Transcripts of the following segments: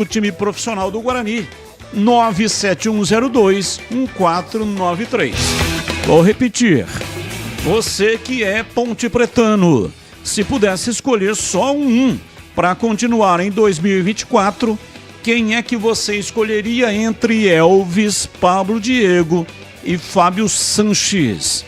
o time profissional do Guarani, 97102-1493. Vou repetir. Você que é pontepretano, se pudesse escolher só um para continuar em 2024, quem é que você escolheria entre Elvis, Pablo Diego e Fábio Sanches?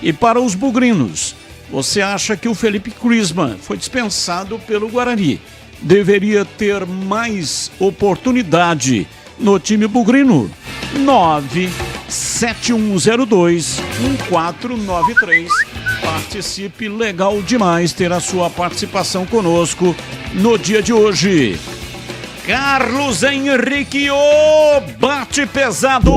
E para os bugrinos, você acha que o Felipe Crisman foi dispensado pelo Guarani? Deveria ter mais oportunidade no time bugrino? 97102-1493. Participe, legal demais ter a sua participação conosco no dia de hoje. Carlos Henrique, bate pesado.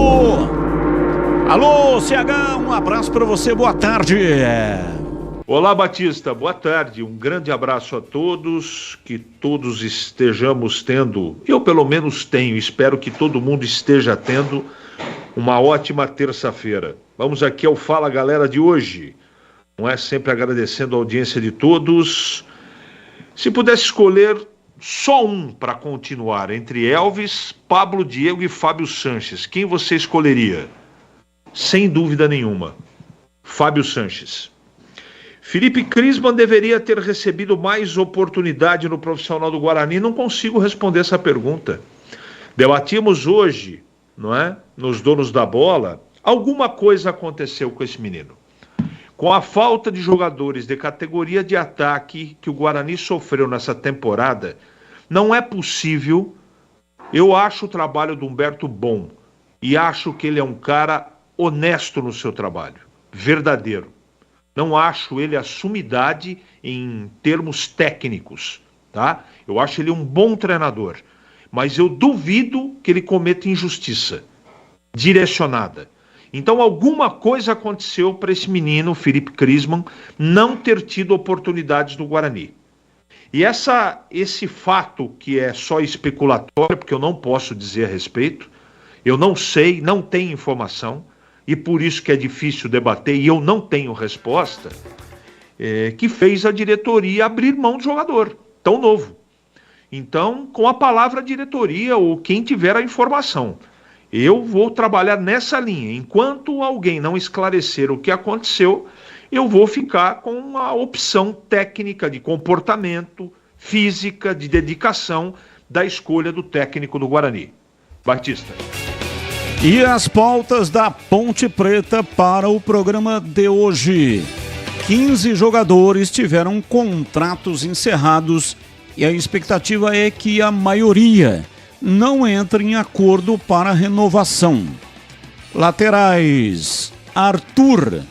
Alô, CH, um abraço para você, boa tarde. Olá, Batista, boa tarde, um grande abraço a todos, que todos estejamos tendo, eu pelo menos tenho, espero que todo mundo esteja tendo uma ótima terça-feira. Vamos aqui ao Fala Galera de hoje, não é? Sempre agradecendo a audiência de todos. Se pudesse escolher só um para continuar entre Elvis, Pablo Diego e Fábio Sanches, quem você escolheria? Sem dúvida nenhuma, Fábio Sanches. Felipe Crisman deveria ter recebido mais oportunidade no profissional do Guarani? Não consigo responder essa pergunta. Debatimos hoje, não é? Nos donos da bola, alguma coisa aconteceu com esse menino. Com a falta de jogadores de categoria de ataque que o Guarani sofreu nessa temporada, não é possível. Eu acho o trabalho do Humberto bom e acho que ele é um cara honesto no seu trabalho, verdadeiro. Não acho ele a sumidade em termos técnicos, tá? Eu acho ele um bom treinador, mas eu duvido que ele cometa injustiça direcionada. Então alguma coisa aconteceu para esse menino, Felipe Crisman, não ter tido oportunidades no Guarani. E esse fato que é só especulatório, porque eu não posso dizer a respeito, eu não sei, não tenho informação, e por isso que é difícil debater, e eu não tenho resposta, que fez a diretoria abrir mão do jogador, tão novo. Então, com a palavra diretoria, ou quem tiver a informação, eu vou trabalhar nessa linha. Enquanto alguém não esclarecer o que aconteceu, eu vou ficar com a opção técnica de comportamento, física, de dedicação da escolha do técnico do Guarani. Batista. E as pautas da Ponte Preta para o programa de hoje. 15 jogadores tiveram contratos encerrados e a expectativa é que a maioria não entre em acordo para renovação. Laterais: Arthur,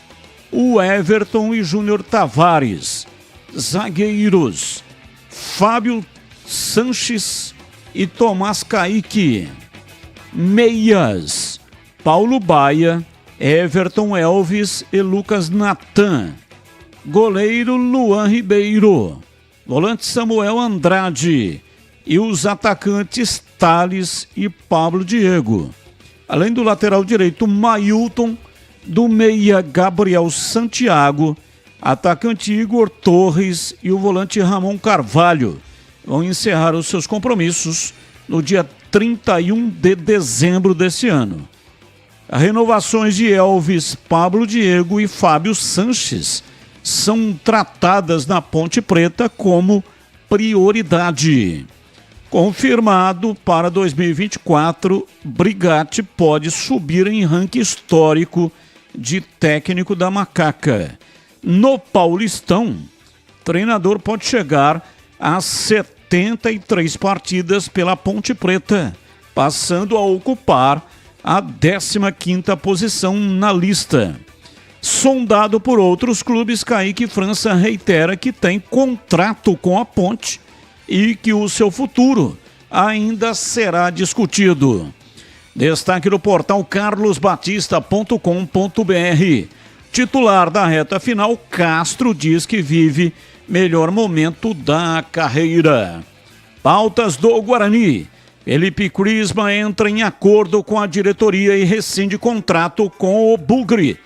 o Everton e Júnior Tavares. Zagueiros: Fábio Sanches e Tomás Kaique. Meias: Paulo Baia, Everton Elvis e Lucas Natan. Goleiro: Luan Ribeiro. Volante: Samuel Andrade. E os atacantes: Thales e Pablo Diego. Além do lateral direito, Mailton, do meia Gabriel Santiago, atacante Igor Torres e o volante Ramon Carvalho vão encerrar os seus compromissos no dia 31 de dezembro desse ano. As renovações de Elvis, Pablo Diego e Fábio Sanches são tratadas na Ponte Preta como prioridade. Confirmado para 2024, Brigatti pode subir em ranking histórico de técnico da Macaca. No Paulistão, o treinador pode chegar a 73 partidas pela Ponte Preta, passando a ocupar a 15ª posição na lista. Sondado por outros clubes, Kaique França reitera que tem contrato com a Ponte e que o seu futuro ainda será discutido. Destaque do portal carlosbatista.com.br. Titular da reta final, Castro diz que vive melhor momento da carreira. Pautas do Guarani. Felipe Crisman entra em acordo com a diretoria e rescinde contrato com o Bugre.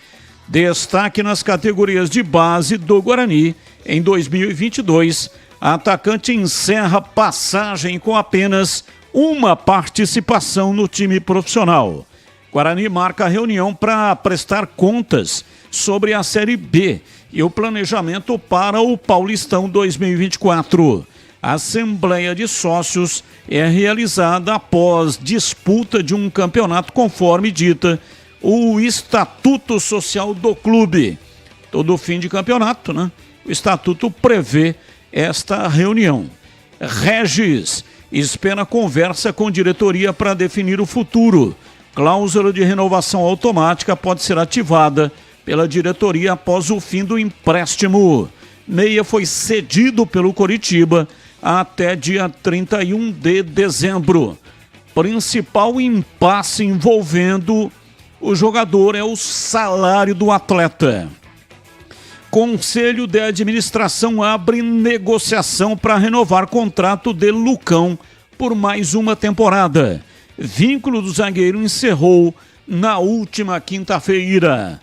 Destaque nas categorias de base do Guarani. Em 2022, atacante encerra passagem com apenas uma participação no time profissional. Guarani marca reunião para prestar contas sobre a Série B e o planejamento para o Paulistão 2024. A Assembleia de Sócios é realizada após disputa de um campeonato conforme dita o Estatuto Social do clube. Todo fim de campeonato, né? O Estatuto prevê esta reunião. Regis espera conversa com diretoria para definir o futuro. Cláusula de renovação automática pode ser ativada pela diretoria após o fim do empréstimo. Meia foi cedido pelo Coritiba até dia 31 de dezembro. Principal impasse envolvendo o jogador é o salário do atleta. Conselho de Administração abre negociação para renovar contrato de Lucão por mais uma temporada. Vínculo do zagueiro encerrou na última quinta-feira.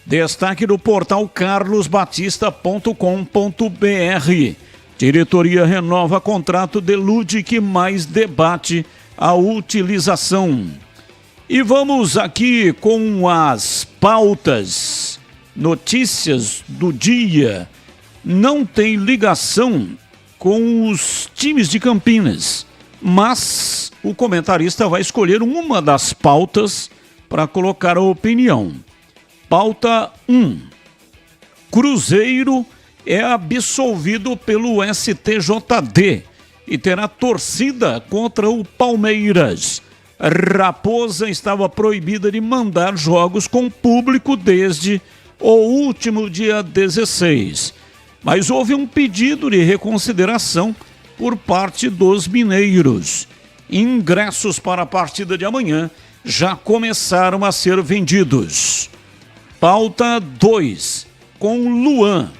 Destaque do portal carlosbatista.com.br. Diretoria renova contrato de Ludic, mais debate a utilização. E vamos aqui com as pautas, notícias do dia. Não tem ligação com os times de Campinas, mas o comentarista vai escolher uma das pautas para colocar a opinião. Pauta 1. Cruzeiro é absolvido pelo STJD e terá torcida contra o Palmeiras. Raposa estava proibida de mandar jogos com público desde o último dia 16. Mas houve um pedido de reconsideração por parte dos mineiros. Ingressos para a partida de amanhã já começaram a ser vendidos. Pauta 2. Com Luan,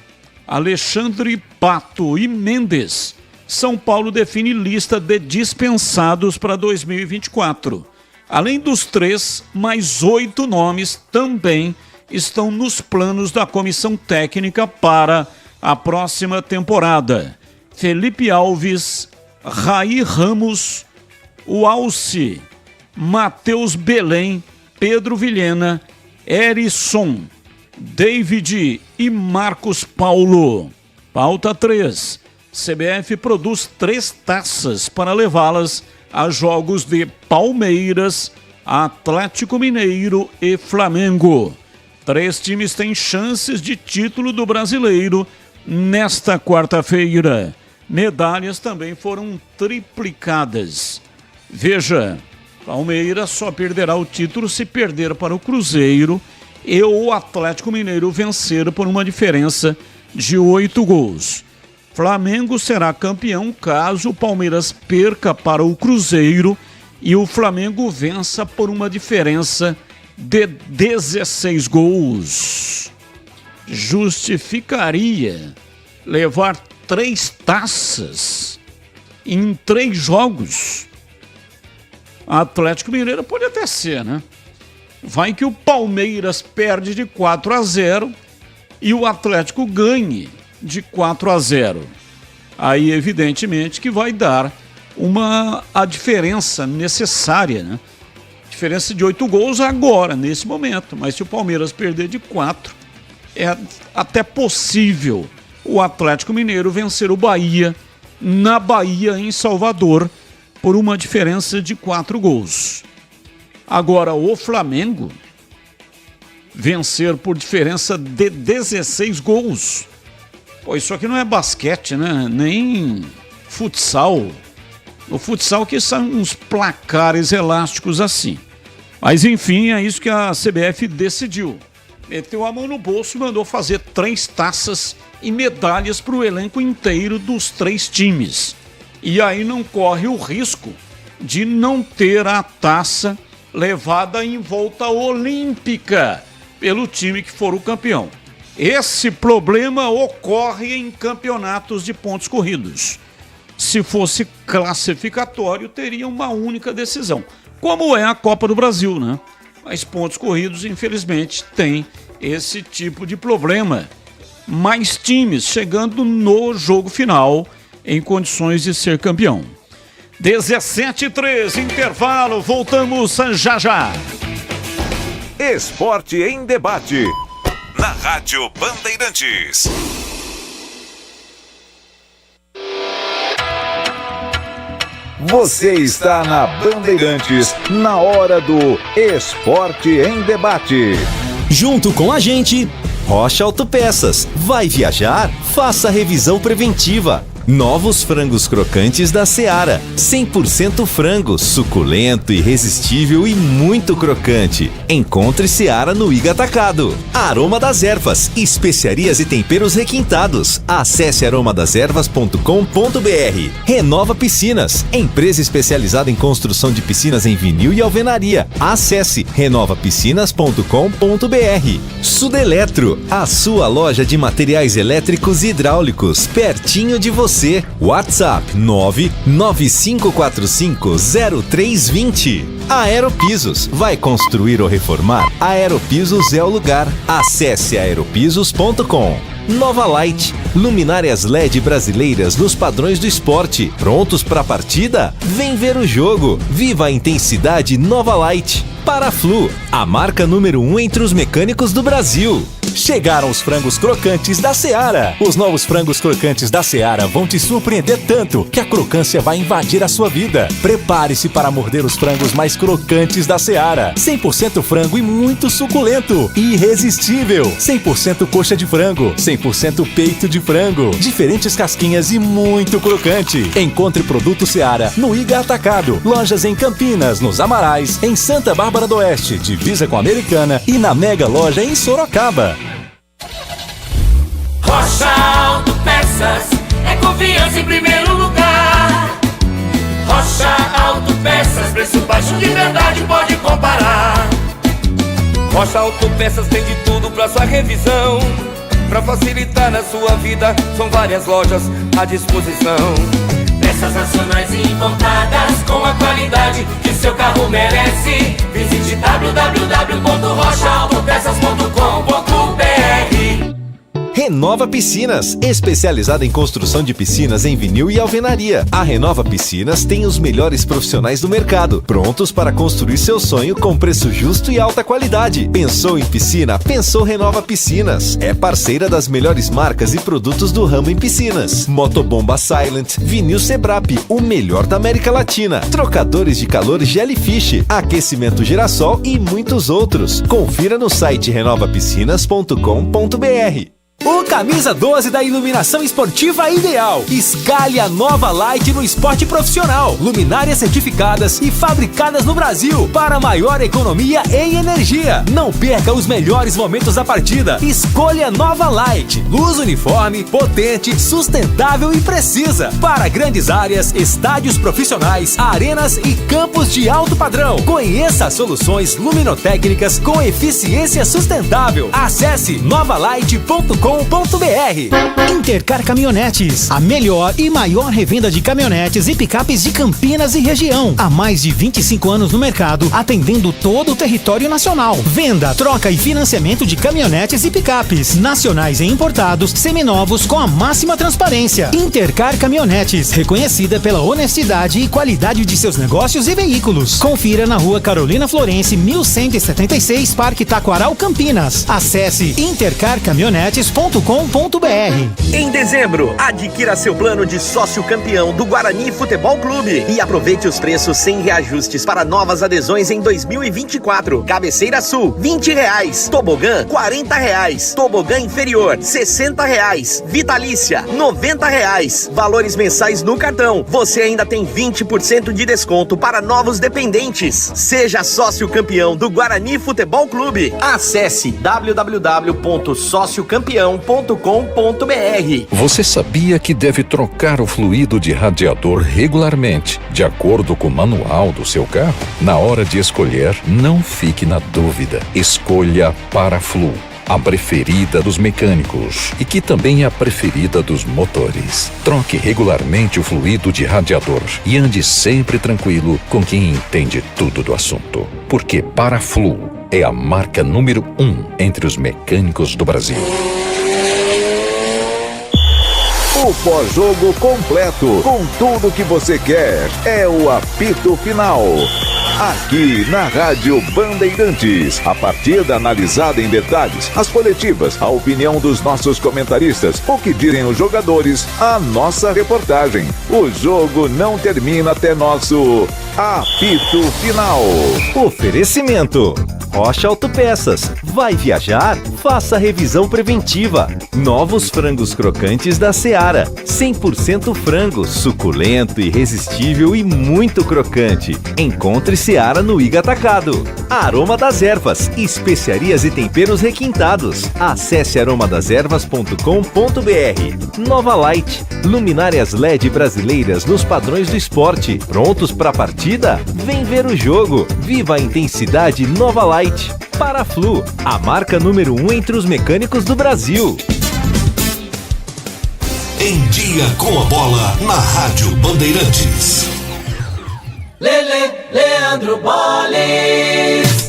Alexandre Pato e Mendes, São Paulo define lista de dispensados para 2024. Além dos 3, mais 8 nomes também estão nos planos da comissão técnica para a próxima temporada. Felipe Alves, Raí Ramos, Walsi, Matheus Belém, Pedro Vilhena, Erisson, David e Marcos Paulo. Pauta 3. CBF produz 3 taças para levá-las a jogos de Palmeiras, Atlético Mineiro e Flamengo. 3 times têm chances de título do Brasileiro nesta quarta-feira. Medalhas também foram triplicadas. Veja, Palmeiras só perderá o título se perder para o Cruzeiro e o Atlético Mineiro vencer por uma diferença de 8 gols. Flamengo será campeão caso o Palmeiras perca para o Cruzeiro e o Flamengo vença por uma diferença de 16 gols. Justificaria levar 3 taças em 3 jogos? Atlético Mineiro pode até ser, né? Vai que o Palmeiras perde de 4-0 e o Atlético ganhe de 4-0. Aí, evidentemente, que vai dar a diferença necessária, né? Diferença de 8 gols agora, nesse momento. Mas se o Palmeiras perder de 4, é até possível o Atlético Mineiro vencer o Bahia, na Bahia, em Salvador, por uma diferença de 4 gols. Agora, o Flamengo vencer por diferença de 16 gols. Pô, isso aqui não é basquete, né? Nem futsal. No futsal que são uns placares elásticos assim. Mas enfim, é isso que a CBF decidiu. Meteu a mão no bolso e mandou fazer 3 taças e medalhas para o elenco inteiro dos 3 times. E aí não corre o risco de não ter a taça levada em volta olímpica pelo time que for o campeão. Esse problema ocorre em campeonatos de pontos corridos. Se fosse classificatório, teria uma única decisão, como é a Copa do Brasil, né? Mas pontos corridos, infelizmente, tem esse tipo de problema. Mais times chegando no jogo final em condições de ser campeão. 17h13, intervalo, voltamos já já. Esporte em debate, na Rádio Bandeirantes. Você está na Bandeirantes, na hora do Esporte em Debate. Junto com a gente, Rocha Autopeças. Vai viajar? Faça a revisão preventiva. Novos frangos crocantes da Seara. 100% frango, suculento, irresistível e muito crocante. Encontre Seara no Iga Atacado. Aroma das Ervas, especiarias e temperos requintados. Acesse aromadeservas.com.br. Renova Piscinas, empresa especializada em construção de piscinas em vinil e alvenaria. Acesse renovapiscinas.com.br. Sudeletro, a sua loja de materiais elétricos e hidráulicos, pertinho de você. WhatsApp 995450320. Aeropisos, vai construir ou reformar? Aeropisos é o lugar. Acesse aeropisos.com. Nova Light, luminárias LED brasileiras nos padrões do esporte. Prontos para a partida? Vem ver o jogo. Viva a intensidade Nova Light. Paraflu, a marca número 1 entre os mecânicos do Brasil. Chegaram os frangos crocantes da Seara. Os novos frangos crocantes da Seara vão te surpreender tanto que a crocância vai invadir a sua vida. Prepare-se para morder os frangos mais crocantes da Seara. 100% frango e muito suculento. Irresistível. 100% coxa de frango. 100% peito de frango. Diferentes casquinhas e muito crocante. Encontre produto Seara no Iga Atacado. Lojas em Campinas, nos Amarais, em Santa Bárbara do Oeste, divisa com a Americana, e na Mega Loja em Sorocaba. Rocha Autopeças é confiança em primeiro lugar. Rocha Autopeças, preço baixo de verdade, pode comparar. Rocha Autopeças tem de tudo pra sua revisão. Pra facilitar na sua vida, são várias lojas à disposição. Peças nacionais e importadas com a qualidade que seu carro merece. Visite www.rochaautopeças.com.br. Renova Piscinas, especializada em construção de piscinas em vinil e alvenaria. A Renova Piscinas tem os melhores profissionais do mercado, prontos para construir seu sonho com preço justo e alta qualidade. Pensou em piscina? Pensou Renova Piscinas. É parceira das melhores marcas e produtos do ramo em piscinas. Motobomba Silent, Vinil Sebrap, o melhor da América Latina. Trocadores de calor Jellyfish, aquecimento Girassol e muitos outros. Confira no site renovapiscinas.com.br. O camisa 12 da iluminação esportiva ideal. Escalhe a Nova Light no esporte profissional. Luminárias certificadas e fabricadas no Brasil para maior economia em energia. Não perca os melhores momentos da partida. Escolha Nova Light. Luz uniforme, potente, sustentável e precisa. Para grandes áreas, estádios profissionais, arenas e campos de alto padrão. Conheça soluções luminotécnicas com eficiência sustentável. Acesse novalight.com.br. Intercar Caminhonetes, a melhor e maior revenda de caminhonetes e picapes de Campinas e região. Há mais de 25 anos no mercado, atendendo todo o território nacional. Venda, troca e financiamento de caminhonetes e picapes, nacionais e importados, seminovos com a máxima transparência. Intercar Caminhonetes, reconhecida pela honestidade e qualidade de seus negócios e veículos. Confira na Rua Carolina Florence, 1176, Parque Taquaral, Campinas. Acesse intercarcaminhonetes.com.br. Em dezembro, adquira seu plano de sócio campeão do Guarani Futebol Clube e aproveite os preços sem reajustes para novas adesões em 2024. Cabeceira Sul, R$20. Tobogã, R$40. Tobogã inferior, R$60. Vitalícia, R$90. Valores mensais no cartão. Você ainda tem 20% de desconto para novos dependentes. Seja sócio campeão do Guarani Futebol Clube. Acesse www.sociocampeão.com.br. Você sabia que deve trocar o fluido de radiador regularmente, de acordo com o manual do seu carro? Na hora de escolher, não fique na dúvida. Escolha Paraflu, a preferida dos mecânicos e que também é a preferida dos motores. Troque regularmente o fluido de radiador e ande sempre tranquilo com quem entende tudo do assunto. Porque Paraflu é a marca número 1 entre os mecânicos do Brasil. O pós-jogo completo, com tudo que você quer. É o apito final. Aqui na Rádio Bandeirantes. A partida analisada em detalhes, as coletivas, a opinião dos nossos comentaristas, o que direm os jogadores, a nossa reportagem. O jogo não termina até nosso apito final. Oferecimento: Rocha Autopeças. Vai viajar? Faça a revisão preventiva. Novos frangos crocantes da Seara. 100% frango, suculento, irresistível e muito crocante. Encontre Seara no Iga Atacado. Aroma das Ervas. Especiarias e temperos requintados. Acesse aromadeservas.com.br. Nova Light. Luminárias LED brasileiras nos padrões do esporte. Prontos para a partida? Vem ver o jogo. Viva a intensidade Nova Light. Paraflu, a marca número 1 entre os mecânicos do Brasil. Em Dia com a Bola, na Rádio Bandeirantes. Leandro Boles.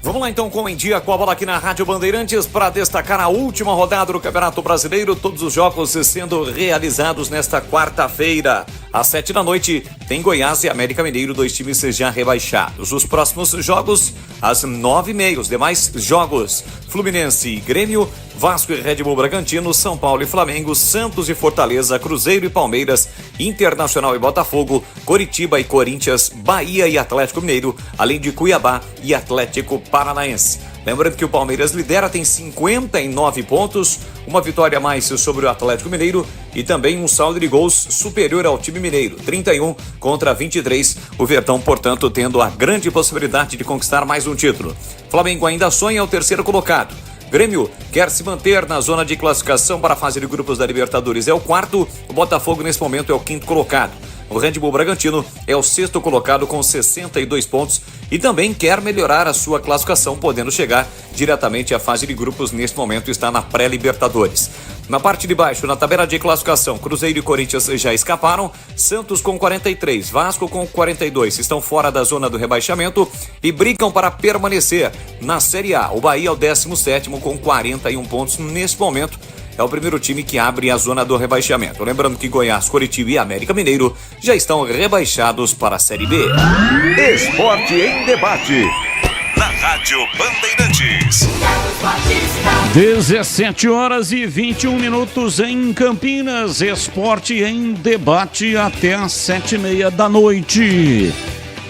Vamos lá então com Em Dia com a Bola aqui na Rádio Bandeirantes para destacar a última rodada do Campeonato Brasileiro. Todos os jogos sendo realizados nesta quarta-feira. Às 7h tem Goiás e América Mineiro, 2 times já rebaixados. Os próximos jogos às 9h30. Os demais jogos: Fluminense e Grêmio, Vasco e Red Bull Bragantino, São Paulo e Flamengo, Santos e Fortaleza, Cruzeiro e Palmeiras, Internacional e Botafogo, Coritiba e Corinthians, Bahia e Atlético Mineiro, além de Cuiabá e Atlético Paranaense. Lembrando que o Palmeiras lidera, tem 59 pontos, uma vitória a mais sobre o Atlético Mineiro e também um saldo de gols superior ao time mineiro, 31 contra 23. O Verdão, portanto, tendo a grande possibilidade de conquistar mais um título. Flamengo ainda sonha o terceiro colocado. Grêmio quer se manter na zona de classificação para a fase de grupos da Libertadores, é o quarto. O Botafogo, nesse momento, é o quinto colocado. O Red Bull Bragantino é o sexto colocado com 62 pontos e também quer melhorar a sua classificação, podendo chegar diretamente à fase de grupos. Neste momento está na pré-Libertadores. Na parte de baixo, na tabela de classificação, Cruzeiro e Corinthians já escaparam, Santos com 43, Vasco com 42, estão fora da zona do rebaixamento e brigam para permanecer na Série A. O Bahia é o 17º com 41 pontos neste momento. É o primeiro time que abre a zona do rebaixamento. Lembrando que Goiás, Coritiba e América Mineiro já estão rebaixados para a Série B. Esporte em debate. Na Rádio Bandeirantes. 17h21 em Campinas. Esporte em debate até às 7h30.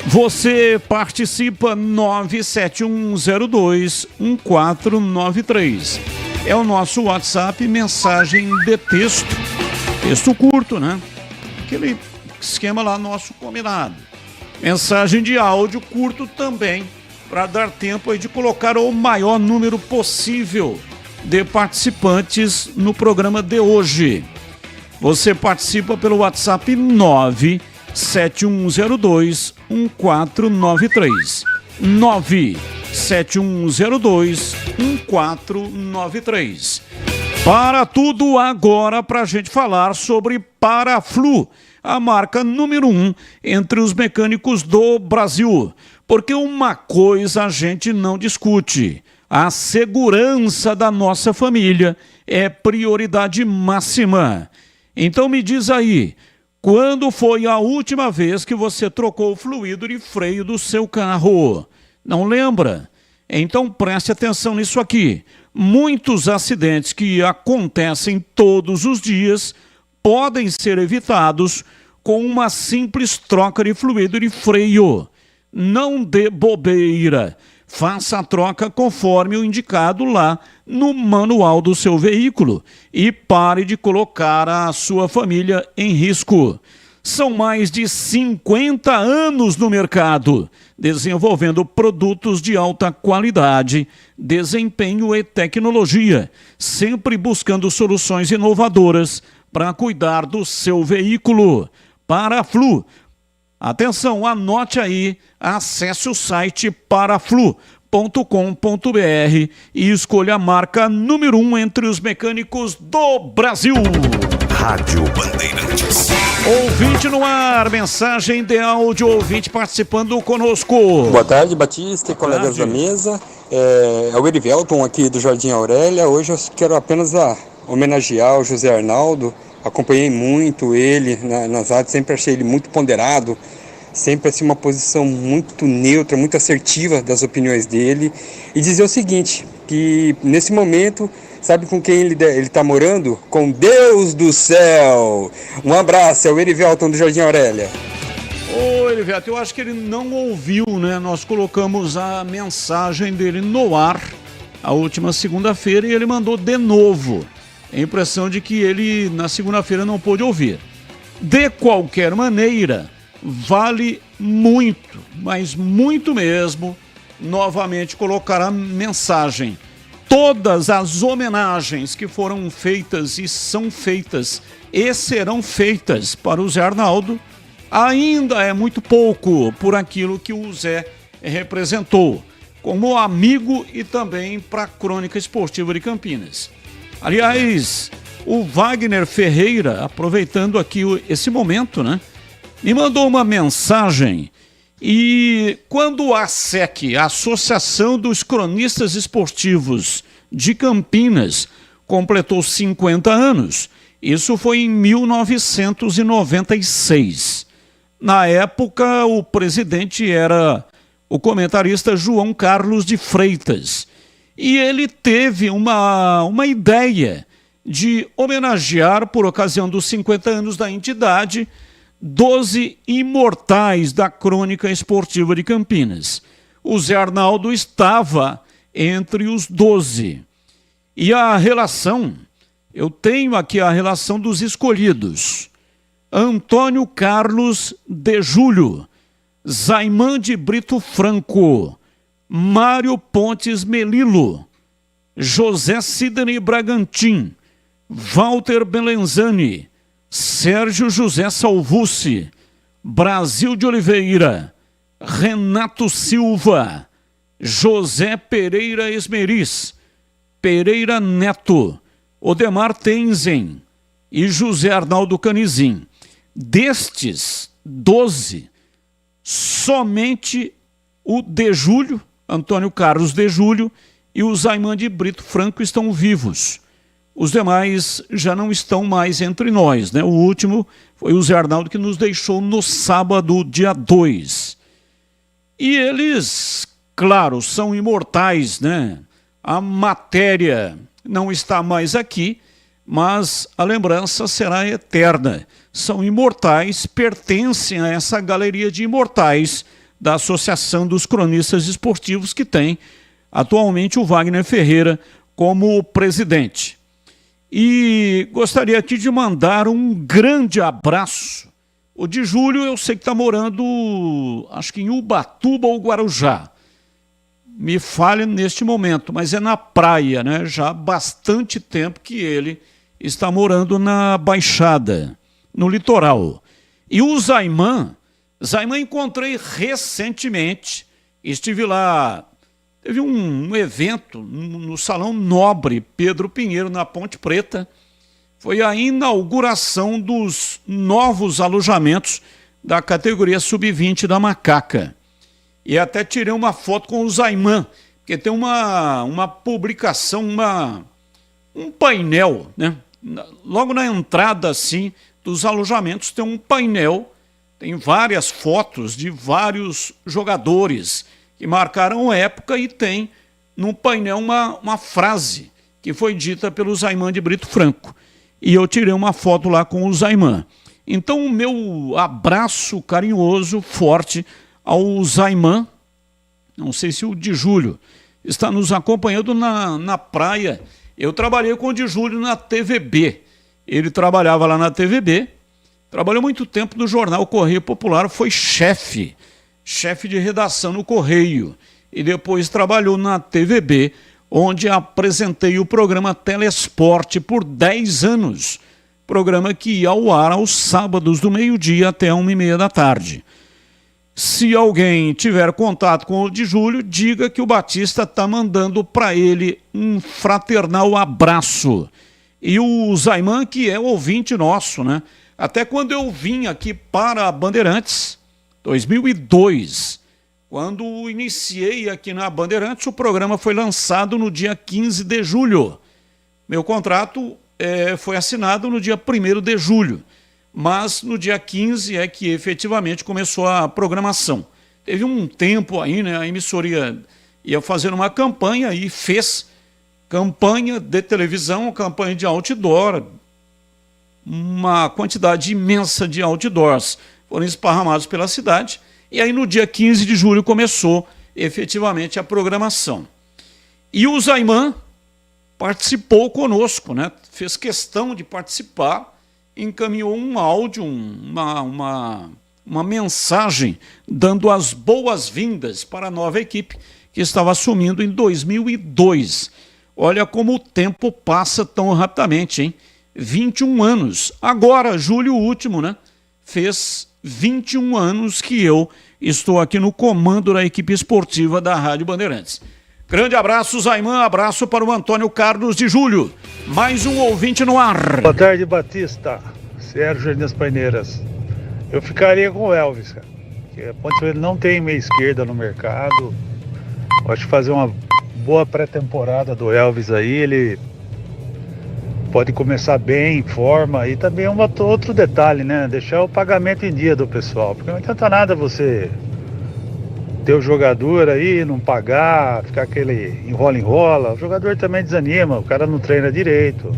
Você participa 971021493. É o nosso WhatsApp, mensagem de texto. Texto curto, né? Aquele esquema lá nosso combinado. Mensagem de áudio curto também, para dar tempo aí de colocar o maior número possível de participantes no programa de hoje. Você participa pelo WhatsApp 971021493. 971021493. Para tudo agora, para a gente falar sobre Paraflu, a marca número 1 entre os mecânicos do Brasil. Porque uma coisa a gente não discute: a segurança da nossa família é prioridade máxima. Então me diz aí, quando foi a última vez que você trocou o fluido de freio do seu carro? Não lembra? Então preste atenção nisso aqui. Muitos acidentes que acontecem todos os dias podem ser evitados com uma simples troca de fluido de freio. Não dê bobeira. Faça a troca conforme o indicado lá no manual do seu veículo e pare de colocar a sua família em risco. São mais de 50 anos no mercado, desenvolvendo produtos de alta qualidade, desempenho e tecnologia, sempre buscando soluções inovadoras para cuidar do seu veículo. Paraflu. Atenção, anote aí, acesse o site paraflu.com.br e escolha a marca número 1 entre os mecânicos do Brasil. Rádio Bandeirantes. Ouvinte no ar, mensagem de áudio, ouvinte participando conosco. Boa tarde, Batista e colegas da mesa. É o Erivelton aqui do Jardim Aurélia. Hoje eu quero apenas homenagear o José Arnaldo. Acompanhei muito ele nas rádios, sempre achei ele muito ponderado, sempre assim uma posição muito neutra, muito assertiva das opiniões dele. E dizer o seguinte, que nesse momento, sabe com quem ele está morando? Com Deus do céu! Um abraço, é o Erivelton do Jardim Aurélia. Ô Erivelton, eu acho que ele não ouviu, né? Nós colocamos a mensagem dele no ar a última segunda-feira e ele mandou de novo. A impressão de que ele na segunda-feira não pôde ouvir. De qualquer maneira, vale muito, mas muito mesmo, novamente colocar a mensagem. Todas as homenagens que foram feitas e são feitas e serão feitas para o Zé Arnaldo, ainda é muito pouco por aquilo que o Zé representou, como amigo e também para a Crônica Esportiva de Campinas. Aliás, o Wagner Ferreira, aproveitando aqui esse momento, né, me mandou uma mensagem e quando a ASEC, a Associação dos Cronistas Esportivos de Campinas, completou 50 anos, isso foi em 1996. Na época, o presidente era o comentarista João Carlos de Freitas. E ele teve uma ideia de homenagear, por ocasião dos 50 anos da entidade, 12 imortais da Crônica Esportiva de Campinas. O Zé Arnaldo estava entre os 12. E a relação, eu tenho aqui a relação dos escolhidos. Antônio Carlos de Júlio, Zaiman de Brito Franco, Mário Pontes Melilo, José Sidney Bragantin, Walter Belenzani, Sérgio José Salvucci, Brasil de Oliveira, Renato Silva, José Pereira Esmeriz, Pereira Neto, Odemar Tenzen e José Arnaldo Canizim. Destes 12, somente o de Júlio, Antônio Carlos de Júlio e o Zaiman de Brito Franco estão vivos. Os demais já não estão mais entre nós, né? O último foi o Zé Arnaldo que nos deixou no sábado, dia 2. E eles, claro, são imortais, né? A matéria não está mais aqui, mas a lembrança será eterna. São imortais, pertencem a essa galeria de imortais da Associação dos Cronistas Esportivos, que tem atualmente o Wagner Ferreira como presidente. E gostaria aqui de mandar um grande abraço. O de Júlio eu sei que está morando, acho que em Ubatuba ou Guarujá. Me falha neste momento, mas é na praia, né? Já há bastante tempo que ele está morando na Baixada, no litoral. E o Zaiman encontrei recentemente, estive lá, teve um evento no Salão Nobre Pedro Pinheiro, na Ponte Preta, foi a inauguração dos novos alojamentos da categoria Sub-20 da Macaca. E até tirei uma foto com o Zaiman, porque tem uma publicação, um painel, né? Logo na entrada, assim, dos alojamentos tem um painel. Tem várias fotos de vários jogadores que marcaram época e tem no painel uma frase que foi dita pelo Zaiman de Brito Franco. E eu tirei uma foto lá com o Zaiman. Então o meu abraço carinhoso, forte ao Zaiman, não sei se o de Júlio está nos acompanhando na praia. Eu trabalhei com o de Júlio na TVB. Ele trabalhava lá na TVB. Trabalhou muito tempo no jornal Correio Popular, foi chefe de redação no Correio. E depois trabalhou na TVB, onde apresentei o programa Telesporte por 10 anos. Programa que ia ao ar aos sábados do meio-dia até 1h30 da tarde. Se alguém tiver contato com o de Júlio, diga que o Batista está mandando para ele um fraternal abraço. E o Zaiman, que é ouvinte nosso, né? Até quando eu vim aqui para a Bandeirantes, 2002, quando iniciei aqui na Bandeirantes, o programa foi lançado no dia 15 de julho. Meu contrato foi assinado no dia 1º de julho, mas no dia 15 é que efetivamente começou a programação. Teve um tempo aí, né? A emissoria ia fazer uma campanha e fez campanha de televisão, campanha de outdoor, uma quantidade imensa de outdoors foram esparramados pela cidade, e aí no dia 15 de julho começou efetivamente a programação. E o Zaiman participou conosco, né? Fez questão de participar, encaminhou um áudio, uma mensagem dando as boas-vindas para a nova equipe que estava assumindo em 2002. Olha como o tempo passa tão rapidamente, hein? 21 anos. Agora, julho último, né? Fez 21 anos que eu estou aqui no comando da equipe esportiva da Rádio Bandeirantes. Grande abraço, Zaiman. Abraço para o Antônio Carlos de Julho. Mais um ouvinte no ar. Boa tarde, Batista. Sérgio Jardim das Paineiras. Eu ficaria com o Elvis, cara. Porque a Ponte Preta não tem meia esquerda no mercado. Eu acho que fazer uma boa pré-temporada do Elvis aí, ele pode começar bem, em forma, e também outro detalhe, né? Deixar o pagamento em dia do pessoal, porque não adianta nada você ter o jogador aí, não pagar, ficar aquele enrola, o jogador também desanima, o cara não treina direito.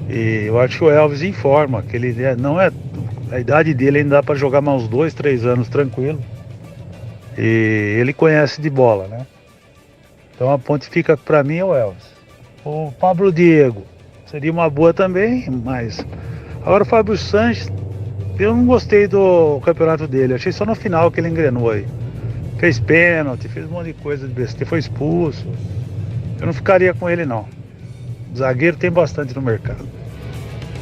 E eu acho que o Elvis informa, que ele não é, a idade dele ainda dá para jogar mais uns 2, 3 anos tranquilo, e ele conhece de bola, né? Então a ponte fica para mim é o Elvis. O Pablo Diego seria uma boa também, mas agora o Fábio Sanches, eu não gostei do campeonato dele, achei só no final que ele engrenou aí. Fez pênalti, fez um monte de coisa de besteira, foi expulso. Eu não ficaria com ele não. Zagueiro tem bastante no mercado.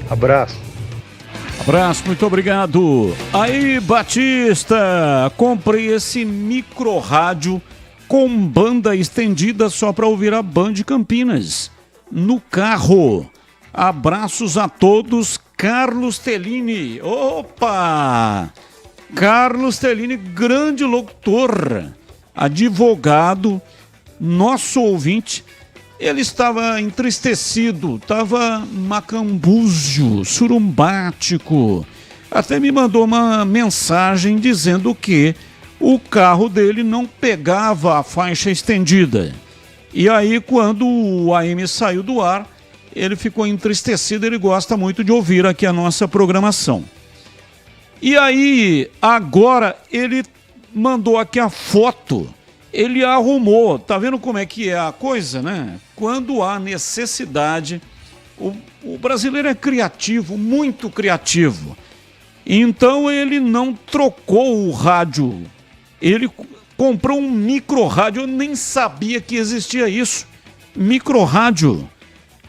Abraço. Abraço, muito obrigado. Aí, Batista, comprei esse micro rádio com banda estendida só para ouvir a Band Campinas no carro. Abraços a todos. Carlos Tellini. Opa! Carlos Tellini, grande locutor, advogado, nosso ouvinte. Ele estava entristecido, estava macambúzio, surumbático. Até me mandou uma mensagem dizendo que o carro dele não pegava a faixa estendida. E aí, quando o AM saiu do ar, ele ficou entristecido. Ele gosta muito de ouvir aqui a nossa programação. E aí, agora, ele mandou aqui a foto. Ele arrumou. Tá vendo como é que é a coisa, né? Quando há necessidade, o brasileiro é criativo, muito criativo. Então, ele não trocou o rádio. Ele comprou um micro rádio. Eu nem sabia que existia isso. Micro rádio.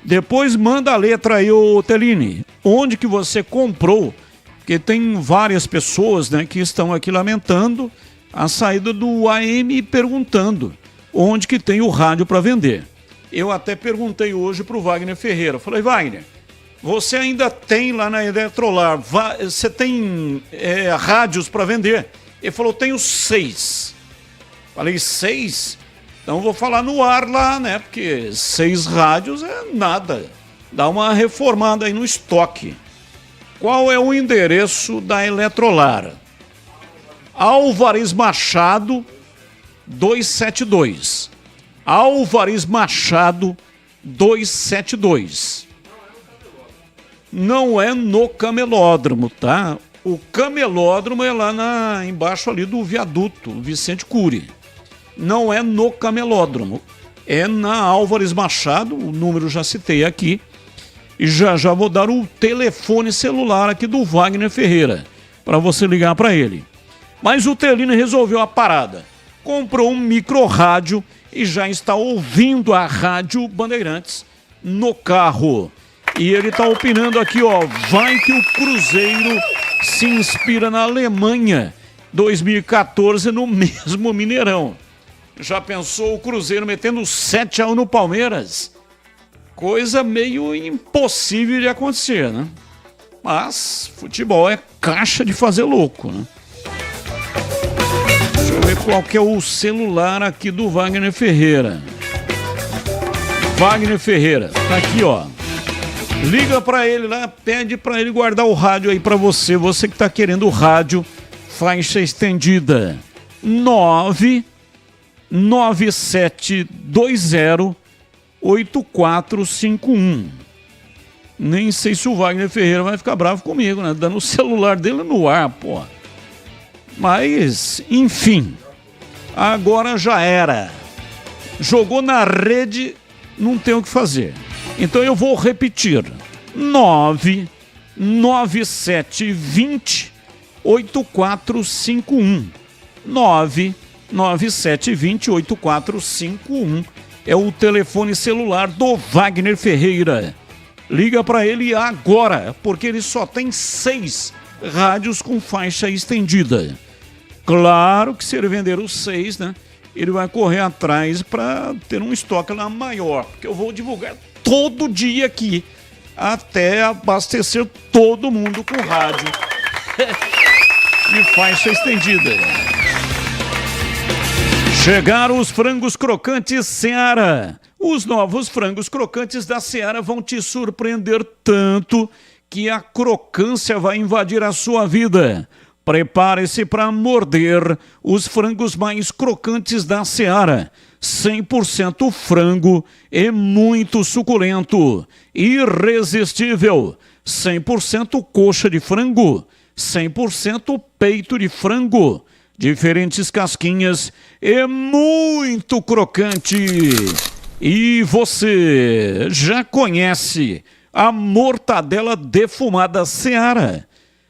Depois manda a letra aí, ô Tellini. Onde que você comprou? Porque tem várias pessoas, né, que estão aqui lamentando a saída do AM e perguntando onde que tem o rádio para vender. Eu até perguntei hoje para o Wagner Ferreira. Falei, Wagner, você ainda tem lá na Eletrolar, você tem rádios para vender? Ele falou, tenho 6. Falei, 6? Então vou falar no ar lá, né? Porque 6 rádios é nada. Dá uma reformada aí no estoque. Qual é o endereço da Eletrolar? Álvares Machado 272. Álvares Machado 272. Não é no Camelódromo, tá? O Camelódromo é lá embaixo ali do viaduto Vicente Cury. Não é no Camelódromo. É na Álvares Machado, o número já citei aqui. E já vou dar o telefone celular aqui do Wagner Ferreira, para você ligar para ele. Mas o Tellini resolveu a parada. Comprou um micro rádio e já está ouvindo a Rádio Bandeirantes no carro. E ele está opinando aqui, ó, vai que o Cruzeiro se inspira na Alemanha 2014 no mesmo Mineirão. Já pensou o Cruzeiro metendo 7-1 no Palmeiras? Coisa meio impossível de acontecer, né? Mas futebol é caixa de fazer louco, né? Deixa eu ver qual que é o celular aqui do Wagner Ferreira. Wagner Ferreira, tá aqui, ó. Liga pra ele lá, pede pra ele guardar o rádio aí pra você. Você que tá querendo o rádio, faixa estendida. 99720-8451. Nem sei se o Wagner Ferreira vai ficar bravo comigo, né? Dando o celular dele no ar, pô. Mas, enfim. Agora já era. Jogou na rede, não tem o que fazer. Então eu vou repetir. 99720-8451. 99720-8451 é o telefone celular do Wagner Ferreira. Liga para ele agora, porque ele só tem 6 rádios com faixa estendida. Claro que se ele vender os 6, né, ele vai correr atrás para ter um estoque lá maior, porque eu vou divulgar todo dia aqui, até abastecer todo mundo com rádio de faixa estendida. Chegaram os frangos crocantes Seara. Os novos frangos crocantes da Seara vão te surpreender tanto que a crocância vai invadir a sua vida. Prepare-se para morder os frangos mais crocantes da Seara. 100% frango e muito suculento. Irresistível. 100% coxa de frango. 100% peito de frango. Diferentes casquinhas e muito crocante. E você já conhece a mortadela defumada Seara?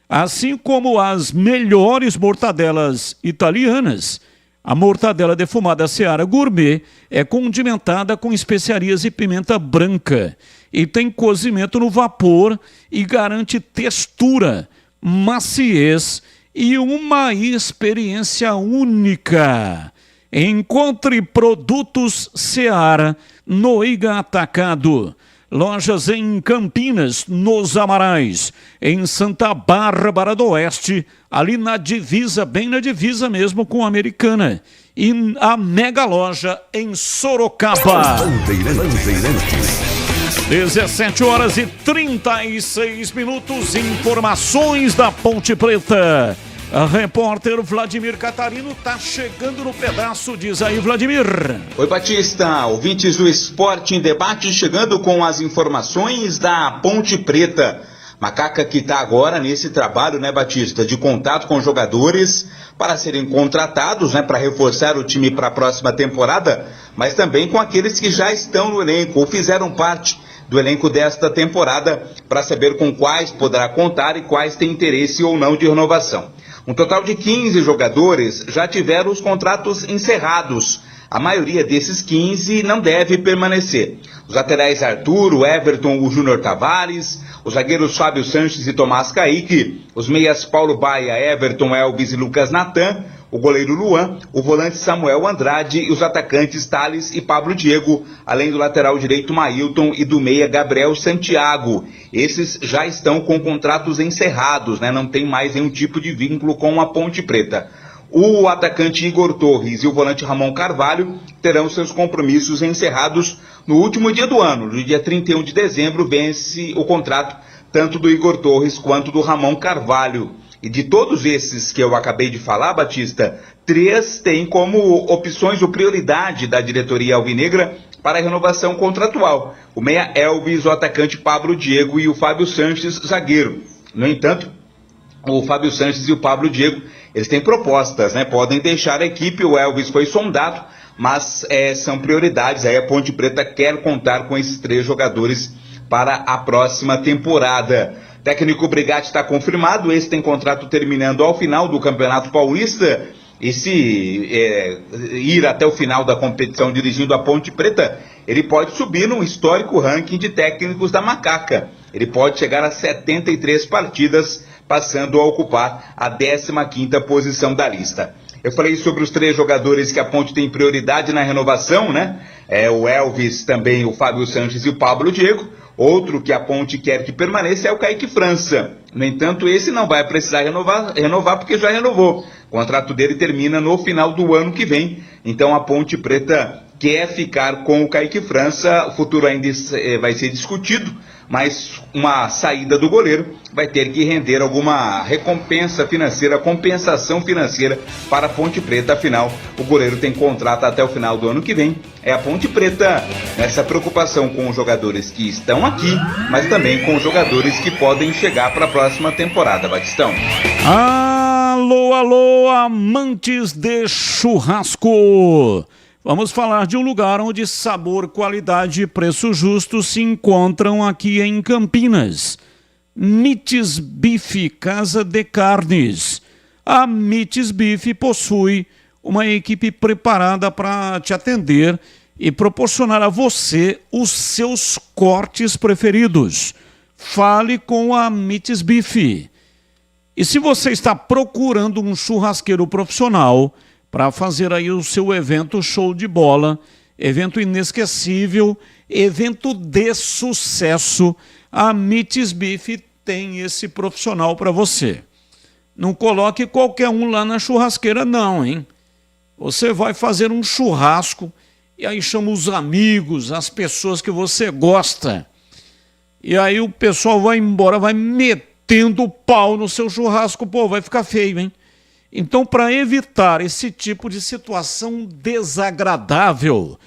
Assim como as melhores mortadelas italianas, a mortadela defumada Seara Gourmet é condimentada com especiarias e pimenta branca e tem cozimento no vapor e garante textura, maciez e uma experiência única. Encontre produtos Seara no Iga Atacado. Lojas em Campinas, nos Amarais, em Santa Bárbara do Oeste, ali na divisa, bem na divisa mesmo com a Americana. E a mega loja em Sorocaba. 17h36, informações da Ponte Preta. A repórter Vladimir Catarino está chegando no pedaço, diz aí, Vladimir. Oi, Batista, ouvintes do Esporte em Debate, chegando com as informações da Ponte Preta. Macaca que está agora nesse trabalho, né, Batista, de contato com jogadores para serem contratados, né, para reforçar o time para a próxima temporada, mas também com aqueles que já estão no elenco ou fizeram parte do elenco desta temporada, para saber com quais poderá contar e quais têm interesse ou não de renovação. Um total de 15 jogadores já tiveram os contratos encerrados. A maioria desses 15 não deve permanecer. Os laterais Arthur, Everton, o Júnior Tavares, os zagueiros Fábio Sanches e Tomás Caíque, os meias Paulo Baia, Everton, Elvis e Lucas Natan, o goleiro Luan, o volante Samuel Andrade e os atacantes Thales e Pablo Diego, além do lateral direito Mailton e do meia Gabriel Santiago. Esses já estão com contratos encerrados, né? Não tem mais nenhum tipo de vínculo com a Ponte Preta. O atacante Igor Torres e o volante Ramon Carvalho terão seus compromissos encerrados no último dia do ano. No dia 31 de dezembro vence o contrato tanto do Igor Torres quanto do Ramon Carvalho. E de todos esses que eu acabei de falar, Batista, 3 têm como opções ou prioridade da diretoria alvinegra para a renovação contratual. O meia Elvis, o atacante Pablo Diego e o Fábio Sanches, zagueiro. No entanto, o Fábio Sanches e o Pablo Diego, eles têm propostas, né? Podem deixar a equipe, o Elvis foi sondado, mas são prioridades. Aí a Ponte Preta quer contar com esses 3 jogadores para a próxima temporada. Técnico Brigatti está confirmado, esse tem contrato terminando ao final do Campeonato Paulista, e se ir até o final da competição dirigindo a Ponte Preta, ele pode subir num histórico ranking de técnicos da Macaca. Ele pode chegar a 73 partidas, passando a ocupar a 15ª posição da lista. Eu falei sobre os 3 jogadores que a Ponte tem prioridade na renovação, né? O Elvis, também o Fábio Sanches e o Pablo Diego. Outro que a Ponte quer que permaneça é o Kaique França. No entanto, esse não vai precisar renovar porque já renovou. O contrato dele termina no final do ano que vem. Então a Ponte Preta quer ficar com o Kaique França. O futuro ainda vai ser discutido, mas uma saída do goleiro vai ter que render alguma recompensa financeira, compensação financeira para a Ponte Preta. Afinal, o goleiro tem contrato até o final do ano que vem. É a Ponte Preta nessa preocupação com os jogadores que estão aqui, mas também com os jogadores que podem chegar para a próxima temporada, Batistão. Alô, alô, amantes de churrasco! Vamos falar de um lugar onde sabor, qualidade e preço justo se encontram aqui em Campinas. Mites Beef, Casa de Carnes. A Mites Beef possui uma equipe preparada para te atender e proporcionar a você os seus cortes preferidos. Fale com a Mites Beef. E se você está procurando um churrasqueiro profissional para fazer aí o seu evento show de bola, evento inesquecível, evento de sucesso, a Mites Beef tem esse profissional para você. Não coloque qualquer um lá na churrasqueira não, hein? Você vai fazer um churrasco e aí chama os amigos, as pessoas que você gosta. E aí o pessoal vai embora, vai metendo o pau no seu churrasco, pô, vai ficar feio, hein? Então, para evitar esse tipo de situação desagradável,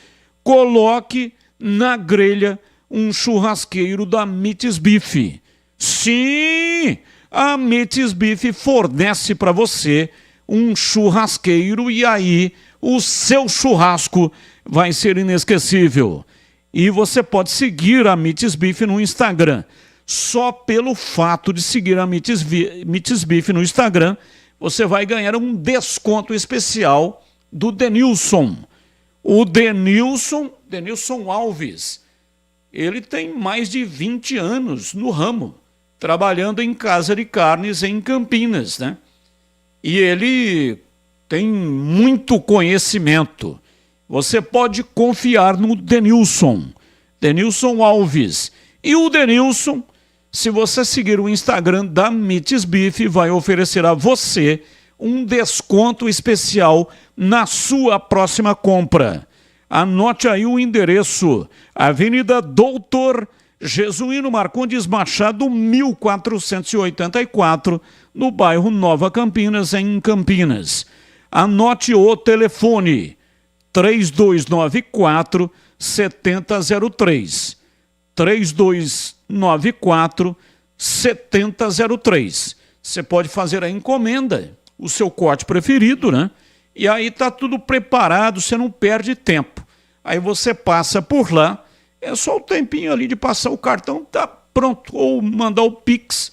coloque na grelha um churrasqueiro da Mites Beef. Sim, a Mites Beef fornece para você um churrasqueiro e aí o seu churrasco vai ser inesquecível. E você pode seguir a Mites Beef no Instagram. Só pelo fato de seguir a Mites Beef no Instagram, você vai ganhar um desconto especial do Denilson. O Denilson Alves, ele tem mais de 20 anos no ramo, trabalhando em casa de carnes em Campinas, né? E ele tem muito conhecimento. Você pode confiar no Denilson Alves. E o Denilson, se você seguir o Instagram da Mites Beef, vai oferecer a você um desconto especial na sua próxima compra. Anote aí o endereço: Avenida Doutor Jesuíno Marcondes Machado, 1484, no bairro Nova Campinas, em Campinas. Anote o telefone: 3294 7003. 3294-7003. Você pode fazer a encomenda, o seu corte preferido, né? E aí tá tudo preparado, você não perde tempo. Aí você passa por lá, é só o tempinho ali de passar o cartão, tá pronto. Ou mandar o Pix,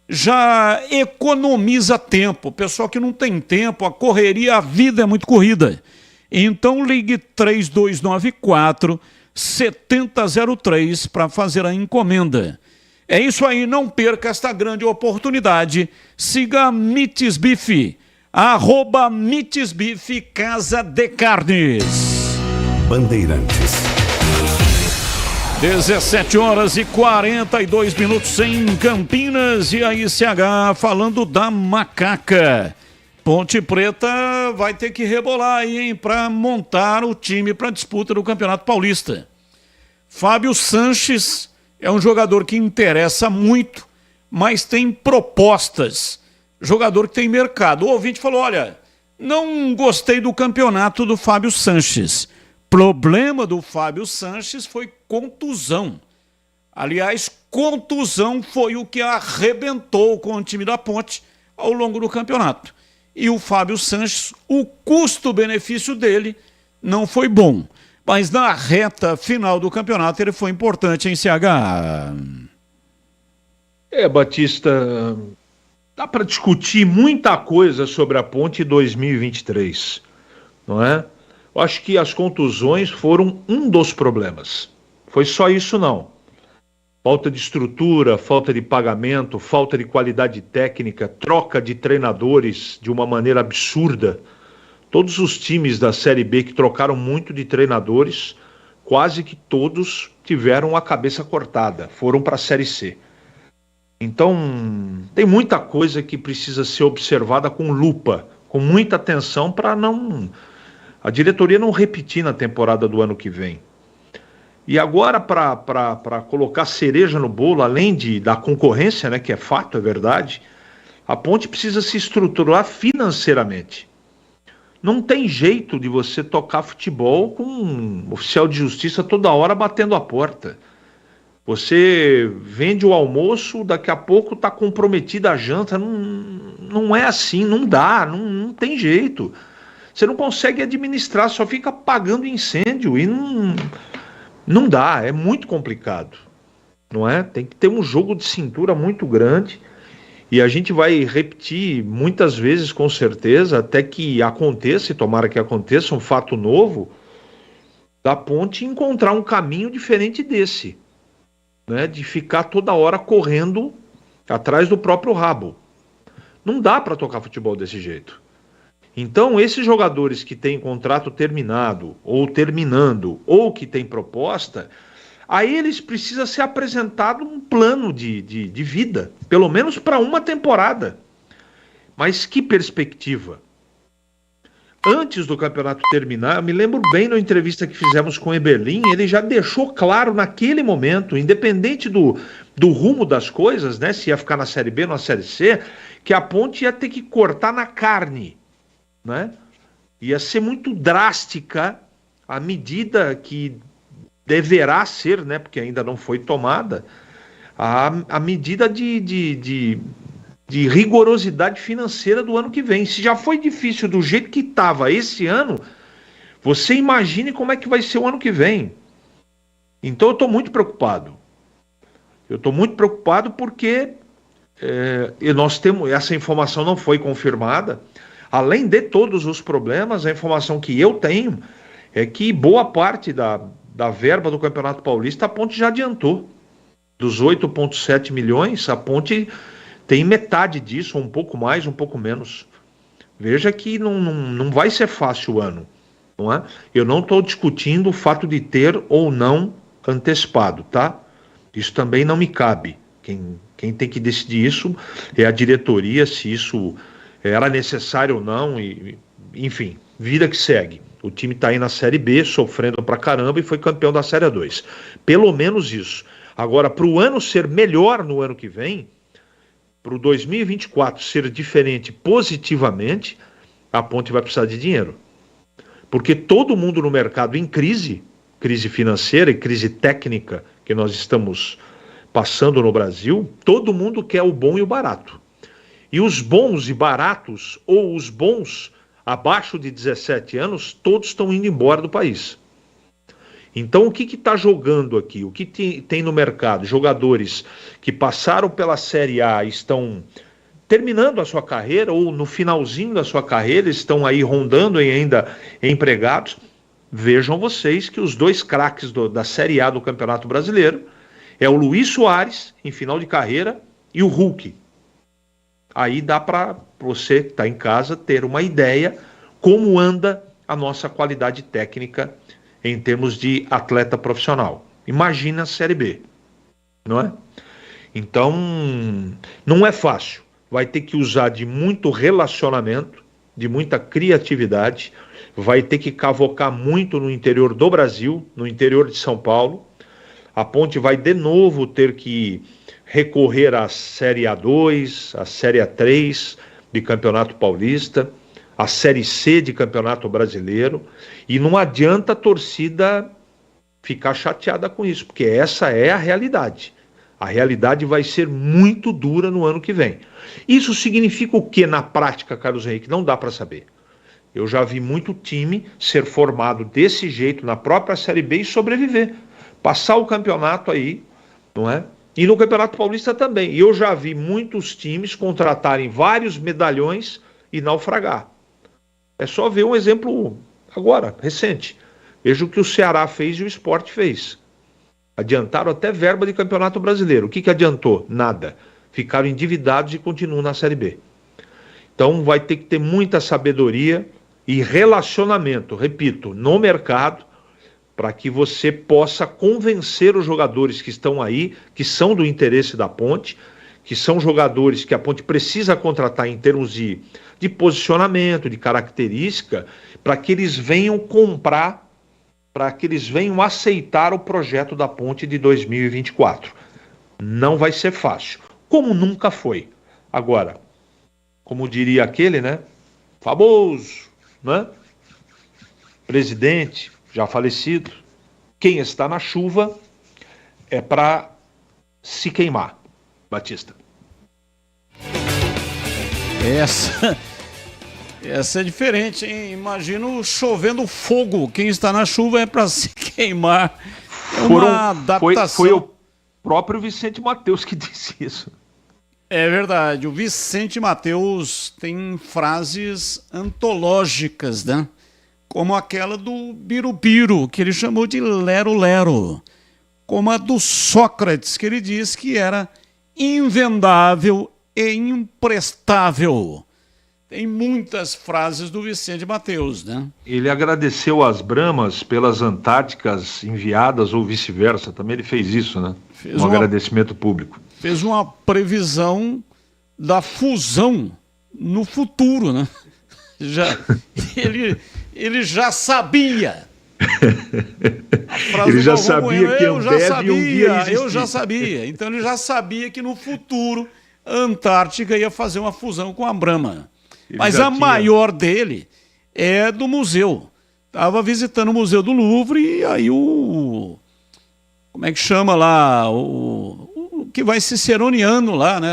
já economiza tempo. Pessoal que não tem tempo, a correria, a vida é muito corrida. Então ligue 3294-7003 para fazer a encomenda. É isso aí, não perca esta grande oportunidade. Siga a Mites Beef, @Mites Beef, Casa de Carnes. Bandeirantes. 17h42 em Campinas e a ICH falando da Macaca. Ponte Preta vai ter que rebolar aí, hein, para montar o time para a disputa do Campeonato Paulista. Fábio Sanches é um jogador que interessa muito, mas tem propostas. Jogador que tem mercado. O ouvinte falou, olha, não gostei do campeonato do Fábio Sanches. Problema do Fábio Sanches foi contusão. Aliás, contusão foi o que arrebentou com o time da Ponte ao longo do campeonato. E o Fábio Sanches, o custo-benefício dele não foi bom. Mas na reta final do campeonato ele foi importante em CH. Batista, dá para discutir muita coisa sobre a Ponte 2023, não é? Eu acho que as contusões foram um dos problemas. Foi só isso não. Falta de estrutura, falta de pagamento, falta de qualidade técnica, troca de treinadores de uma maneira absurda, Todos os times da Série B que trocaram muito de treinadores, quase que todos tiveram a cabeça cortada, foram para a Série C. Então, tem muita coisa que precisa ser observada com lupa, com muita atenção, para a diretoria não repetir na temporada do ano que vem. E agora, para colocar cereja no bolo, além da concorrência, né, que é fato, é verdade, a Ponte precisa se estruturar financeiramente. Não tem jeito de você tocar futebol com um oficial de justiça toda hora batendo a porta. Você vende o almoço, daqui a pouco está comprometida a janta. Não é assim, não dá, não tem jeito. Você não consegue administrar, só fica apagando incêndio e não dá, é muito complicado, não é? Tem que ter um jogo de cintura muito grande e a gente vai repetir muitas vezes, com certeza, até que aconteça, e tomara que aconteça, um fato novo, da Ponte encontrar um caminho diferente desse, né? De ficar toda hora correndo atrás do próprio rabo. Não dá para tocar futebol desse jeito. Então, esses jogadores que têm contrato terminado, ou terminando, ou que têm proposta, a eles precisa ser apresentado um plano de vida, pelo menos para uma temporada. Mas que perspectiva? Antes do campeonato terminar, eu me lembro bem na entrevista que fizemos com o Eberlin, ele já deixou claro naquele momento, independente do rumo das coisas, né, se ia ficar na Série B ou na Série C, que a Ponte ia ter que cortar na carne. Né? Ia ser muito drástica a medida que deverá ser, né, porque ainda não foi tomada, a medida de rigorosidade financeira do ano que vem. Se já foi difícil do jeito que estava esse ano, você imagine como é que vai ser o ano que vem. Então eu estou muito preocupado. Eu estou muito preocupado porque nós temos, essa informação não foi confirmada. Além de todos os problemas, a informação que eu tenho é que boa parte da verba do Campeonato Paulista a Ponte já adiantou. Dos 8,7 milhões, a Ponte tem metade disso, um pouco mais, um pouco menos. Veja que não vai ser fácil o ano, não é? Eu não estou discutindo o fato de ter ou não antecipado, tá? Isso também não me cabe. Quem tem que decidir isso é a diretoria, se isso era necessário ou não, enfim, vida que segue. O time está aí na Série B, sofrendo pra caramba, e foi campeão da Série A2. Pelo menos isso. Agora, para o ano ser melhor no ano que vem, para o 2024 ser diferente positivamente, a Ponte vai precisar de dinheiro. Porque todo mundo no mercado em crise financeira e crise técnica que nós estamos passando no Brasil, todo mundo quer o bom e o barato. E os bons e baratos, ou os bons abaixo de 17 anos, todos estão indo embora do país. Então, o que está jogando aqui? O que tem no mercado? Jogadores que passaram pela Série A, estão terminando a sua carreira, ou no finalzinho da sua carreira, estão aí rondando e ainda empregados. Vejam vocês que os dois craques da Série A do Campeonato Brasileiro é o Luiz Soares, em final de carreira, e o Hulk. Aí dá para você que está em casa ter uma ideia como anda a nossa qualidade técnica em termos de atleta profissional. Imagina a Série B, não é? Então, não é fácil. Vai ter que usar de muito relacionamento, de muita criatividade, vai ter que cavocar muito no interior do Brasil, no interior de São Paulo. A Ponte vai de novo ter que recorrer à Série A2, à Série A3 de Campeonato Paulista, à Série C de Campeonato Brasileiro, e não adianta a torcida ficar chateada com isso, porque essa é a realidade. A realidade vai ser muito dura no ano que vem. Isso significa o que na prática, Carlos Henrique? Não dá para saber. Eu já vi muito time ser formado desse jeito na própria Série B e sobreviver. Passar o campeonato aí, não é? E no Campeonato Paulista também. E eu já vi muitos times contratarem vários medalhões e naufragar. É só ver um exemplo agora, recente. Veja o que o Ceará fez e o Sport fez. Adiantaram até verba de Campeonato Brasileiro. O que adiantou? Nada. Ficaram endividados e continuam na Série B. Então vai ter que ter muita sabedoria e relacionamento, repito, no mercado, para que você possa convencer os jogadores que estão aí, que são do interesse da Ponte, que são jogadores que a Ponte precisa contratar em termos de posicionamento, de característica, para que eles venham comprar, para que eles venham aceitar o projeto da Ponte de 2024. Não vai ser fácil, como nunca foi. Agora, como diria aquele, né? Famoso, né? Presidente, já falecido, quem está na chuva é para se queimar. Batista. Essa é diferente, hein? Imagino chovendo fogo. Quem está na chuva é para se queimar. É uma adaptação. Foi o próprio Vicente Mateus que disse isso. É verdade. O Vicente Mateus tem frases antológicas, né? Como aquela do Birubiru, que ele chamou de lero-lero. Como a do Sócrates, que ele disse que era invendável e imprestável. Tem muitas frases do Vicente Mateus, né? Ele agradeceu às Brahmas pelas Antárticas enviadas ou vice-versa. Também ele fez isso, né? Agradecimento público. Fez uma previsão da fusão no futuro, né? Ele já sabia. Ele já sabia que eu já sabia. Então ele já sabia que no futuro a Antártica ia fazer uma fusão com a Brahma. Mas a maior dele é do museu. Estava visitando o Museu do Louvre e aí como é que chama lá? O que vai ciceroneando lá, né?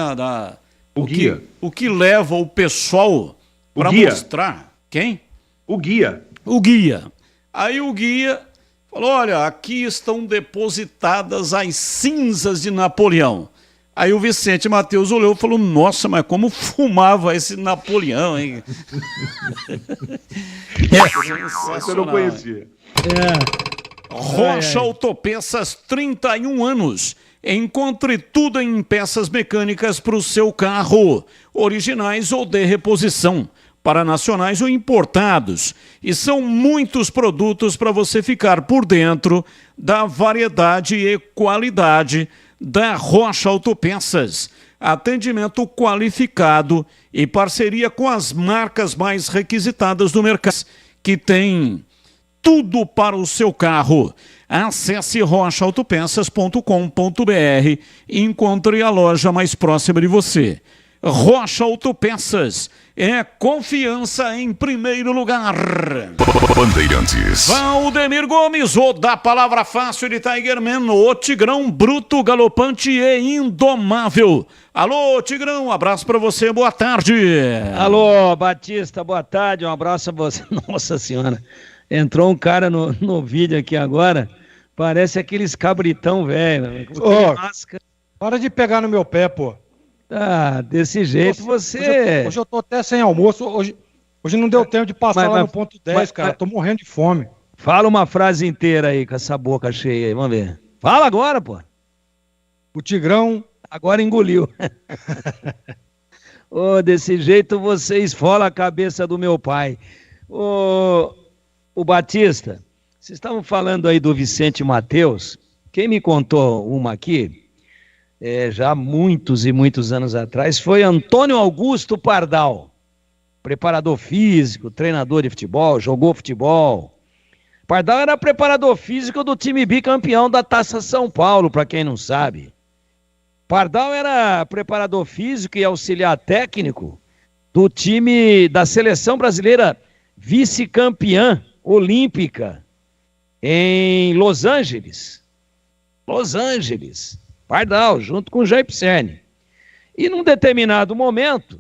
O guia. O que leva o pessoal para mostrar. Quem? O guia. O guia. Aí o guia falou, olha, aqui estão depositadas as cinzas de Napoleão. Aí o Vicente Mateus olhou e falou, nossa, mas como fumava esse Napoleão, hein? Essa eu não conhecia. Rocha Autopeças, 31 anos. Encontre tudo em peças mecânicas para o seu carro, originais ou de reposição, para nacionais ou importados. E são muitos produtos para você ficar por dentro da variedade e qualidade da Rocha Autopeças. Atendimento qualificado e parceria com as marcas mais requisitadas do mercado, que tem tudo para o seu carro. Acesse rochaautopeças.com.br e encontre a loja mais próxima de você. Rocha Autopeças é confiança em primeiro lugar. Bandeirantes. Valdemir Gomes, o da palavra fácil de Tigerman, o Tigrão bruto, galopante e indomável. Alô, Tigrão, um abraço pra você, boa tarde. Alô, Batista, boa tarde, um abraço a você. Nossa Senhora, entrou um cara no vídeo aqui agora, parece aqueles cabritão velho. Para de pegar no meu pé, pô. Ah, desse jeito você... Hoje eu tô até sem almoço, hoje não deu tempo de passar lá no ponto 10, cara, tô morrendo de fome. Fala uma frase inteira aí, com essa boca cheia aí, vamos ver. Fala agora, pô. O Tigrão... Agora engoliu. Desse jeito você esfola a cabeça do meu pai. O Batista, vocês estavam falando aí do Vicente Mateus, quem me contou uma aqui... já muitos e muitos anos atrás, foi Antônio Augusto Pardal, preparador físico, treinador de futebol, jogou futebol. Pardal era preparador físico do time bicampeão da Taça São Paulo, para quem não sabe. Pardal era preparador físico e auxiliar técnico do time da seleção brasileira vice-campeã olímpica em Los Angeles. Pardal, junto com o Jair Pisserni. E num determinado momento,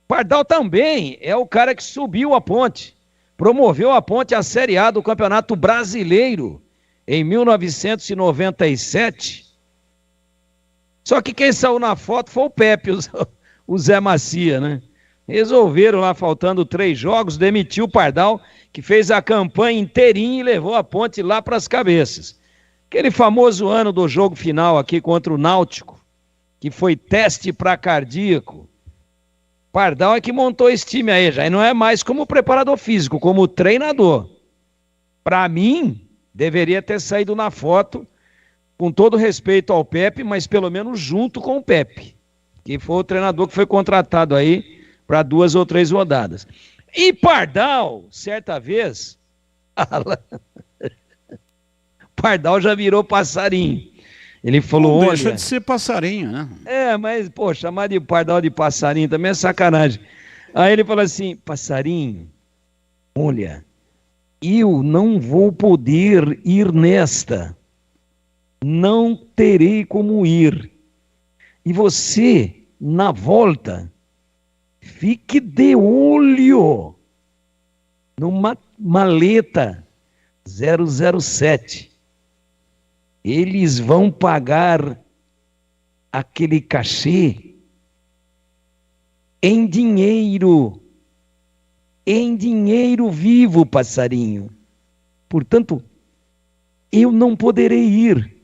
Pardal também é o cara que subiu a Ponte, promoveu a Ponte à Série A do Campeonato Brasileiro em 1997. Só que quem saiu na foto foi o Pepe, o Zé Macia, né? Resolveram lá, faltando 3 jogos, demitiu o Pardal, que fez a campanha inteirinha e levou a Ponte lá para as cabeças. Aquele famoso ano do jogo final aqui contra o Náutico, que foi teste para cardíaco. Pardal é que montou esse time aí, já. E não é mais como preparador físico, como treinador. Para mim, deveria ter saído na foto, com todo respeito ao Pepe, mas pelo menos junto com o Pepe, que foi o treinador que foi contratado aí para 2 ou 3 rodadas. E Pardal, certa vez, Pardal já virou passarinho. Ele falou, não deixa de ser passarinho, né? Mas, pô, chamar de Pardal de passarinho também é sacanagem. Aí ele falou assim, passarinho, olha, eu não vou poder ir nesta. Não terei como ir. E você, na volta, fique de olho numa maleta 007. Eles vão pagar aquele cachê em dinheiro vivo, passarinho. Portanto, eu não poderei ir,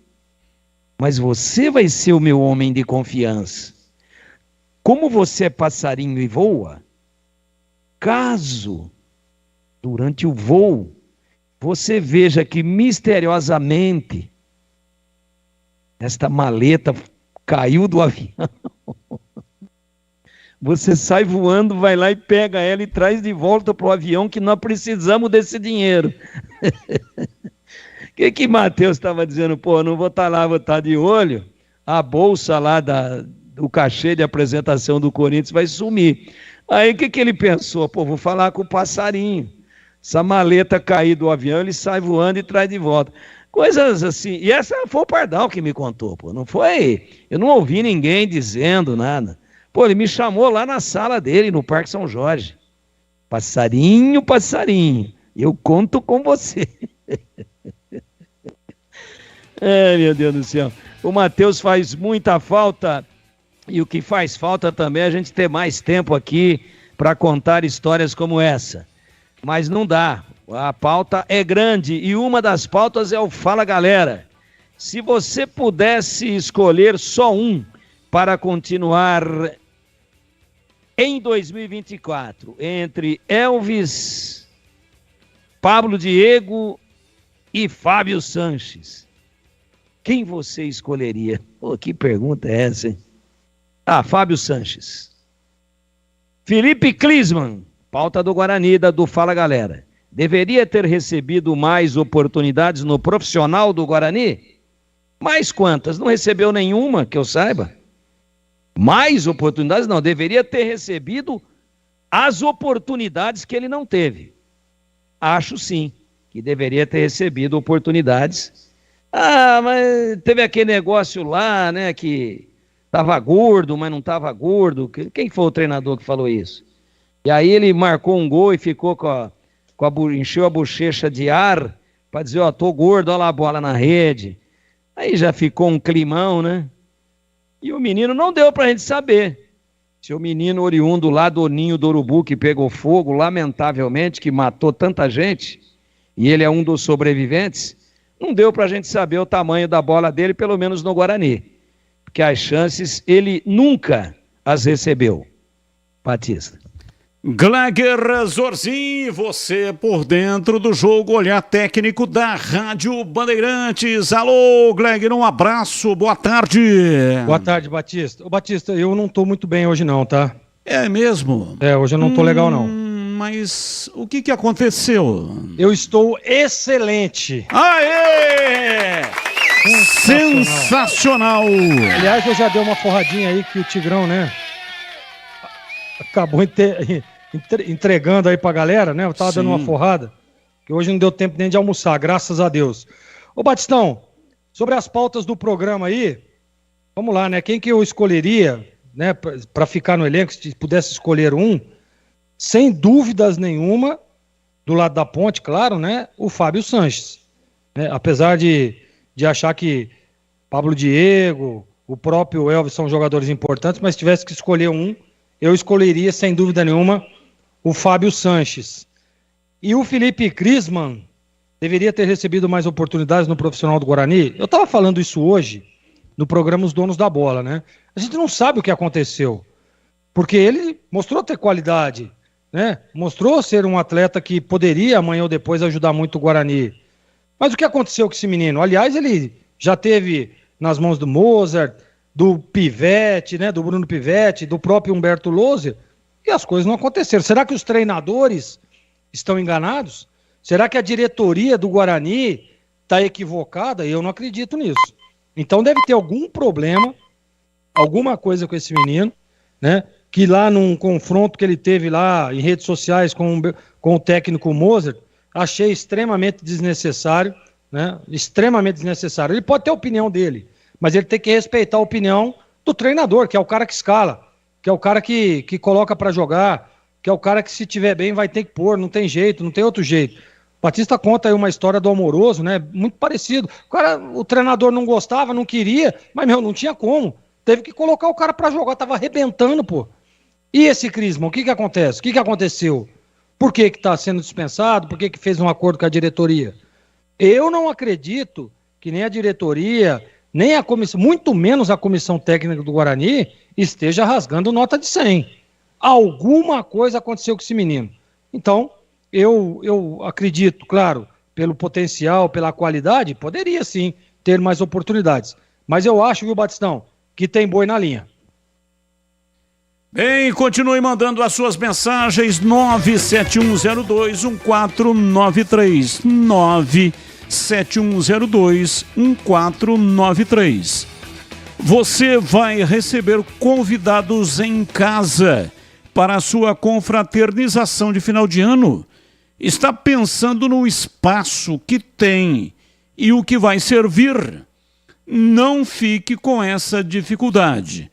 mas você vai ser o meu homem de confiança. Como você é passarinho e voa, caso durante o voo você veja que misteriosamente esta maleta caiu do avião, você sai voando, vai lá e pega ela e traz de volta para o avião, que nós precisamos desse dinheiro. O que Matheus estava dizendo? Pô, não vou estar lá, vou estar de olho, a bolsa lá do cachê de apresentação do Corinthians vai sumir. Aí o que ele pensou? Pô, vou falar com o passarinho. Essa maleta cair do avião, ele sai voando e traz de volta. Coisas assim. E essa foi o Pardal que me contou, pô. Não foi. Eu não ouvi ninguém dizendo nada. Pô, ele me chamou lá na sala dele, no Parque São Jorge. Passarinho, passarinho, eu conto com você. Meu Deus do céu. O Matheus faz muita falta. E o que faz falta também é a gente ter mais tempo aqui para contar histórias como essa. Mas não dá. A pauta é grande e uma das pautas é o Fala Galera. Se você pudesse escolher só um para continuar em 2024, entre Elvis, Pablo Diego e Fábio Sanches, quem você escolheria? Pô, que pergunta é essa, hein? Fábio Sanches. Felipe Klinsmann, pauta do Guarani, do Fala Galera. Deveria ter recebido mais oportunidades no profissional do Guarani? Mais quantas? Não recebeu nenhuma, que eu saiba. Mais oportunidades? Não, deveria ter recebido as oportunidades que ele não teve. Acho sim, que deveria ter recebido oportunidades. Mas teve aquele negócio lá, né, que estava gordo, mas não estava gordo. Quem foi o treinador que falou isso? E aí ele marcou um gol e ficou encheu a bochecha de ar para dizer, tô gordo, olha lá a bola na rede. Aí já ficou um climão, né? E o menino não deu pra gente saber se o menino oriundo lá do ninho do urubu que pegou fogo, lamentavelmente, que matou tanta gente, e ele é um dos sobreviventes, não deu pra gente saber o tamanho da bola dele, pelo menos no Guarani. Porque as chances ele nunca as recebeu. Batista. Gleger Zorzin, você por dentro do jogo, olhar técnico da Rádio Bandeirantes. Alô, Gleger, um abraço, boa tarde. Boa tarde, Batista. Ô, Batista, eu não tô muito bem hoje não, tá? É mesmo? Hoje eu não tô legal não. Mas o que aconteceu? Eu estou excelente. Aê! Sensacional! Aliás, eu já dei uma forradinha aí que o Tigrão, né? Acabou entregando aí pra galera, né? Eu tava dando uma forrada, que hoje não deu tempo nem de almoçar, graças a Deus. Ô Batistão, sobre as pautas do programa aí, vamos lá, né? Quem que eu escolheria, né, pra ficar no elenco, se pudesse escolher um, sem dúvidas nenhuma, do lado da ponte, claro, né? O Fábio Sanches. Né? Apesar de achar que Pablo Diego, o próprio Elvis são jogadores importantes, mas se tivesse que escolher um, eu escolheria, sem dúvida nenhuma, o Fábio Sanches. E o Felipe Klinsmann deveria ter recebido mais oportunidades no profissional do Guarani. Eu estava falando isso hoje no programa Os Donos da Bola, né? A gente não sabe o que aconteceu. Porque ele mostrou ter qualidade, né? Mostrou ser um atleta que poderia amanhã ou depois ajudar muito o Guarani. Mas o que aconteceu com esse menino? Aliás, ele já teve nas mãos do Mozart, do Pivete, né? Do Bruno Pivete, do próprio Humberto Louser, e as coisas não aconteceram. Será que os treinadores estão enganados? Será que a diretoria do Guarani está equivocada? Eu não acredito nisso. Então deve ter algum problema, alguma coisa com esse menino, né? Que lá num confronto que ele teve lá em redes sociais com o técnico Mozart, achei extremamente desnecessário, né? Extremamente desnecessário. Ele pode ter a opinião dele, mas ele tem que respeitar a opinião do treinador, que é o cara que escala, que é o cara que coloca para jogar, que é o cara que se tiver bem vai ter que pôr, não tem jeito, não tem outro jeito. Batista conta aí uma história do Amoroso, né? Muito parecido. O treinador não gostava, não queria, mas, não tinha como. Teve que colocar o cara pra jogar, tava arrebentando, pô. E esse Crisman, o que acontece? O que aconteceu? Por que tá sendo dispensado? Por que fez um acordo com a diretoria? Eu não acredito que nem a diretoria, nem a comissão, muito menos a comissão técnica do Guarani, esteja rasgando nota de 100. Alguma coisa aconteceu com esse menino. Então, eu acredito, claro, pelo potencial, pela qualidade, poderia sim ter mais oportunidades. Mas eu acho, viu, Batistão, que tem boi na linha. Bem, continue mandando as suas mensagens, 971021493, 971021493. Você vai receber convidados em casa para a sua confraternização de final de ano. Está pensando no espaço que tem e o que vai servir? Não fique com essa dificuldade.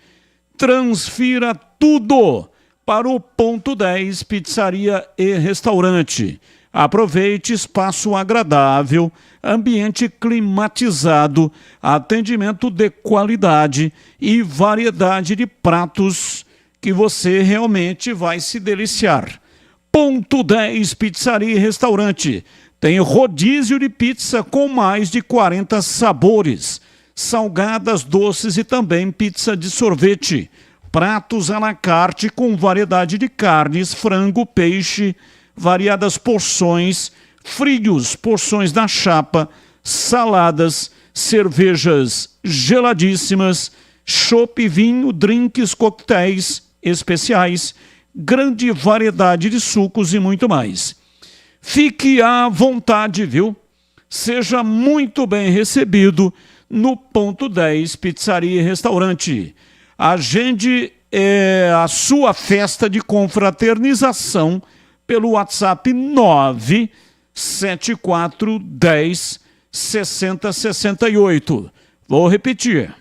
Transfira tudo para o Ponto 10 Pizzaria e Restaurante. Aproveite espaço agradável, ambiente climatizado, atendimento de qualidade e variedade de pratos que você realmente vai se deliciar. Ponto 10 Pizzaria e Restaurante. Tem rodízio de pizza com mais de 40 sabores. Salgadas, doces e também pizza de sorvete. Pratos à la carte com variedade de carnes, frango, peixe, variadas porções, frios, porções da chapa, saladas, cervejas geladíssimas, chopp, vinho, drinks, coquetéis especiais, grande variedade de sucos e muito mais. Fique à vontade, viu? Seja muito bem recebido no Ponto 10 Pizzaria e Restaurante. Agende a sua festa de confraternização pelo WhatsApp 97410 6068. Vou repetir.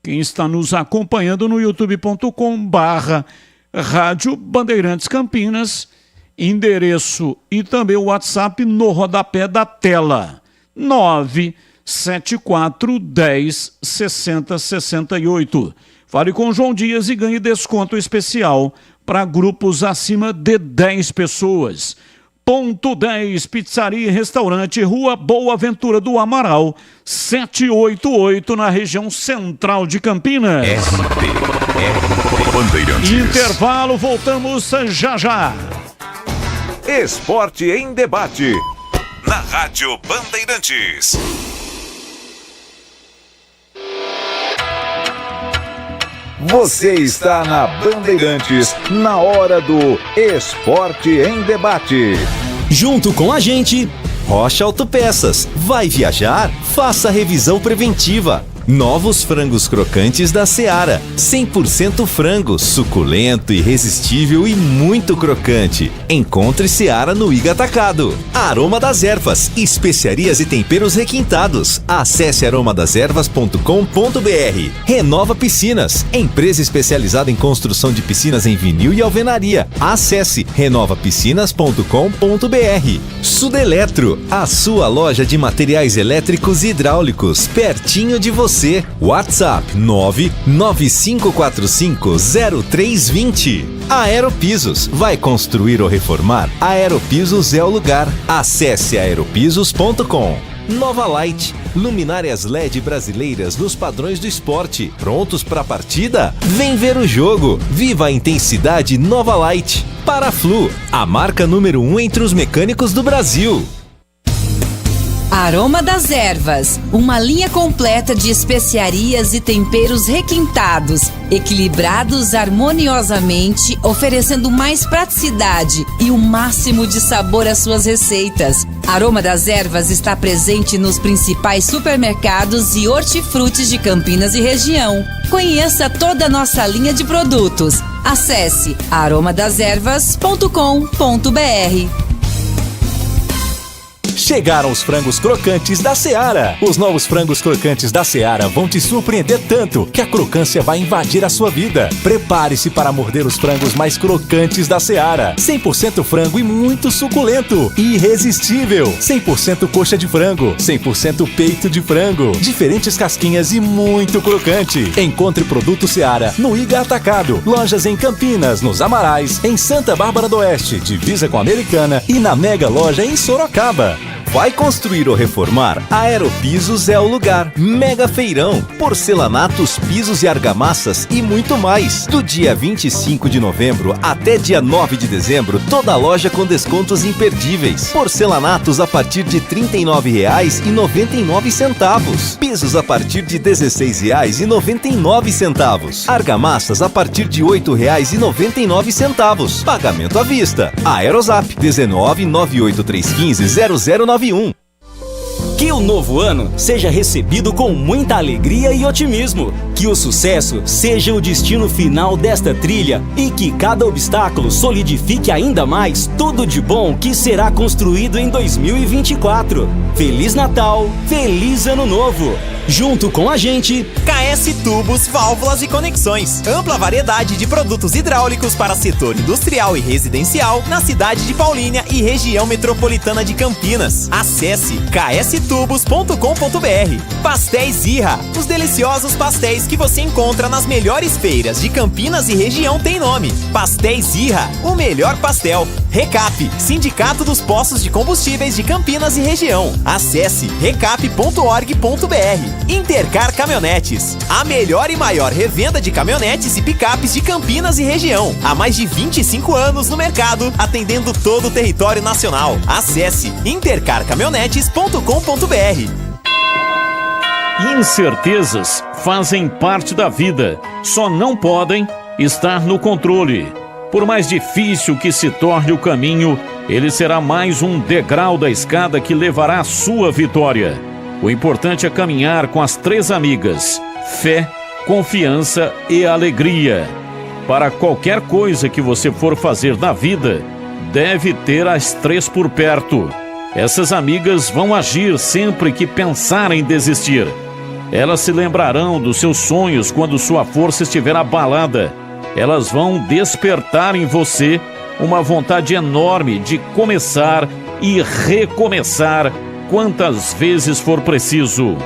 Quem está nos acompanhando no youtube.com/Rádio Bandeirantes Campinas, endereço e também o WhatsApp no rodapé da tela, 97410 6068. Fale com João Dias e ganhe desconto especial para grupos acima de 10 pessoas. Ponto 10 Pizzaria e Restaurante, Rua Boa Ventura do Amaral, 788, na região central de Campinas. Bandeirantes. Intervalo, voltamos já. Esporte em debate. Na Rádio Bandeirantes. Você está na Bandeirantes, na hora do Esporte em Debate. Junto com a gente, Rocha Autopeças. Vai viajar? Faça a revisão preventiva. Novos frangos crocantes da Seara. 100% frango, suculento, irresistível e muito crocante. Encontre Seara no Iga Atacado. Aroma das Ervas, especiarias e temperos requintados. Acesse aromadeservas.com.br. Renova Piscinas, empresa especializada em construção de piscinas em vinil e alvenaria. Acesse renovapiscinas.com.br. Sudeletro, a sua loja de materiais elétricos e hidráulicos, pertinho de você. WhatsApp 995450320. Aeropisos. Vai construir ou reformar? Aeropisos é o lugar. Acesse aeropisos.com. Nova Light, luminárias LED brasileiras nos padrões do esporte. Prontos para a partida? Vem ver o jogo. Viva a intensidade Nova Light. Paraflu, a marca número 1 entre os mecânicos do Brasil. Aroma das Ervas, uma linha completa de especiarias e temperos requintados, equilibrados harmoniosamente, oferecendo mais praticidade e o máximo de sabor às suas receitas. Aroma das Ervas está presente nos principais supermercados e hortifrutis de Campinas e região. Conheça toda a nossa linha de produtos. Acesse aromadeservas.com.br. Chegaram os frangos crocantes da Seara. Os novos frangos crocantes da Seara vão te surpreender tanto que a crocância vai invadir a sua vida. Prepare-se para morder os frangos mais crocantes da Seara. 100% frango e muito suculento. Irresistível. 100% coxa de frango. 100% peito de frango. Diferentes casquinhas e muito crocante. Encontre produto Seara no Iga Atacado. Lojas em Campinas, nos Amarais, em Santa Bárbara do Oeste, divisa com a Americana e na Mega Loja em Sorocaba. Vai construir ou reformar? A Aeropisos é o lugar. Mega feirão, porcelanatos, pisos e argamassas e muito mais. Do dia 25 de novembro até dia 9 de dezembro, toda a loja com descontos imperdíveis. Porcelanatos a partir de R$ 39,99. Pisos a partir de R$ 16,99. Argamassas a partir de R$ 8,99. Pagamento à vista. Aerozap 19 98315 0091. Que o novo ano seja recebido com muita alegria e otimismo. Que o sucesso seja o destino final desta trilha e que cada obstáculo solidifique ainda mais tudo de bom que será construído em 2024. Feliz Natal, feliz Ano Novo! Junto com a gente, KS Tubos, Válvulas e Conexões. Ampla variedade de produtos hidráulicos para setor industrial e residencial na cidade de Paulínia e região metropolitana de Campinas. Acesse kstubos.com.br. Pastéis Irra. Os deliciosos pastéis que você encontra nas melhores feiras de Campinas e região tem nome. Pastéis Irra, o melhor pastel. Recap, Sindicato dos Postos de Combustíveis de Campinas e região. Acesse recap.org.br. Intercar Caminhonetes, a melhor e maior revenda de caminhonetes e picapes de Campinas e região. Há mais de 25 anos no mercado, atendendo todo o território nacional. Acesse intercarcaminhonetes.com.br. Incertezas fazem parte da vida, só não podem estar no controle. Por mais difícil que se torne o caminho, ele será mais um degrau da escada que levará à sua vitória. O importante é caminhar com as 3 amigas: fé, confiança e alegria. Para qualquer coisa que você for fazer na vida, deve ter as 3 por perto. Essas amigas vão agir sempre que pensar em desistir. Elas se lembrarão dos seus sonhos quando sua força estiver abalada. Elas vão despertar em você uma vontade enorme de começar e recomeçar quantas vezes for preciso.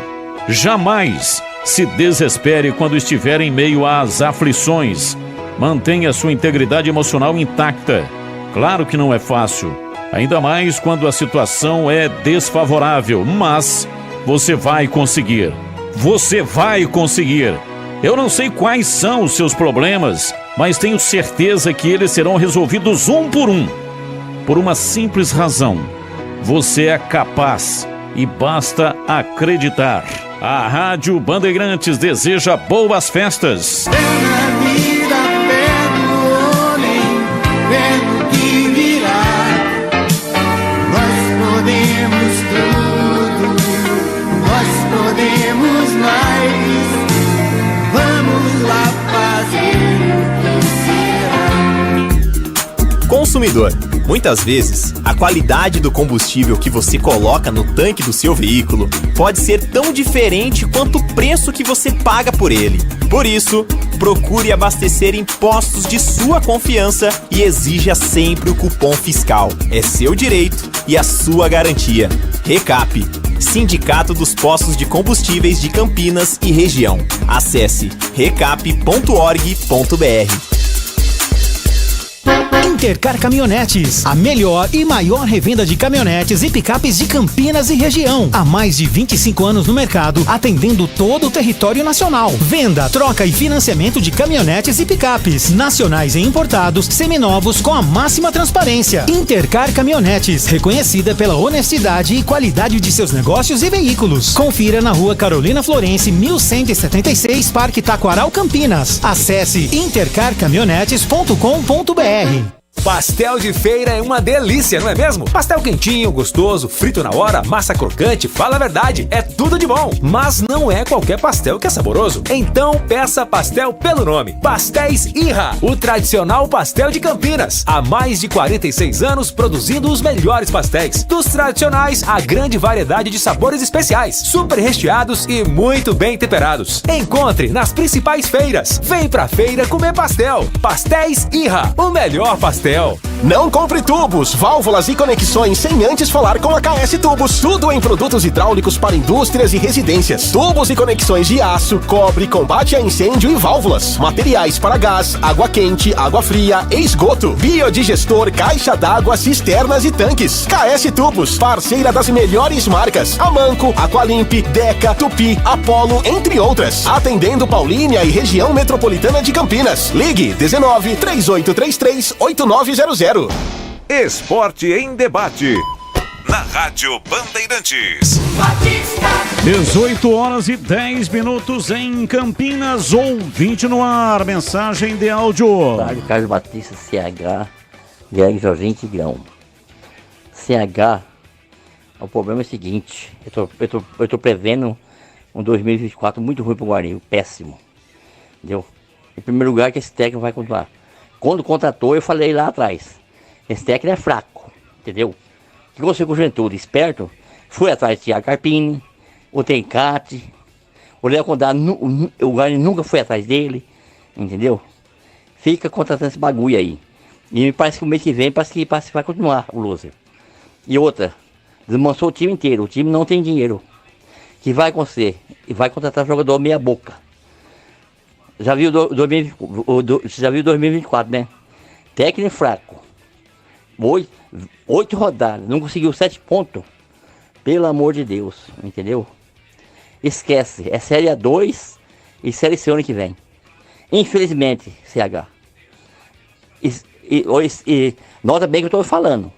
Jamais se desespere quando estiver em meio às aflições. Mantenha sua integridade emocional intacta. Claro que não é fácil, ainda mais quando a situação é desfavorável, mas você vai conseguir. Você vai conseguir. Eu não sei quais são os seus problemas, mas tenho certeza que eles serão resolvidos um por um. Por uma simples razão: você é capaz e basta acreditar. A Rádio Bandeirantes deseja boas festas. Consumidor, muitas vezes, a qualidade do combustível que você coloca no tanque do seu veículo pode ser tão diferente quanto o preço que você paga por ele. Por isso, procure abastecer em postos de sua confiança e exija sempre o cupom fiscal. É seu direito e a sua garantia. Recap, Sindicato dos Postos de Combustíveis de Campinas e região. Acesse recap.org.br. Intercar Caminhonetes, a melhor e maior revenda de caminhonetes e picapes de Campinas e região. Há mais de 25 anos no mercado, atendendo todo o território nacional. Venda, troca e financiamento de caminhonetes e picapes, nacionais e importados, seminovos com a máxima transparência. Intercar Caminhonetes, reconhecida pela honestidade e qualidade de seus negócios e veículos. Confira na Rua Carolina Florense, 1176, Parque Taquaral, Campinas. Acesse intercarcaminhonetes.com.br. Pastel de feira é uma delícia, não é mesmo? Pastel quentinho, gostoso, frito na hora, massa crocante, fala a verdade, é tudo de bom. Mas não é qualquer pastel que é saboroso. Então peça pastel pelo nome. Pastéis Irra, o tradicional pastel de Campinas. Há mais de 46 anos produzindo os melhores pastéis. Dos tradicionais, a grande variedade de sabores especiais, super recheados e muito bem temperados. Encontre nas principais feiras. Vem pra feira comer pastel. Pastéis Irra, o melhor pastel. Não compre tubos, válvulas e conexões sem antes falar com a KS Tubos. Tudo em produtos hidráulicos para indústrias e residências. Tubos e conexões de aço, cobre, combate a incêndio e válvulas. Materiais para gás, água quente, água fria e esgoto. Biodigestor, caixa d'água, cisternas e tanques. KS Tubos, parceira das melhores marcas. Amanco, Aqualimp, Deca, Tupi, Apollo, entre outras. Atendendo Paulínia e região metropolitana de Campinas. Ligue 19 3833 8900. Esporte em debate. Na Rádio Bandeirantes. 18 horas e 10 minutos em Campinas. Ouvinte no ar. Mensagem de áudio. Carlos Batista, CH, Greg Jorginho Tigrão. CH, o problema é o seguinte. Eu tô prevendo um 2024 muito ruim pro Guarani. Péssimo. Entendeu? Em primeiro lugar, que esse técnico vai continuar. Quando contratou, eu falei lá atrás, esse técnico é fraco, entendeu? O que você com o Juventude, esperto, foi atrás de Thiago Carpini, o Tencate, o Léo Condá, o Guarani nunca foi atrás dele, entendeu? Fica contratando esse bagulho aí. E me parece que o mês que vem, parece que vai continuar o loser. E outra, desmanchou o time inteiro, o time não tem dinheiro. Que vai acontecer? E vai contratar jogador meia boca. Já viu 2024, né? Técnico fraco. 8 rodadas. Não conseguiu 7 pontos. Pelo amor de Deus. Entendeu? Esquece. É Série A2 e Série C ano que vem. Infelizmente, CH. E nota bem que eu estou falando.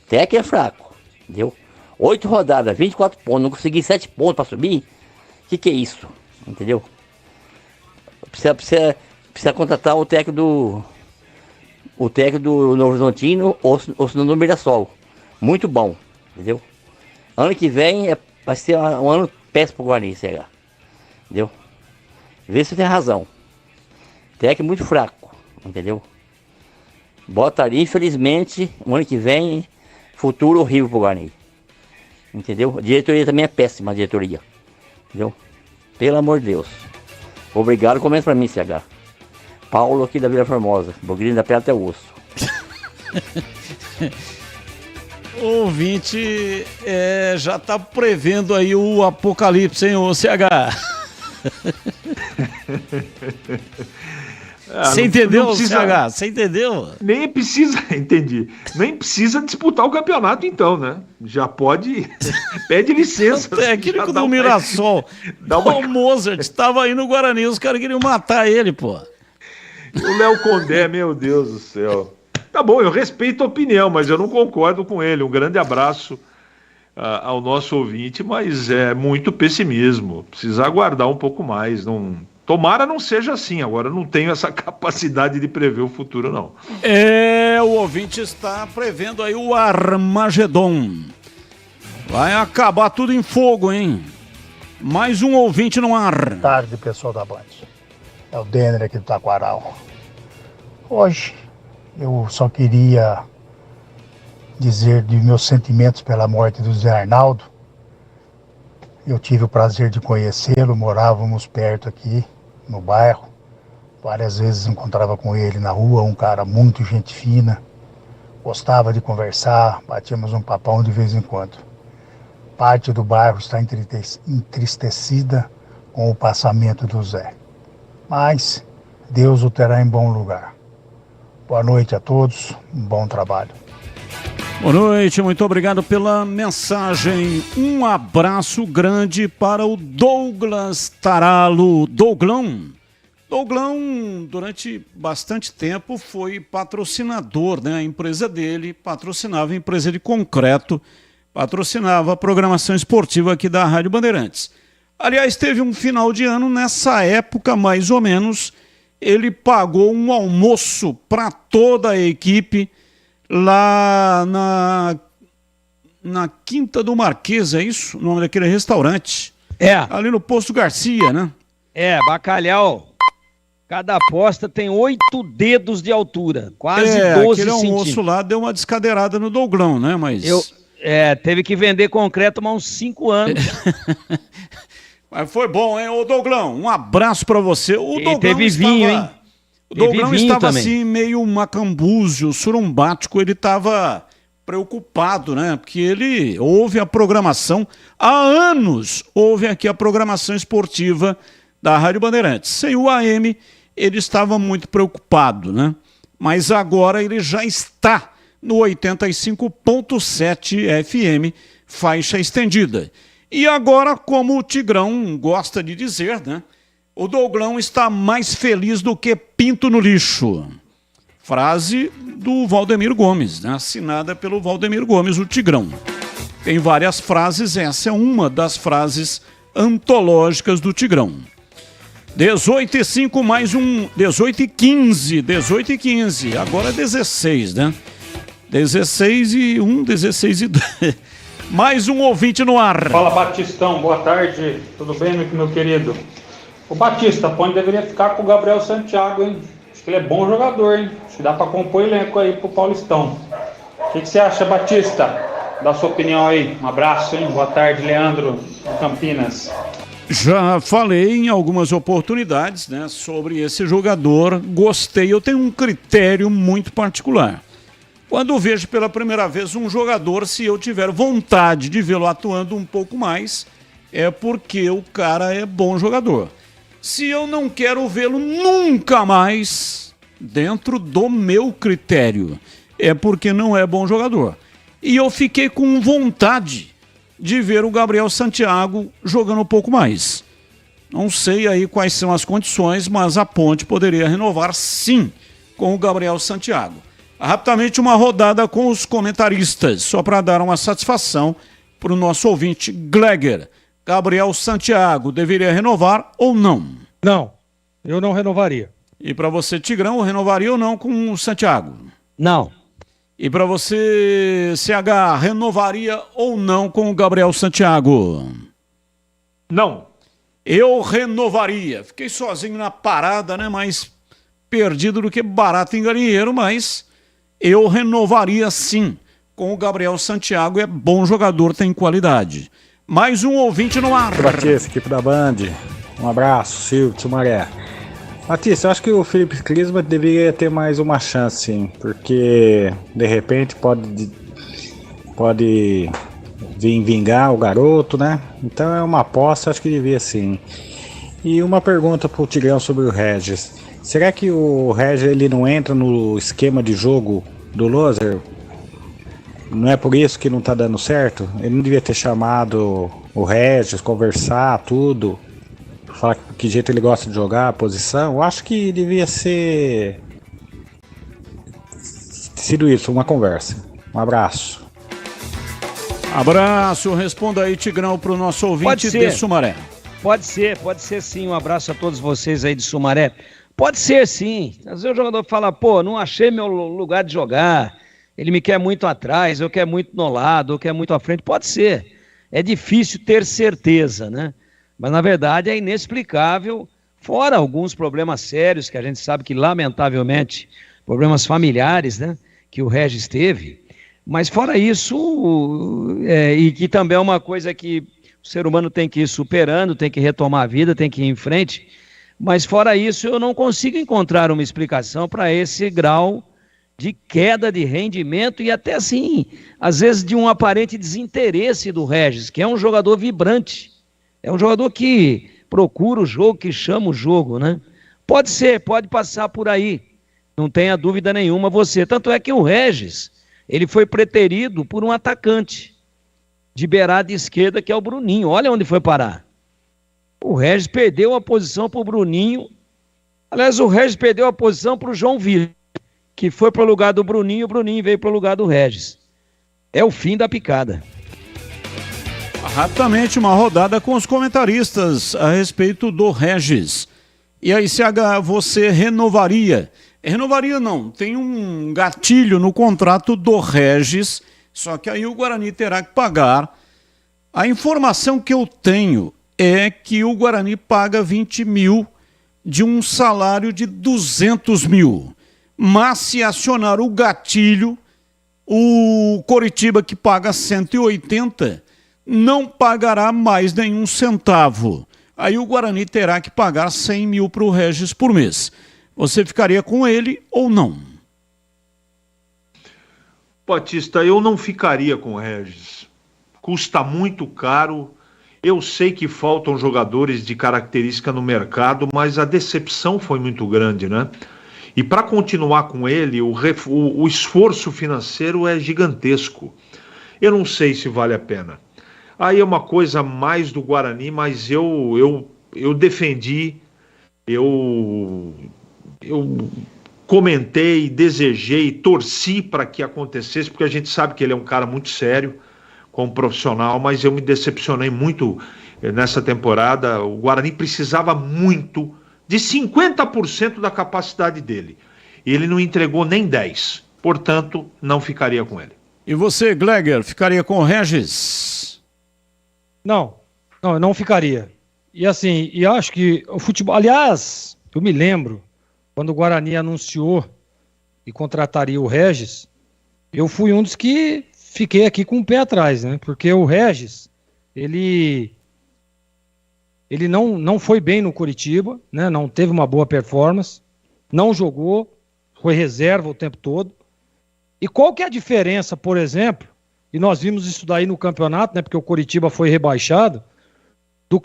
Técnico é fraco. Entendeu? 8 rodadas, 24 pontos. Não consegui 7 pontos para subir. Que é isso? Entendeu? Precisa contratar o técnico do Novo Horizontino ou se não do Mirassol. Muito bom, entendeu? Ano que vem vai ser um ano péssimo pro Guarani, CH. Entendeu? Vê se tem razão. Técnico muito fraco, entendeu? Bota ali, infelizmente, o ano que vem, futuro horrível pro Guarani. Entendeu? A diretoria também é péssima, a diretoria. Entendeu? Pelo amor de Deus. Obrigado, comenta pra mim, CH. Paulo aqui da Vila Formosa, Bogrinho da Pé até o osso. O ouvinte já tá prevendo aí o apocalipse, hein, o CH? Você entendeu, CH? Você entendeu? Nem precisa, entendi. Nem precisa disputar o campeonato, então, né? Já pode. Pede licença. O técnico do Mirassol. O Mozart estava aí no Guarani, os caras queriam matar ele, pô. O Léo Condé, meu Deus do céu. Tá bom, eu respeito a opinião, mas eu não concordo com ele. Um grande abraço ao nosso ouvinte, mas é muito pessimismo. Precisa aguardar um pouco mais. Tomara não seja assim, agora não tenho essa capacidade de prever o futuro, não. O ouvinte está prevendo aí o Armagedon. Vai acabar tudo em fogo, hein? Mais um ouvinte no ar. Boa tarde, pessoal da Band. É o Denner aqui do Taquaral. Hoje, eu só queria dizer de meus sentimentos pela morte do Zé Arnaldo. Eu tive o prazer de conhecê-lo, morávamos perto aqui no bairro. Várias vezes encontrava com ele na rua, um cara muito gente fina. Gostava de conversar, batíamos um papão de vez em quando. Parte do bairro está entristecida com o passamento do Zé. Mas Deus o terá em bom lugar. Boa noite a todos, um bom trabalho. Boa noite, muito obrigado pela mensagem. Um abraço grande para o Douglas Taralo. Douglão, durante bastante tempo, foi patrocinador, né? A empresa dele patrocinava a empresa de concreto, patrocinava a programação esportiva aqui da Rádio Bandeirantes. Aliás, teve um final de ano, nessa época, mais ou menos, ele pagou um almoço para toda a equipe lá na Quinta do Marquês, é isso? O nome daquele restaurante? Ali no Posto Garcia, né? Bacalhau. Cada aposta tem 8 dedos de altura, quase 12 centímetros. Aquele almoço lá deu uma descadeirada no Douglão, né? Mas... teve que vender concreto há uns 5 anos. Mas foi bom, hein? Ô, Douglão, um abraço pra você. O Douglão teve vinho, hein? O Douglão estava também. assim, meio macambúzio, surumbático, ele estava preocupado, né? Porque ele ouve a programação, há anos ouve aqui a programação esportiva da Rádio Bandeirantes. Sem o AM, ele estava muito preocupado, né? Mas agora ele já está no 85.7 FM, faixa estendida. E agora, como o Tigrão gosta de dizer, né? O Douglão está mais feliz do que pinto no lixo. Frase do Valdemir Gomes, né? Assinada pelo Valdemir Gomes, o Tigrão. Tem várias frases, essa é uma das frases antológicas do Tigrão. 18h05 mais um... 18h15, 18h15. Agora é 16, né? 16 e 1, 16 e 2. Mais um ouvinte no ar. Fala, Batistão, boa tarde. Tudo bem, meu querido? O Batista, Pony deveria ficar com o Gabriel Santiago, hein? Acho que ele é bom jogador, hein? Acho que dá pra compor elenco aí pro Paulistão. O que você acha, Batista? Dá sua opinião aí. Um abraço, hein? Boa tarde, Leandro, Campinas. Já falei em algumas oportunidades, né, sobre esse jogador. Gostei, eu tenho um critério muito particular. Quando vejo pela primeira vez um jogador, se eu tiver vontade de vê-lo atuando um pouco mais, é porque o cara é bom jogador. Se eu não quero vê-lo nunca mais, dentro do meu critério, é porque não é bom jogador. E eu fiquei com vontade de ver o Gabriel Santiago jogando um pouco mais. Não sei aí quais são as condições, mas a Ponte poderia renovar sim com o Gabriel Santiago. Rapidamente uma rodada com os comentaristas, só para dar uma satisfação para o nosso ouvinte Gleger. Gabriel Santiago deveria renovar ou não? Não, eu não renovaria. E para você, Tigrão, renovaria ou não com o Santiago? Não. E para você, CH, renovaria ou não com o Gabriel Santiago? Não. Eu renovaria. Fiquei sozinho na parada, né? Mais perdido do que barato em galinheiro, mas eu renovaria sim com o Gabriel Santiago. É bom jogador, tem qualidade. Mais um ouvinte no ar. Batista, equipe da Band. Um abraço, Silvio, Sumaré. Batista, eu acho que o Felipe Clisma deveria ter mais uma chance, sim, porque de repente pode vir vingar o garoto, né? Então é uma aposta, acho que devia sim. E uma pergunta pro Tigrão sobre o Regis. Será que o Regis ele não entra no esquema de jogo do Loser? Não é por isso que não tá dando certo? Ele não devia ter chamado o Regis, conversar, tudo, falar que jeito ele gosta de jogar, a posição. Eu acho que devia ser sido isso, uma conversa. Um abraço. Abraço, responda aí, Tigrão, pro nosso ouvinte de Sumaré. Pode ser sim. Um abraço a todos vocês aí de Sumaré. Pode ser sim. Às vezes o jogador fala, pô, não achei meu lugar de jogar, ele me quer muito atrás, eu quero muito no lado, eu quero muito à frente. Pode ser. É difícil ter certeza, né? Mas na verdade é inexplicável, fora alguns problemas sérios que a gente sabe que lamentavelmente, problemas familiares, né? Que o Regis teve. Mas fora isso, e que também é uma coisa que o ser humano tem que ir superando, tem que retomar a vida, tem que ir em frente. Mas fora isso, eu não consigo encontrar uma explicação para esse grau de queda de rendimento e até assim, às vezes de um aparente desinteresse do Regis, que é um jogador vibrante, é um jogador que procura o jogo, que chama o jogo, né? Pode ser, pode passar por aí, Não tenha dúvida nenhuma você. Tanto é que o Regis, ele foi preterido por um atacante de beirada esquerda, que é o Bruninho. Olha onde foi parar. O Regis perdeu a posição para o Bruninho. Aliás, o Regis perdeu a posição para o João Vitor, que foi para o lugar do Bruninho, o Bruninho veio para o lugar do Regis. É o fim da picada. Rapidamente, uma rodada com os comentaristas a respeito do Regis. E aí, CH, você renovaria? Renovaria não, tem um gatilho no contrato do Regis, só que aí o Guarani terá que pagar. A informação que eu tenho é que o Guarani paga 20 mil de um salário de 200 mil. Mas se acionar o gatilho, o Coritiba, que paga 180, não pagará mais nenhum centavo. Aí o Guarani terá que pagar 100 mil para o Regis por mês. Você ficaria com ele ou não? Batista, eu não ficaria com o Regis. Custa muito caro. Eu sei que faltam jogadores de característica no mercado, mas a decepção foi muito grande, né? E para continuar com ele, o esforço financeiro é gigantesco. Eu não sei se vale a pena. Aí é uma coisa mais do Guarani, mas eu defendi, eu comentei, desejei, torci para que acontecesse, porque a gente sabe que ele é um cara muito sério, como profissional, mas eu me decepcionei muito nessa temporada. O Guarani precisava muito de 50% da capacidade dele. E ele não entregou nem 10%. Portanto, não ficaria com ele. E você, Gleger, ficaria com o Regis? Não, eu não ficaria. E assim, e acho que o futebol... Aliás, eu me lembro, quando o Guarani anunciou que contrataria o Regis, eu fui um dos que fiquei aqui com o pé atrás, né? Porque o Regis, ele não foi bem no Coritiba, né? Não teve uma boa performance, não jogou, foi reserva o tempo todo. E qual que é a diferença, por exemplo, e nós vimos isso daí no campeonato, né? Porque o Coritiba foi rebaixado, do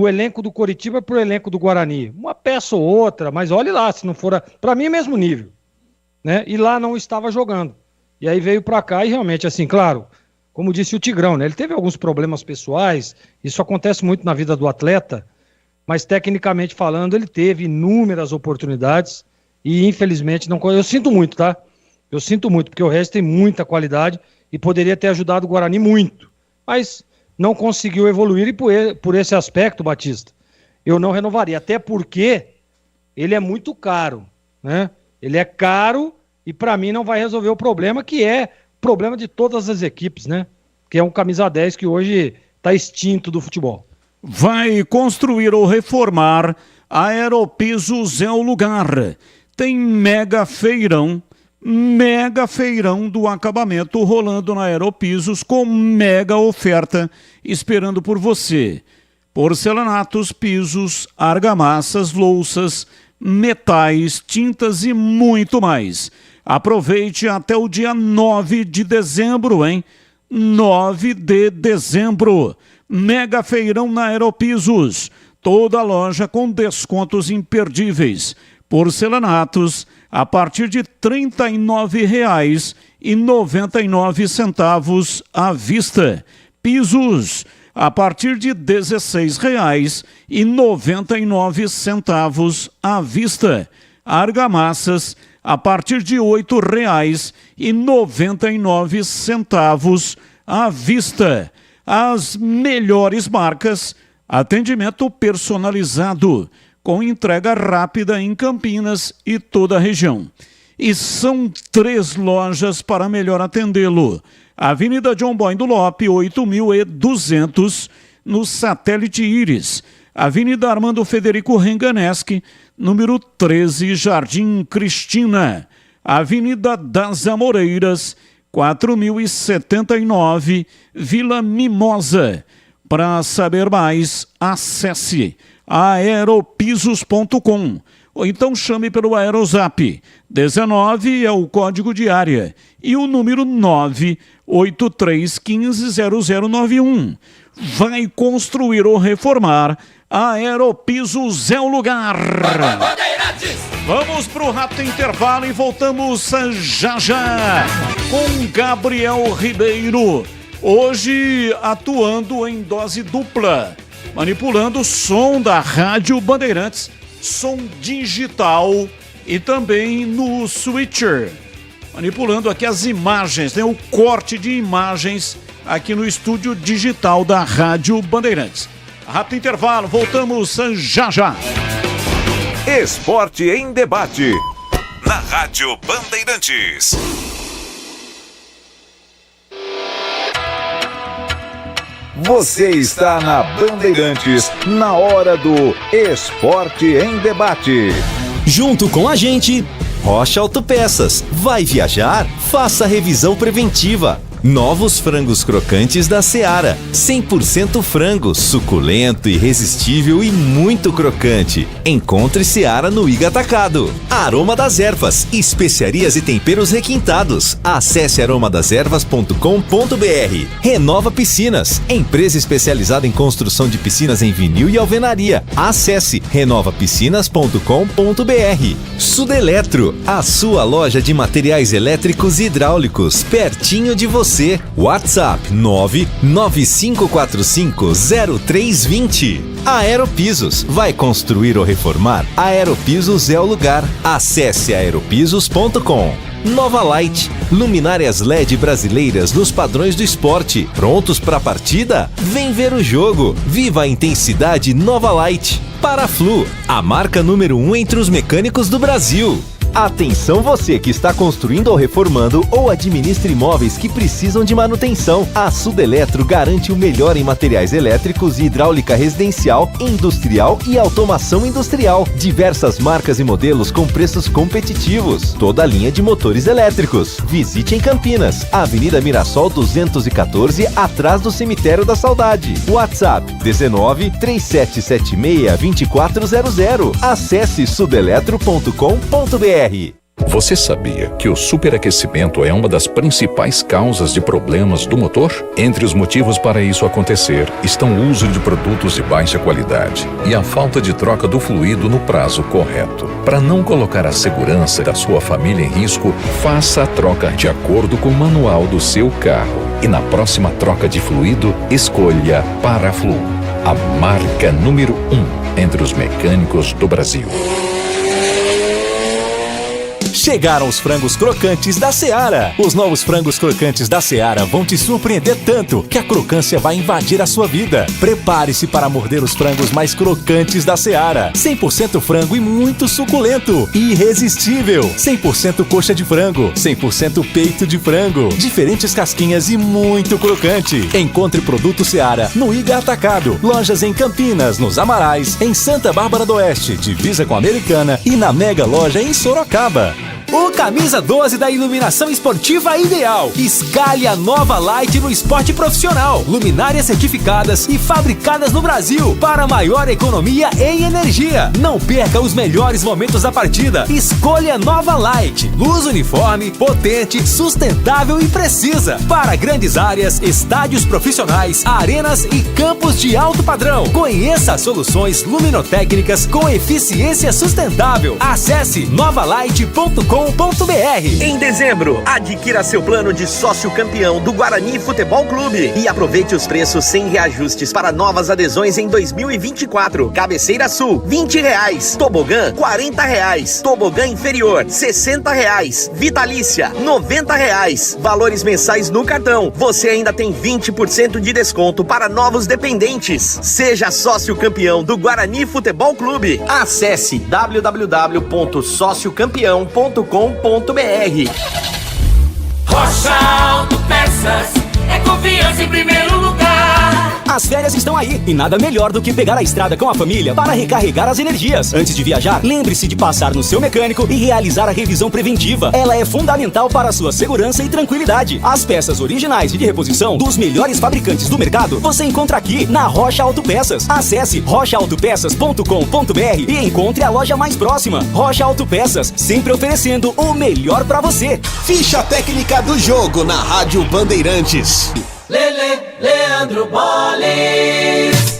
elenco do Coritiba para o elenco do Guarani. Uma peça ou outra, mas olhe lá, se não for... Para mim é mesmo nível, né? E lá não estava jogando. E aí veio para cá e realmente, assim, claro, como disse o Tigrão, né? Ele teve alguns problemas pessoais, isso acontece muito na vida do atleta, mas tecnicamente falando, ele teve inúmeras oportunidades e infelizmente não... Eu sinto muito, tá? Eu sinto muito, porque o Regis tem muita qualidade e poderia ter ajudado o Guarani muito, mas não conseguiu evoluir e por esse aspecto, Batista, eu não renovaria, até porque ele é muito caro, né? Ele é caro e para mim não vai resolver o problema, que é problema de todas as equipes, né? Que é um camisa 10 que hoje está extinto do futebol. Vai construir ou reformar, a Aeropisos é o lugar. Tem mega feirão do acabamento rolando na Aeropisos com mega oferta esperando por você. Porcelanatos, pisos, argamassas, louças, metais, tintas e muito mais. Aproveite até o dia 9 de dezembro, hein? 9 de dezembro. Mega feirão na Aeropisos. Toda loja com descontos imperdíveis. Porcelanatos a partir de R$ 39,99 à vista. Pisos a partir de R$ 16,99 à vista. Argamassas a partir de R$ 8,99 à vista. As melhores marcas, atendimento personalizado, com entrega rápida em Campinas e toda a região. E são 3 lojas para melhor atendê-lo. Avenida John Boy do Lope, 8.200, no Satélite Íris. Avenida Armando Federico Renganeschi, número 13, Jardim Cristina. Avenida das Amoreiras, 4.079, Vila Mimosa. Para saber mais, acesse aeropisos.com ou então chame pelo Aerozap. 19 é o código de área e o número 983150091. Vai construir ou reformar, a Aeropisos é o lugar. Bandeirantes. Vamos pro rápido intervalo e voltamos já já com Gabriel Ribeiro. Hoje atuando em dose dupla, manipulando o som da Rádio Bandeirantes, som digital e também no switcher. Manipulando aqui as imagens, né? O corte de imagens aqui no estúdio digital da Rádio Bandeirantes. Rápido intervalo, voltamos já já. Esporte em debate, na Rádio Bandeirantes. Você está na Bandeirantes, na hora do Esporte em Debate. Junto com a gente, Rocha Autopeças. Vai viajar? Faça a revisão preventiva. Novos frangos crocantes da Seara. 100% frango, suculento, irresistível e muito crocante. Encontre Seara no Iga Atacado. Aroma das Ervas, especiarias e temperos requintados. Acesse aromadeservas.com.br. Renova Piscinas, empresa especializada em construção de piscinas em vinil e alvenaria. Acesse renovapiscinas.com.br. Sudeletro, a sua loja de materiais elétricos e hidráulicos, pertinho de você. WhatsApp 995450320. Aeropisos, vai construir ou reformar? Aeropisos é o lugar. Acesse aeropisos.com. Nova Light, luminárias LED brasileiras nos padrões do esporte. Prontos para a partida? Vem ver o jogo. Viva a intensidade Nova Light. Paraflu, a marca número 1 entre os mecânicos do Brasil. Atenção você que está construindo ou reformando ou administra imóveis que precisam de manutenção. A Sudeletro garante o melhor em materiais elétricos e hidráulica residencial, industrial e automação industrial. Diversas marcas e modelos com preços competitivos. Toda a linha de motores elétricos. Visite em Campinas, Avenida Mirassol 214, atrás do Cemitério da Saudade. WhatsApp 19 3776 2400. Acesse sudeletro.com.br. Você sabia que o superaquecimento é uma das principais causas de problemas do motor? Entre os motivos para isso acontecer estão o uso de produtos de baixa qualidade e a falta de troca do fluido no prazo correto. Para não colocar a segurança da sua família em risco, faça a troca de acordo com o manual do seu carro. E na próxima troca de fluido, escolha Paraflu, a marca número 1 entre os mecânicos do Brasil. Chegaram os frangos crocantes da Seara. Os novos frangos crocantes da Seara vão te surpreender tanto que a crocância vai invadir a sua vida. Prepare-se para morder os frangos mais crocantes da Seara. 100% frango e muito suculento. Irresistível. 100% coxa de frango. 100% peito de frango. Diferentes casquinhas e muito crocante. Encontre produto Seara no Iga Atacado. Lojas em Campinas, nos Amarais, em Santa Bárbara do Oeste, divisa com a Americana e na Mega Loja em Sorocaba. O Camisa 12 da iluminação esportiva ideal. Escalhe a Nova Light no esporte profissional. Luminárias certificadas e fabricadas no Brasil para maior economia em energia. Não perca os melhores momentos da partida. Escolha Nova Light. Luz uniforme, potente, sustentável e precisa. Para grandes áreas, estádios profissionais, arenas e campos de alto padrão. Conheça soluções luminotécnicas com eficiência sustentável. Acesse novalight.com.br. Em dezembro, adquira seu plano de sócio campeão do Guarani Futebol Clube e aproveite os preços sem reajustes para novas adesões em 2024. Cabeceira Sul, R$20. Tobogã, R$40. Tobogã inferior, R$60. Vitalícia, R$90. Valores mensais no cartão. Você ainda tem 20% de desconto para novos dependentes. Seja sócio campeão do Guarani Futebol Clube. Acesse www.sociocampeão.com.br. Rocha Autopeças é confiança em primeiro lugar. As férias estão aí e nada melhor do que pegar a estrada com a família para recarregar as energias. Antes de viajar, lembre-se de passar no seu mecânico e realizar a revisão preventiva. Ela é fundamental para a sua segurança e tranquilidade. As peças originais e de reposição dos melhores fabricantes do mercado você encontra aqui na Rocha Autopeças. Acesse rochaautopeças.com.br e encontre a loja mais próxima. Rocha Autopeças, sempre oferecendo o melhor para você. Ficha técnica do jogo na Rádio Bandeirantes. Leandro Boles.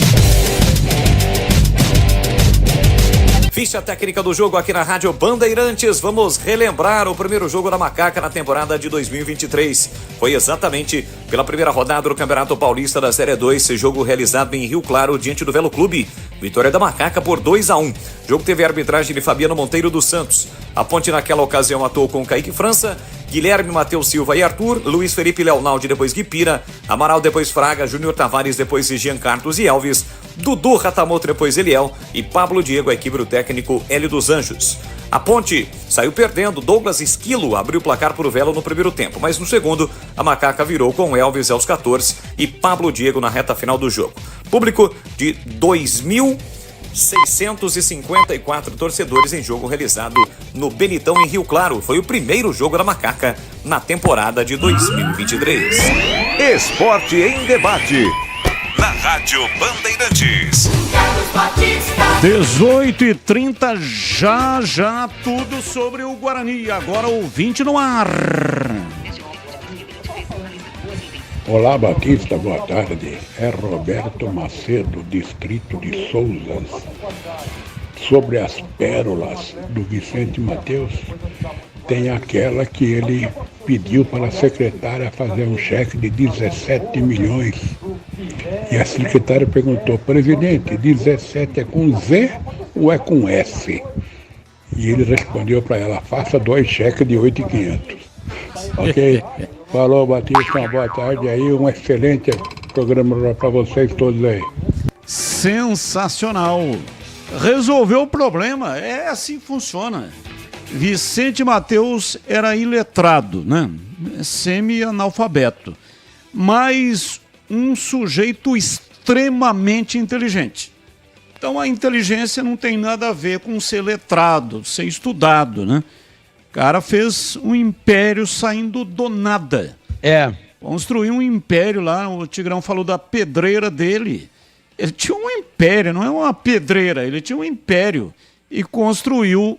Ficha técnica do jogo aqui na Rádio Bandeirantes. Vamos relembrar o primeiro jogo da Macaca na temporada de 2023. Foi exatamente pela primeira rodada do Campeonato Paulista da Série 2, esse jogo realizado em Rio Claro, diante do Velo Clube. Vitória da Macaca por 2-1. O jogo teve a arbitragem de Fabiano Monteiro dos Santos. A Ponte naquela ocasião atuou com Kaique França, Guilherme, Matheus Silva e Arthur, Luiz Felipe Leonaldi, depois Guipira, Amaral, depois Fraga, Júnior Tavares, depois Jean Carlos e Elvis, Dudu Ratamoto, depois Eliel e Pablo Diego, a equipe do técnico Hélio dos Anjos. A Ponte saiu perdendo, Douglas Esquilo abriu o placar para o Velo no primeiro tempo, mas no segundo a Macaca virou com Elvis aos 14 e Pablo Diego na reta final do jogo. Público de 2.654 torcedores em jogo realizado no Benitão, em Rio Claro. Foi o primeiro jogo da Macaca na temporada de 2023. Esporte em debate. Na Rádio Bandeirantes. 18h30, já tudo sobre o Guarani. Agora ouvinte no ar. Olá, Batista, boa tarde. É Roberto Macedo, distrito de Souzas. Sobre as pérolas do Vicente Matheus, tem aquela que ele pediu para a secretária fazer um cheque de 17 milhões. E a secretária perguntou: presidente, 17 é com Z ou é com S? E ele respondeu para ela: faça 2 cheques de 8.500. Ok? Falou, Batista, uma boa tarde aí, um excelente programa para vocês todos aí. Sensacional. Resolveu o problema, é assim que funciona. Vicente Matheus era iletrado, né? Semi-analfabeto, mas um sujeito extremamente inteligente. Então a inteligência não tem nada a ver com ser letrado, ser estudado, né? O cara fez um império saindo do nada. Construiu um império lá, o Tigrão falou da pedreira dele. Ele tinha um império, não é uma pedreira, ele tinha um império e construiu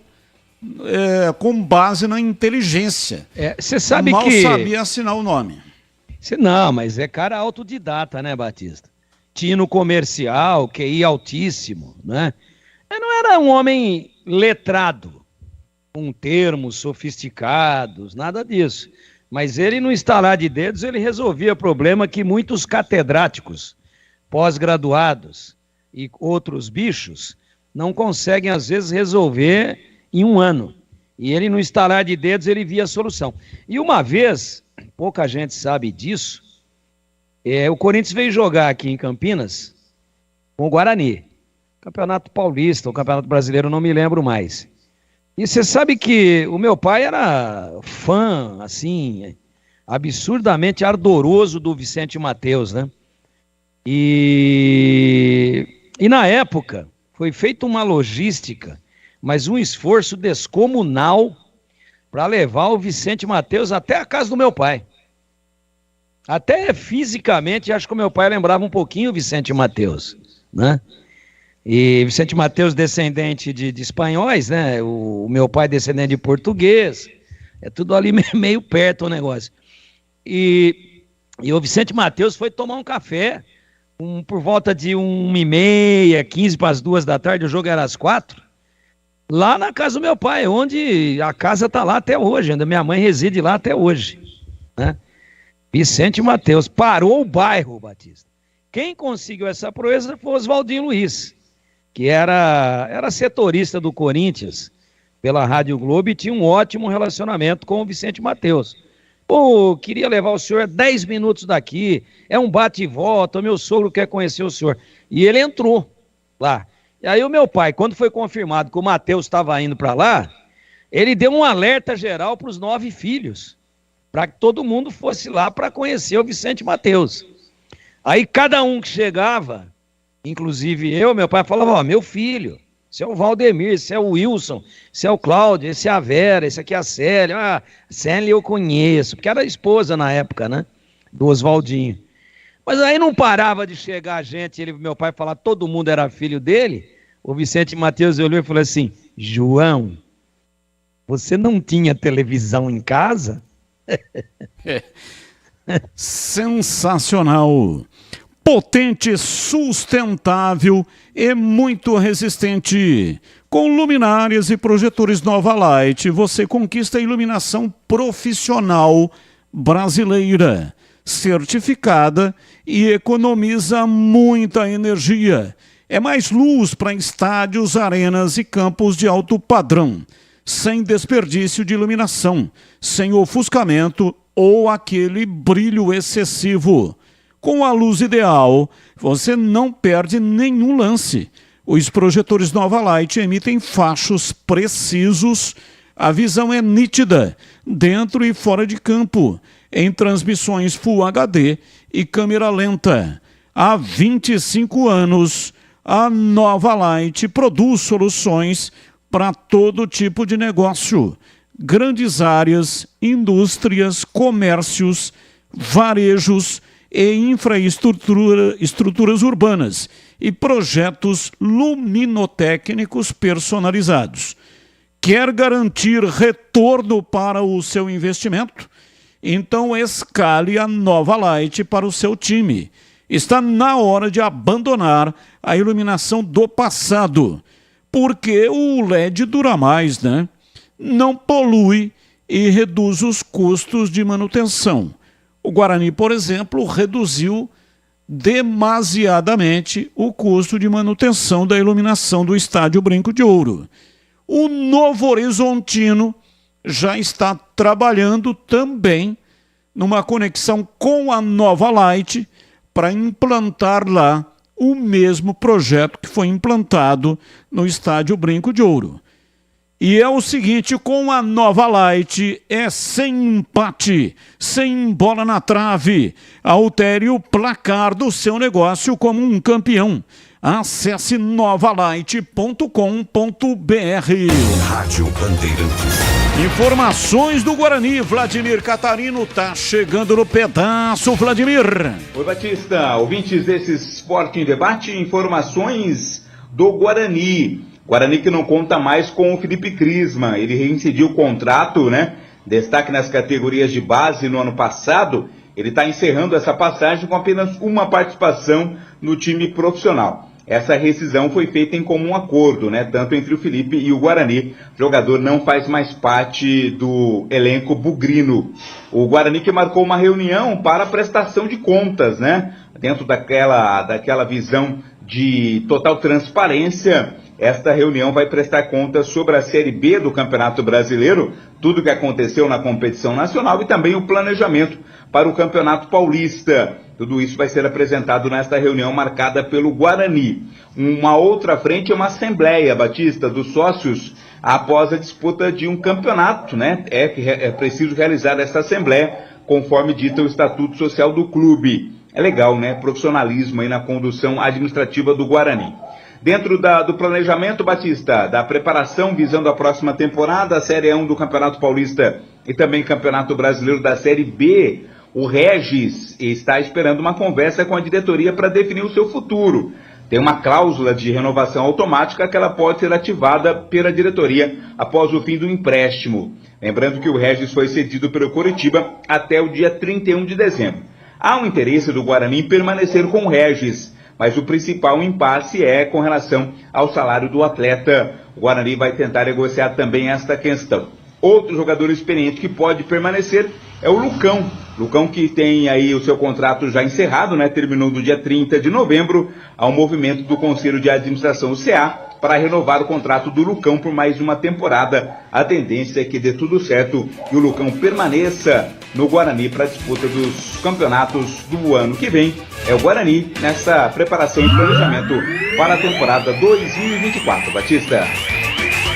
com base na inteligência. Você sabe Mal que... sabia assinar o nome. Não, mas é cara autodidata, né, Batista? Tino comercial, QI altíssimo, né? Não era um homem letrado, com termos sofisticados, nada disso. Mas ele, no estalar de dedos, ele resolvia problema que muitos catedráticos, pós-graduados e outros bichos não conseguem, às vezes, resolver em um ano. E ele, no estalar de dedos, ele via a solução. E uma vez, pouca gente sabe disso, o Corinthians veio jogar aqui em Campinas com o Guarani. Campeonato Paulista, o Campeonato Brasileiro, não me lembro mais. E você sabe que o meu pai era fã, assim, absurdamente ardoroso do Vicente Matheus, né? E na época foi feita uma logística, mas um esforço descomunal para levar o Vicente Matheus até a casa do meu pai. Até fisicamente, acho que o meu pai lembrava um pouquinho o Vicente Matheus, né? E Vicente Matheus, descendente de espanhóis, né? O meu pai, descendente de português. É tudo ali meio perto o negócio. E o Vicente Matheus foi tomar um café por volta de 1h30, 15 para as 2 da tarde, o jogo era às 4, lá na casa do meu pai, onde a casa está lá até hoje, ainda minha mãe reside lá até hoje, né? Vicente Matheus parou o bairro, Batista. Quem conseguiu essa proeza foi Oswaldinho Luiz, que era setorista do Corinthians pela Rádio Globo e tinha um ótimo relacionamento com o Vicente Matheus. Pô, queria levar o senhor 10 minutos daqui, é um bate e volta, o meu sogro quer conhecer o senhor. E ele entrou lá. E aí o meu pai, quando foi confirmado que o Matheus estava indo para lá, ele deu um alerta geral para os 9 filhos, para que todo mundo fosse lá para conhecer o Vicente Matheus. Aí cada um que chegava, inclusive meu pai falava: ó, meu filho, esse é o Valdemir, esse é o Wilson, esse é o Cláudio, esse é a Vera, esse aqui é a Célia. Ah, Célia eu conheço, porque era a esposa na época, né, do Oswaldinho. Mas aí não parava de chegar gente, meu pai falar todo mundo era filho dele. O Vicente Matheus olhou e falou assim: João, você não tinha televisão em casa? Sensacional. Potente, sustentável e muito resistente. Com luminárias e projetores Nova Light, você conquista a iluminação profissional brasileira, certificada e economiza muita energia. É mais luz para estádios, arenas e campos de alto padrão, sem desperdício de iluminação, sem ofuscamento ou aquele brilho excessivo. Com a luz ideal, você não perde nenhum lance. Os projetores Nova Light emitem fachos precisos, a visão é nítida, dentro e fora de campo, em transmissões Full HD e câmera lenta. Há 25 anos, a Nova Light produz soluções para todo tipo de negócio. Grandes áreas, indústrias, comércios, varejos e infraestruturas urbanas e projetos luminotécnicos personalizados. Quer garantir retorno para o seu investimento? Então escale a Nova Light para o seu time. Está na hora de abandonar a iluminação do passado, porque o LED dura mais, né? Não polui e reduz os custos de manutenção. O Guarani, por exemplo, reduziu demasiadamente o custo de manutenção da iluminação do Estádio Brinco de Ouro. O Novo Horizontino já está trabalhando também numa conexão com a Nova Light para implantar lá o mesmo projeto que foi implantado no Estádio Brinco de Ouro. E é o seguinte, com a Nova Light é sem empate, sem bola na trave. Altere o placar do seu negócio como um campeão. Acesse novalight.com.br. Rádio Bandeirantes. Informações do Guarani. Vladimir Catarino tá chegando no pedaço, Vladimir. Oi, Batista. Ouvintes desse Esporte em Debate, informações do Guarani. Guarani que não conta mais com o Felipe Crisman, ele reincidiu o contrato, né? Destaque nas categorias de base no ano passado, ele está encerrando essa passagem com apenas uma participação no time profissional. Essa rescisão foi feita em comum acordo, né? Tanto entre o Felipe e o Guarani. O jogador não faz mais parte do elenco bugrino. O Guarani que marcou uma reunião para prestação de contas, né? Dentro daquela visão de total transparência. Esta reunião vai prestar contas sobre a Série B do Campeonato Brasileiro, tudo o que aconteceu na competição nacional e também o planejamento para o Campeonato Paulista. Tudo isso vai ser apresentado nesta reunião marcada pelo Guarani. Uma outra frente é uma assembleia, Batista, dos sócios após a disputa de um campeonato, né? É preciso realizar esta assembleia conforme dita o Estatuto Social do clube. É legal, né? Profissionalismo aí na condução administrativa do Guarani. Dentro do planejamento, Batista, da preparação visando a próxima temporada, a Série 1 do Campeonato Paulista e também Campeonato Brasileiro da Série B, o Regis está esperando uma conversa com a diretoria para definir o seu futuro. Tem uma cláusula de renovação automática que ela pode ser ativada pela diretoria após o fim do empréstimo. Lembrando que o Regis foi cedido pelo Coritiba até o dia 31 de dezembro. Há um interesse do Guarani em permanecer com o Regis, mas o principal impasse é com relação ao salário do atleta. O Guarani vai tentar negociar também esta questão. Outro jogador experiente que pode permanecer é o Lucão. Lucão que tem aí o seu contrato já encerrado, né? Terminou no dia 30 de novembro. Há um movimento do Conselho de Administração do CA para renovar o contrato do Lucão por mais uma temporada. A tendência é que dê tudo certo e o Lucão permaneça no Guarani para a disputa dos campeonatos do ano que vem. É o Guarani nessa preparação e planejamento para a temporada 2024. Batista.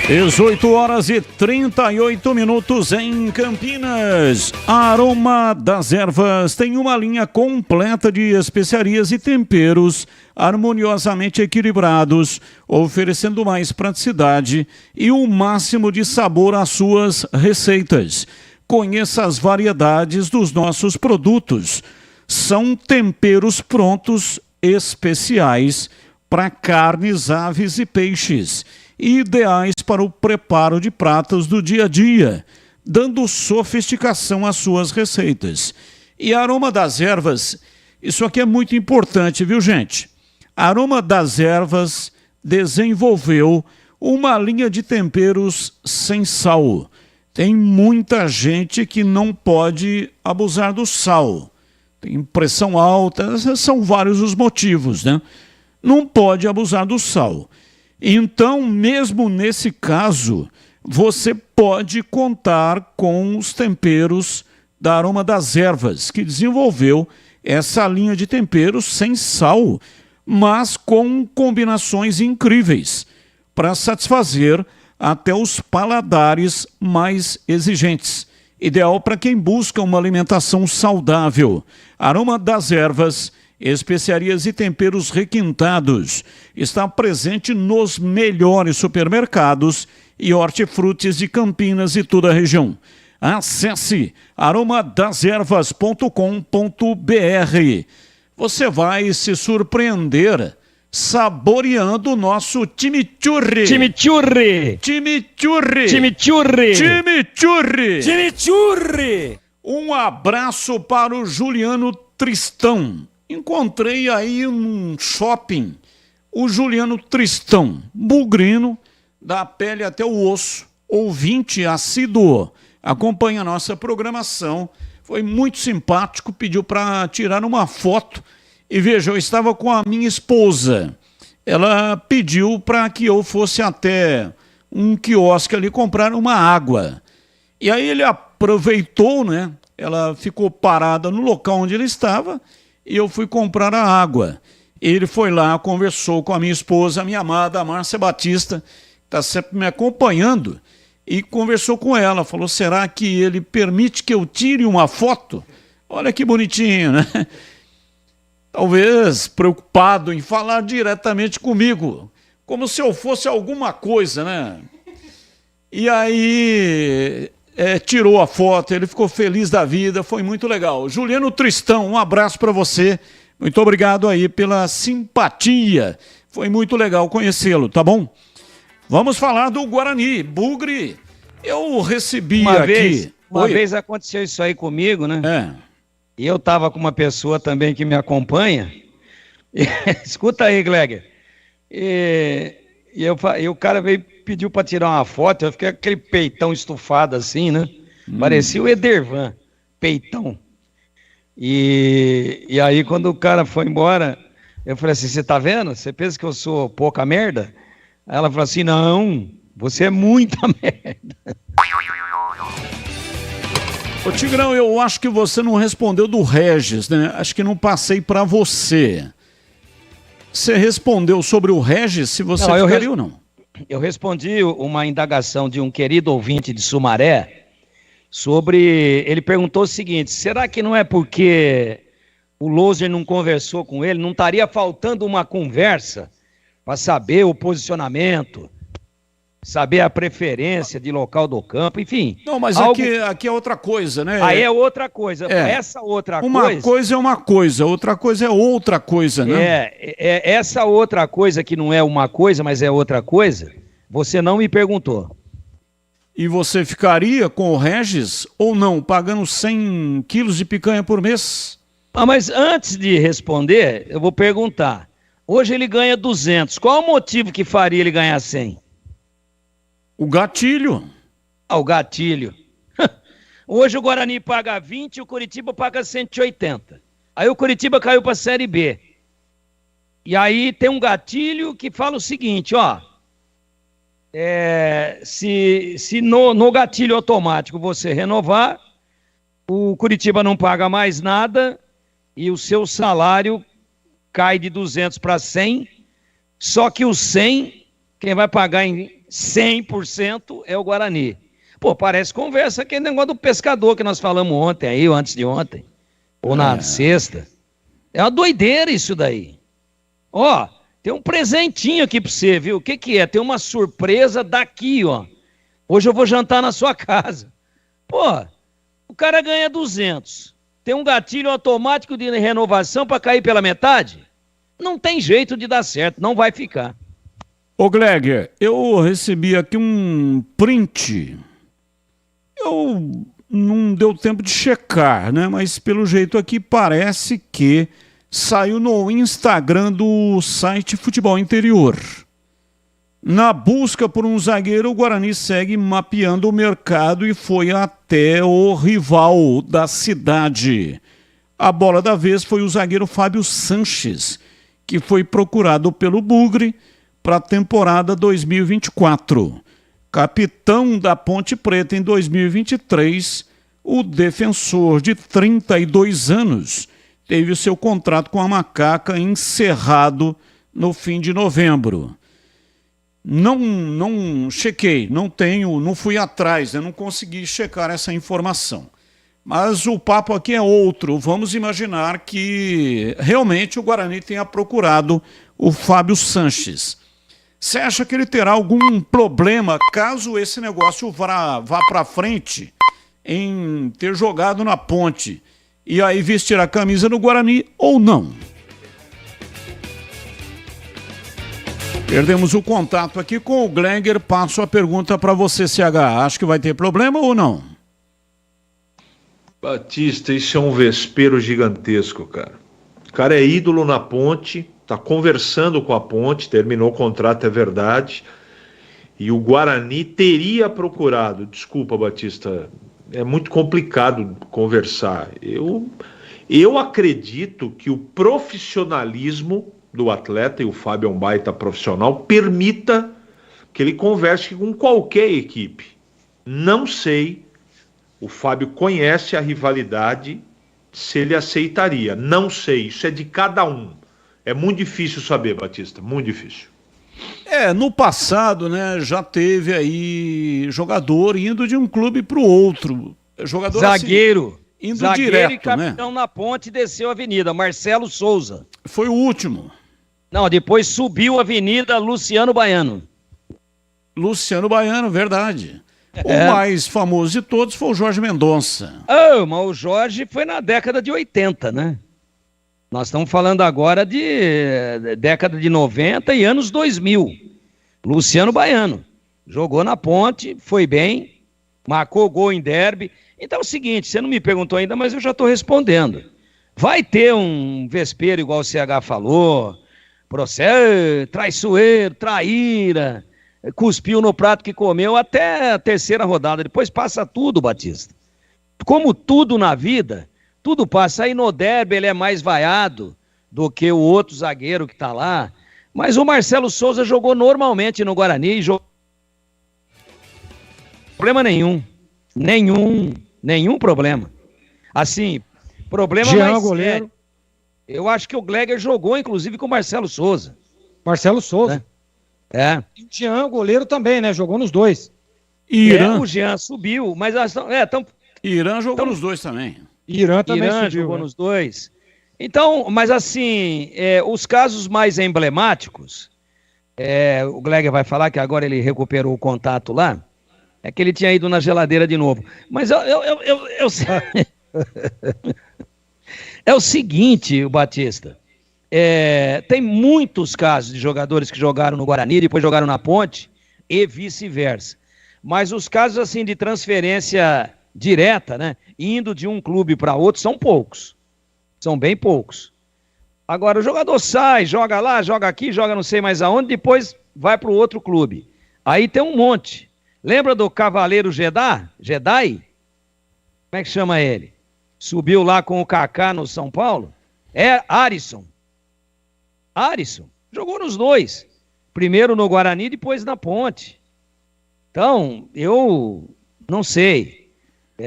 18h38 em Campinas. A Aroma das Ervas tem uma linha completa de especiarias e temperos harmoniosamente equilibrados, oferecendo mais praticidade e o máximo de sabor às suas receitas. Conheça as variedades dos nossos produtos. São temperos prontos especiais para carnes, aves e peixes, ideais para o preparo de pratos do dia a dia, dando sofisticação às suas receitas. E a Aroma das Ervas, isso aqui é muito importante, viu, gente? A Aroma das Ervas desenvolveu uma linha de temperos sem sal. Tem muita gente que não pode abusar do sal. Tem pressão alta, são vários os motivos, né? Não pode abusar do sal. Então, mesmo nesse caso, você pode contar com os temperos da Aroma das Ervas, que desenvolveu essa linha de temperos sem sal, mas com combinações incríveis para satisfazer até os paladares mais exigentes. Ideal para quem busca uma alimentação saudável. Aroma das Ervas, especiarias e temperos requintados. Está presente nos melhores supermercados e hortifrutis de Campinas e toda a região. Acesse aromadazervas.com.br. Você vai se surpreender saboreando o nosso chimichurri. Chimichurri! Chimichurri! Chimichurri! Chimichurri! Chimichurri! Um abraço para o Juliano Tristão. Encontrei aí num shopping o Juliano Tristão, bugrino, da pele até o osso, ouvinte assíduo, acompanha a nossa programação, foi muito simpático, pediu para tirar uma foto. E veja, eu estava com a minha esposa. Ela pediu para que eu fosse até um quiosque ali comprar uma água. E aí ele aproveitou, né? Ela ficou parada no local onde ele estava e eu fui comprar a água. Ele foi lá, conversou com a minha esposa, a minha amada, a Márcia Batista, que está sempre me acompanhando, e conversou com ela. Falou, será que ele permite que eu tire uma foto? Olha que bonitinho, né? Talvez preocupado em falar diretamente comigo, como se eu fosse alguma coisa, né? E aí tirou a foto, ele ficou feliz da vida, foi muito legal. Juliano Tristão, um abraço para você, muito obrigado aí pela simpatia, foi muito legal conhecê-lo, tá bom? Vamos falar do Guarani, Bugre, eu recebi Uma vez aconteceu isso aí comigo, né? E eu estava com uma pessoa também que me acompanha. Escuta aí, Gleger. E o cara pediu para tirar uma foto. Eu fiquei com aquele peitão estufado assim, né? Parecia o Edervan, peitão. E aí, quando o cara foi embora, eu falei assim: você tá vendo? Você pensa que eu sou pouca merda? Aí ela falou assim: não, você é muita merda. Ô Tigrão, eu acho que você não respondeu do Regis, né? Acho que não passei para você. Você respondeu sobre o Regis, se você ficaria ou não? Eu respondi uma indagação de um querido ouvinte de Sumaré sobre... Ele perguntou o seguinte: será que não é porque o Loser não conversou com ele? Não estaria faltando uma conversa para saber o posicionamento, saber a preferência de local do campo, enfim. Não, mas aqui é outra coisa, né? Aí é outra coisa. Essa outra coisa... Uma coisa é uma coisa, outra coisa é outra coisa, né? Essa outra coisa que não é uma coisa, mas é outra coisa, você não me perguntou. E você ficaria com o Regis ou não, pagando 100 quilos de picanha por mês? Mas antes de responder, eu vou perguntar. Hoje ele ganha 200. Qual o motivo que faria ele ganhar 100? O gatilho. O gatilho. Hoje o Guarani paga 20 e o Coritiba paga 180. Aí o Coritiba caiu para a Série B. E aí tem um gatilho que fala o seguinte, ó. Se no gatilho automático você renovar, o Coritiba não paga mais nada e o seu salário cai de 200 para 100. Só que o 100, quem vai pagar em 100% é o Guarani. Pô, parece conversa aquele negócio do pescador que nós falamos ontem aí, ou antes de ontem, ou na sexta. É uma doideira isso daí. Ó, tem um presentinho aqui pra você, viu? O que é? Tem uma surpresa daqui, ó. Hoje eu vou jantar na sua casa. Pô, o cara ganha 200. Tem um gatilho automático de renovação para cair pela metade? Não tem jeito de dar certo, não vai ficar. Ô Gleger, eu recebi aqui um print. Eu não deu tempo de checar, né? Mas pelo jeito aqui parece que saiu no Instagram do site Futebol Interior. Na busca por um zagueiro, o Guarani segue mapeando o mercado e foi até o rival da cidade. A bola da vez foi o zagueiro Fábio Sanches, que foi procurado pelo Bugre para a temporada 2024. Capitão da Ponte Preta em 2023, o defensor de 32 anos teve o seu contrato com a Macaca encerrado no fim de novembro. Não chequei, não fui atrás, eu não consegui checar essa informação. Mas o papo aqui é outro. Vamos imaginar que realmente o Guarani tenha procurado o Fábio Sanches. Você acha que ele terá algum problema caso esse negócio vá para frente em ter jogado na Ponte e aí vestir a camisa do Guarani ou não? Perdemos o contato aqui com o Gleger. Passo a pergunta para você, CH. Acha que vai ter problema ou não? Batista, isso é um vespeiro gigantesco, cara. O cara é ídolo na Ponte, tá conversando com a Ponte, terminou o contrato, é verdade. E o Guarani teria procurado. Desculpa, Batista, é muito complicado conversar. Eu acredito que o profissionalismo do atleta, e o Fábio é um baita profissional, permita que ele converse com qualquer equipe. Não sei, o Fábio conhece a rivalidade, se ele aceitaria. Não sei, isso é de cada um. É muito difícil saber, Batista, muito difícil. No passado, né, já teve aí jogador indo de um clube para o outro. Jogador zagueiro. Assim, indo zagueiro direto, e capitão, né? Na Ponte desceu a avenida, Marcelo Souza. Foi o último. Não, depois subiu a avenida Luciano Baiano. Luciano Baiano, verdade. O mais famoso de todos foi o Jorge Mendonça. Mas o Jorge foi na década de 80, né? Nós estamos falando agora de década de 90 e anos 2000. Luciano Baiano. Jogou na Ponte, foi bem, marcou gol em derby. Então é o seguinte, você não me perguntou ainda, mas eu já estou respondendo. Vai ter um vespeiro igual o CH falou, processo, traiçoeiro, traíra, cuspiu no prato que comeu até a terceira rodada. Depois passa tudo, Batista. Como tudo na vida, tudo passa. Aí no derby ele é mais vaiado do que o outro zagueiro que tá lá. Mas o Marcelo Souza jogou normalmente no Guarani e jogou... Problema nenhum. Nenhum problema. Assim, problema Jean, mais goleiro. sério. Eu acho que o Gleger jogou, inclusive, com o Marcelo Souza. Marcelo Souza. É. E o Jean, goleiro também, né? Jogou nos dois. Irã. O Jean subiu, mas... Irã jogou nos dois também. Irã também Irã subiu, jogou né? nos dois. Então, mas assim, os casos mais emblemáticos, o Gleger vai falar que agora ele recuperou o contato lá, é que ele tinha ido na geladeira de novo. Mas é o seguinte, o Batista, tem muitos casos de jogadores que jogaram no Guarani, depois jogaram na Ponte e vice-versa. Mas os casos assim de transferência direta, né, indo de um clube para outro, são poucos. São bem poucos. Agora o jogador sai, joga lá, joga aqui, joga não sei mais aonde, depois vai para o outro clube. Aí tem um monte. Lembra do Cavaleiro Jedi? Como é que chama ele? Subiu lá com o Kaká no São Paulo? Arisson. Jogou nos dois. Primeiro no Guarani, depois na Ponte. Então, eu não sei.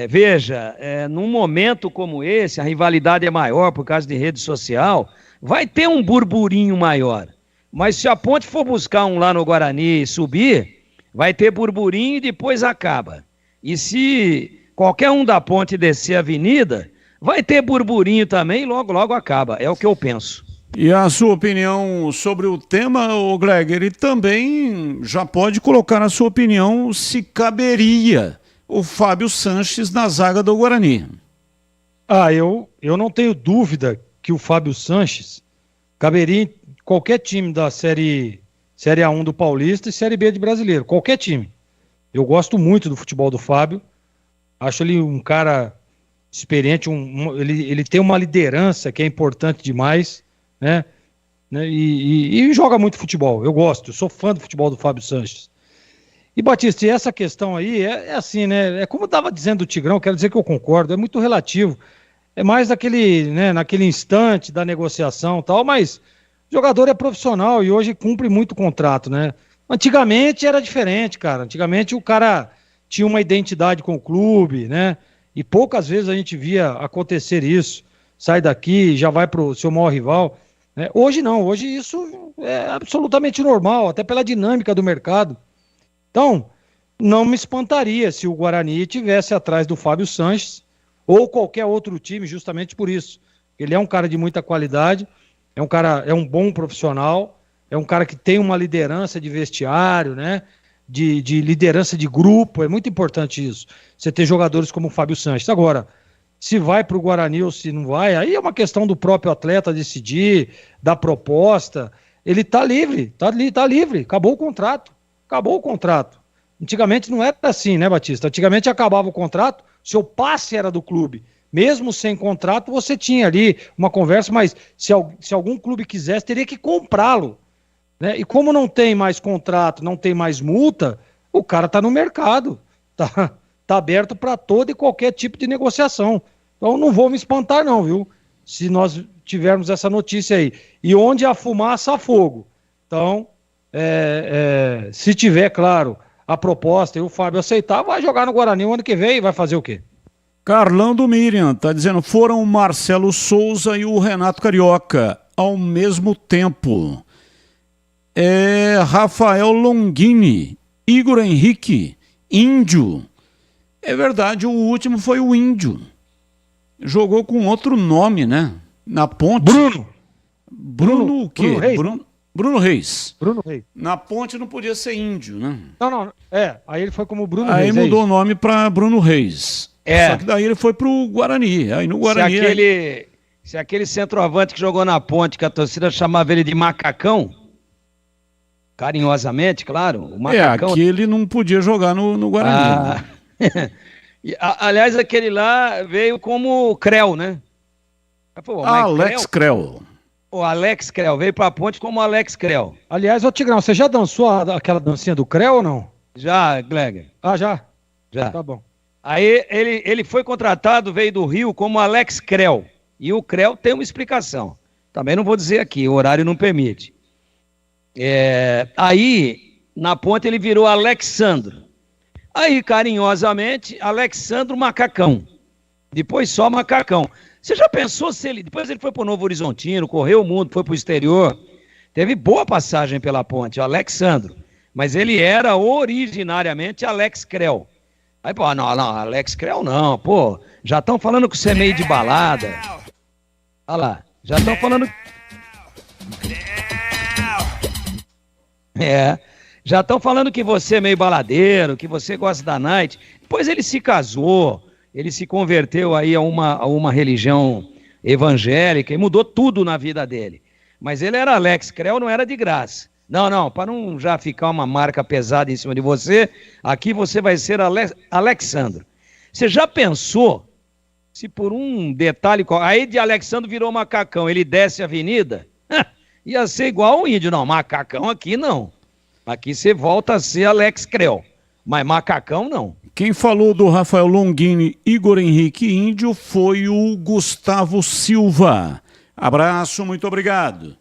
Veja, num momento como esse, a rivalidade é maior por causa de rede social, vai ter um burburinho maior. Mas se a Ponte for buscar um lá no Guarani e subir, vai ter burburinho e depois acaba. E se qualquer um da Ponte descer a avenida, vai ter burburinho também e logo, logo acaba. É o que eu penso. E a sua opinião sobre o tema, o Gleger, e também já pode colocar a sua opinião se caberia o Fábio Sanches na zaga do Guarani. Eu não tenho dúvida que o Fábio Sanches caberia em qualquer time da Série A1 do Paulista e Série B de Brasileiro, qualquer time. Eu gosto muito do futebol do Fábio, acho ele um cara experiente, ele tem uma liderança que é importante demais, né? né? E joga muito futebol. Eu gosto, eu sou fã do futebol do Fábio Sanches. E, Batista, e essa questão aí é assim, né? É como eu estava dizendo do Tigrão, quero dizer que eu concordo, é muito relativo. É mais naquele instante da negociação e tal, mas o jogador é profissional e hoje cumpre muito contrato, né? Antigamente era diferente, cara. Antigamente o cara tinha uma identidade com o clube, né? E poucas vezes a gente via acontecer isso. Sai daqui, já vai pro seu maior rival. Né? Hoje não, hoje isso é absolutamente normal, até pela dinâmica do mercado. Então, não me espantaria se o Guarani estivesse atrás do Fábio Sanches ou qualquer outro time, justamente por isso. Ele é um cara de muita qualidade, é um bom profissional, é um cara que tem uma liderança de vestiário, né? De liderança de grupo, é muito importante isso. Você ter jogadores como o Fábio Sanches. Agora, se vai para o Guarani ou se não vai, aí é uma questão do próprio atleta decidir, da proposta. Ele tá livre, tá livre, acabou o contrato. Antigamente não era assim, né, Batista? Antigamente acabava o contrato, seu passe era do clube. Mesmo sem contrato, você tinha ali uma conversa, mas se algum clube quisesse, teria que comprá-lo. Né? E como não tem mais contrato, não tem mais multa, o cara está no mercado, tá aberto para todo e qualquer tipo de negociação. Então não vou me espantar não, viu? Se nós tivermos essa notícia aí. E onde há fumaça, há fogo. Então, se tiver, claro, a proposta e o Fábio aceitar, vai jogar no Guarani o ano que vem e vai fazer o quê? Carlão do Miriam está dizendo, foram o Marcelo Souza e o Renato Carioca ao mesmo tempo. Rafael Longini, Igor Henrique, Índio. É verdade, o último foi o Índio. Jogou com outro nome, né? Na Ponte. Bruno o quê? Bruno Reis. Bruno Reis. Na Ponte não podia ser Índio, né? Não. Aí ele foi como Bruno Reis. Aí mudou o nome para Bruno Reis. É. Só que daí ele foi pro Guarani. Aí no Guarani... Se aquele centroavante que jogou na Ponte, que a torcida chamava ele de macacão, carinhosamente, claro, o macacão... aquele não podia jogar no Guarani. Aliás, aquele lá veio como Creu, né? Alex Creu. O Alex Creu, veio pra Ponte como Alex Creu. Aliás, ô Tigrão, você já dançou aquela dancinha do Creu ou não? Já, Gleger. Já? Já. Tá bom. Aí ele foi contratado, veio do Rio como Alex Creu. E o Creu tem uma explicação. Também não vou dizer aqui, o horário não permite. Aí, na Ponte, ele virou Alexandro. Aí, carinhosamente, Alexandro Macacão. Depois só Macacão. Você já pensou se ele... Depois ele foi para o Novo Horizontino, correu o mundo, foi para o exterior. Teve boa passagem pela Ponte, o Alexandro. Mas ele era originariamente Alex Creu. Aí, não, Alex Creu não, pô. Já estão falando que você é meio de balada. Olha lá, já estão falando... Já estão falando que você é meio baladeiro, que você gosta da night. Depois ele se casou, ele se converteu aí a uma religião evangélica e mudou tudo na vida dele. Mas ele era Alex Creu, não era de graça. Não, para não já ficar uma marca pesada em cima de você, aqui você vai ser Alexandro. Você já pensou se por um detalhe... Aí de Alexandro virou Macacão, ele desce a avenida, ia ser igual o índio. Não, Macacão aqui não. Aqui você volta a ser Alex Creu, mas Macacão não. Quem falou do Rafael Longini, Igor Henrique Índio foi o Gustavo Silva. Abraço, muito obrigado.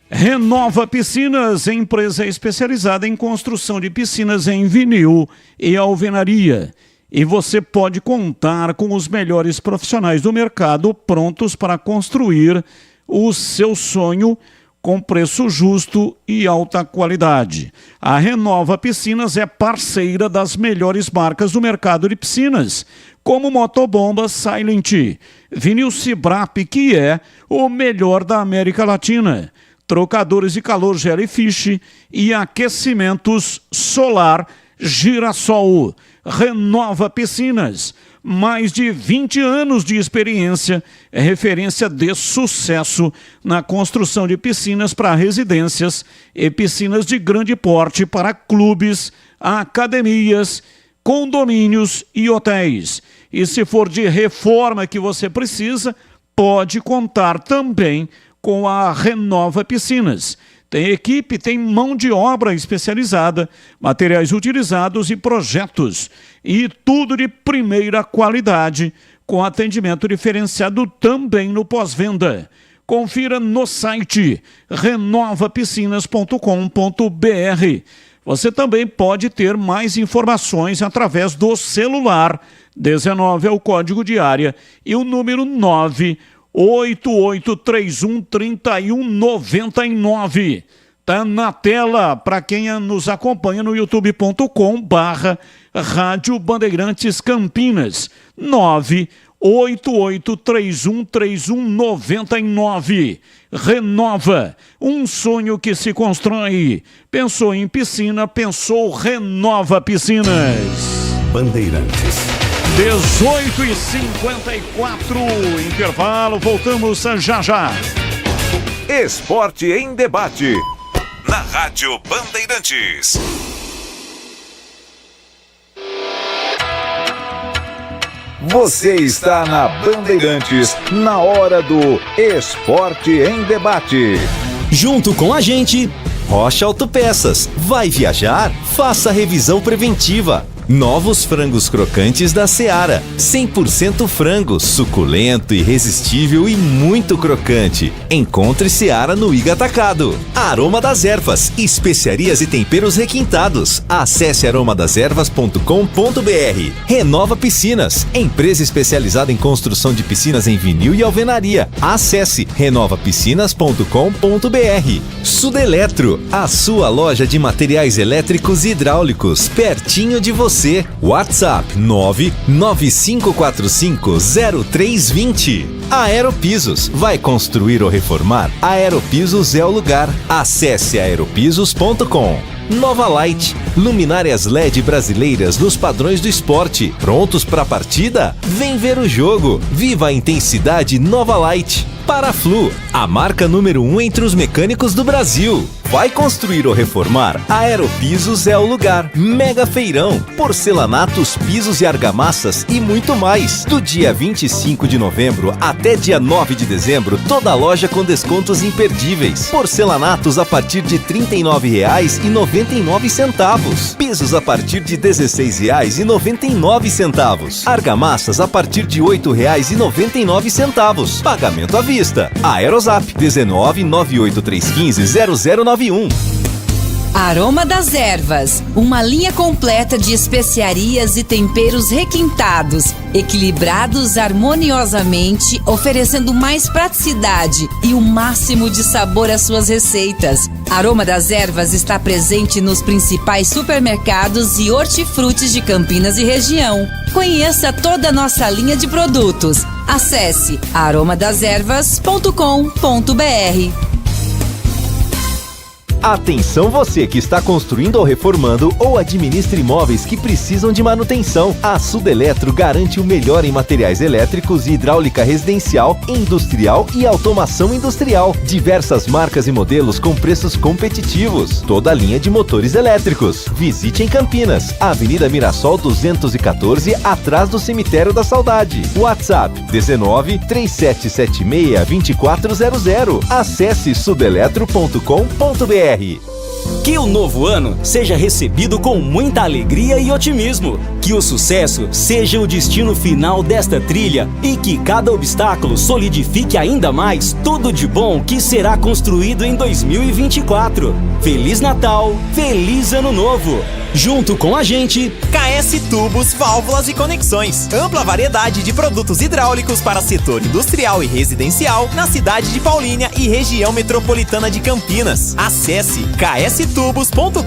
Renova Piscinas, empresa especializada em construção de piscinas em vinil e alvenaria. E você pode contar com os melhores profissionais do mercado prontos para construir o seu sonho com preço justo e alta qualidade. A Renova Piscinas é parceira das melhores marcas do mercado de piscinas, como Motobomba, Silent, Vinil Cibrap, que é o melhor da América Latina, trocadores de calor Jellyfish e aquecimentos solar Girassol. Renova Piscinas, mais de 20 anos de experiência, é referência de sucesso na construção de piscinas para residências e piscinas de grande porte para clubes, academias, condomínios e hotéis. E se for de reforma que você precisa, pode contar também com a Renova Piscinas. Tem equipe, tem mão de obra especializada, materiais utilizados e projetos. E tudo de primeira qualidade, com atendimento diferenciado também no pós-venda. Confira no site renovapiscinas.com.br. Você também pode ter mais informações através do celular. 19 é o código de área e o número 988313199. Tá na tela para quem nos acompanha no youtube.com/Rádio Bandeirantes Campinas. 988313199. Renova, um sonho que se constrói. Pensou em piscina, pensou Renova Piscinas. Bandeirantes. 18h54, intervalo, voltamos já já. Esporte em debate, na Rádio Bandeirantes. Você está na Bandeirantes, na hora do Esporte em Debate. Junto com a gente, Rocha Autopeças. Vai viajar? Faça a revisão preventiva. Novos frangos crocantes da Seara. 100% frango, suculento, irresistível e muito crocante. Encontre Seara no Iga Atacado. Aroma das Ervas, especiarias e temperos requintados. Acesse aromadeservas.com.br. Renova Piscinas, empresa especializada em construção de piscinas em vinil e alvenaria. Acesse renovapiscinas.com.br. Sudeletro, a sua loja de materiais elétricos e hidráulicos, pertinho de você. WhatsApp 995450320. Aeropisos, vai construir ou reformar? Aeropisos é o lugar. Acesse aeropisos.com. Nova Light, luminárias LED brasileiras nos padrões do esporte. Prontos para a partida? Vem ver o jogo. Viva a intensidade Nova Light. Paraflu, a marca número 1 entre os mecânicos do Brasil. Vai construir ou reformar? Aeropisos é o lugar. Mega Feirão, porcelanatos, pisos e argamassas e muito mais. Do dia 25 de novembro até dia 9 de dezembro, toda a loja com descontos imperdíveis. Porcelanatos a partir de R$ 39,99. Pisos a partir de R$ 16,99. Argamassas a partir de R$ 8,99. Pagamento à vista. Aerozap 19 98315 0091. Aroma das Ervas, uma linha completa de especiarias e temperos requintados, equilibrados harmoniosamente, oferecendo mais praticidade e o máximo de sabor às suas receitas. Aroma das Ervas está presente nos principais supermercados e hortifrutis de Campinas e região. Conheça toda a nossa linha de produtos. Acesse aromadeservas.com.br. Atenção você que está construindo ou reformando ou administra imóveis que precisam de manutenção. A Sudeletro garante o melhor em materiais elétricos e hidráulica residencial, industrial e automação industrial. Diversas marcas e modelos com preços competitivos. Toda a linha de motores elétricos. Visite em Campinas, Avenida Mirassol 214, atrás do Cemitério da Saudade. WhatsApp 19 3776 2400. Acesse sudeletro.com.br. Que o novo ano seja recebido com muita alegria e otimismo. Que o sucesso seja o destino final desta trilha e que cada obstáculo solidifique ainda mais tudo de bom que será construído em 2024. Feliz Natal, feliz Ano Novo! Junto com a gente, KS Tubos, Válvulas e Conexões. Ampla variedade de produtos hidráulicos para setor industrial e residencial na cidade de Paulínia e região metropolitana de Campinas. Acesse kstubos.com.br.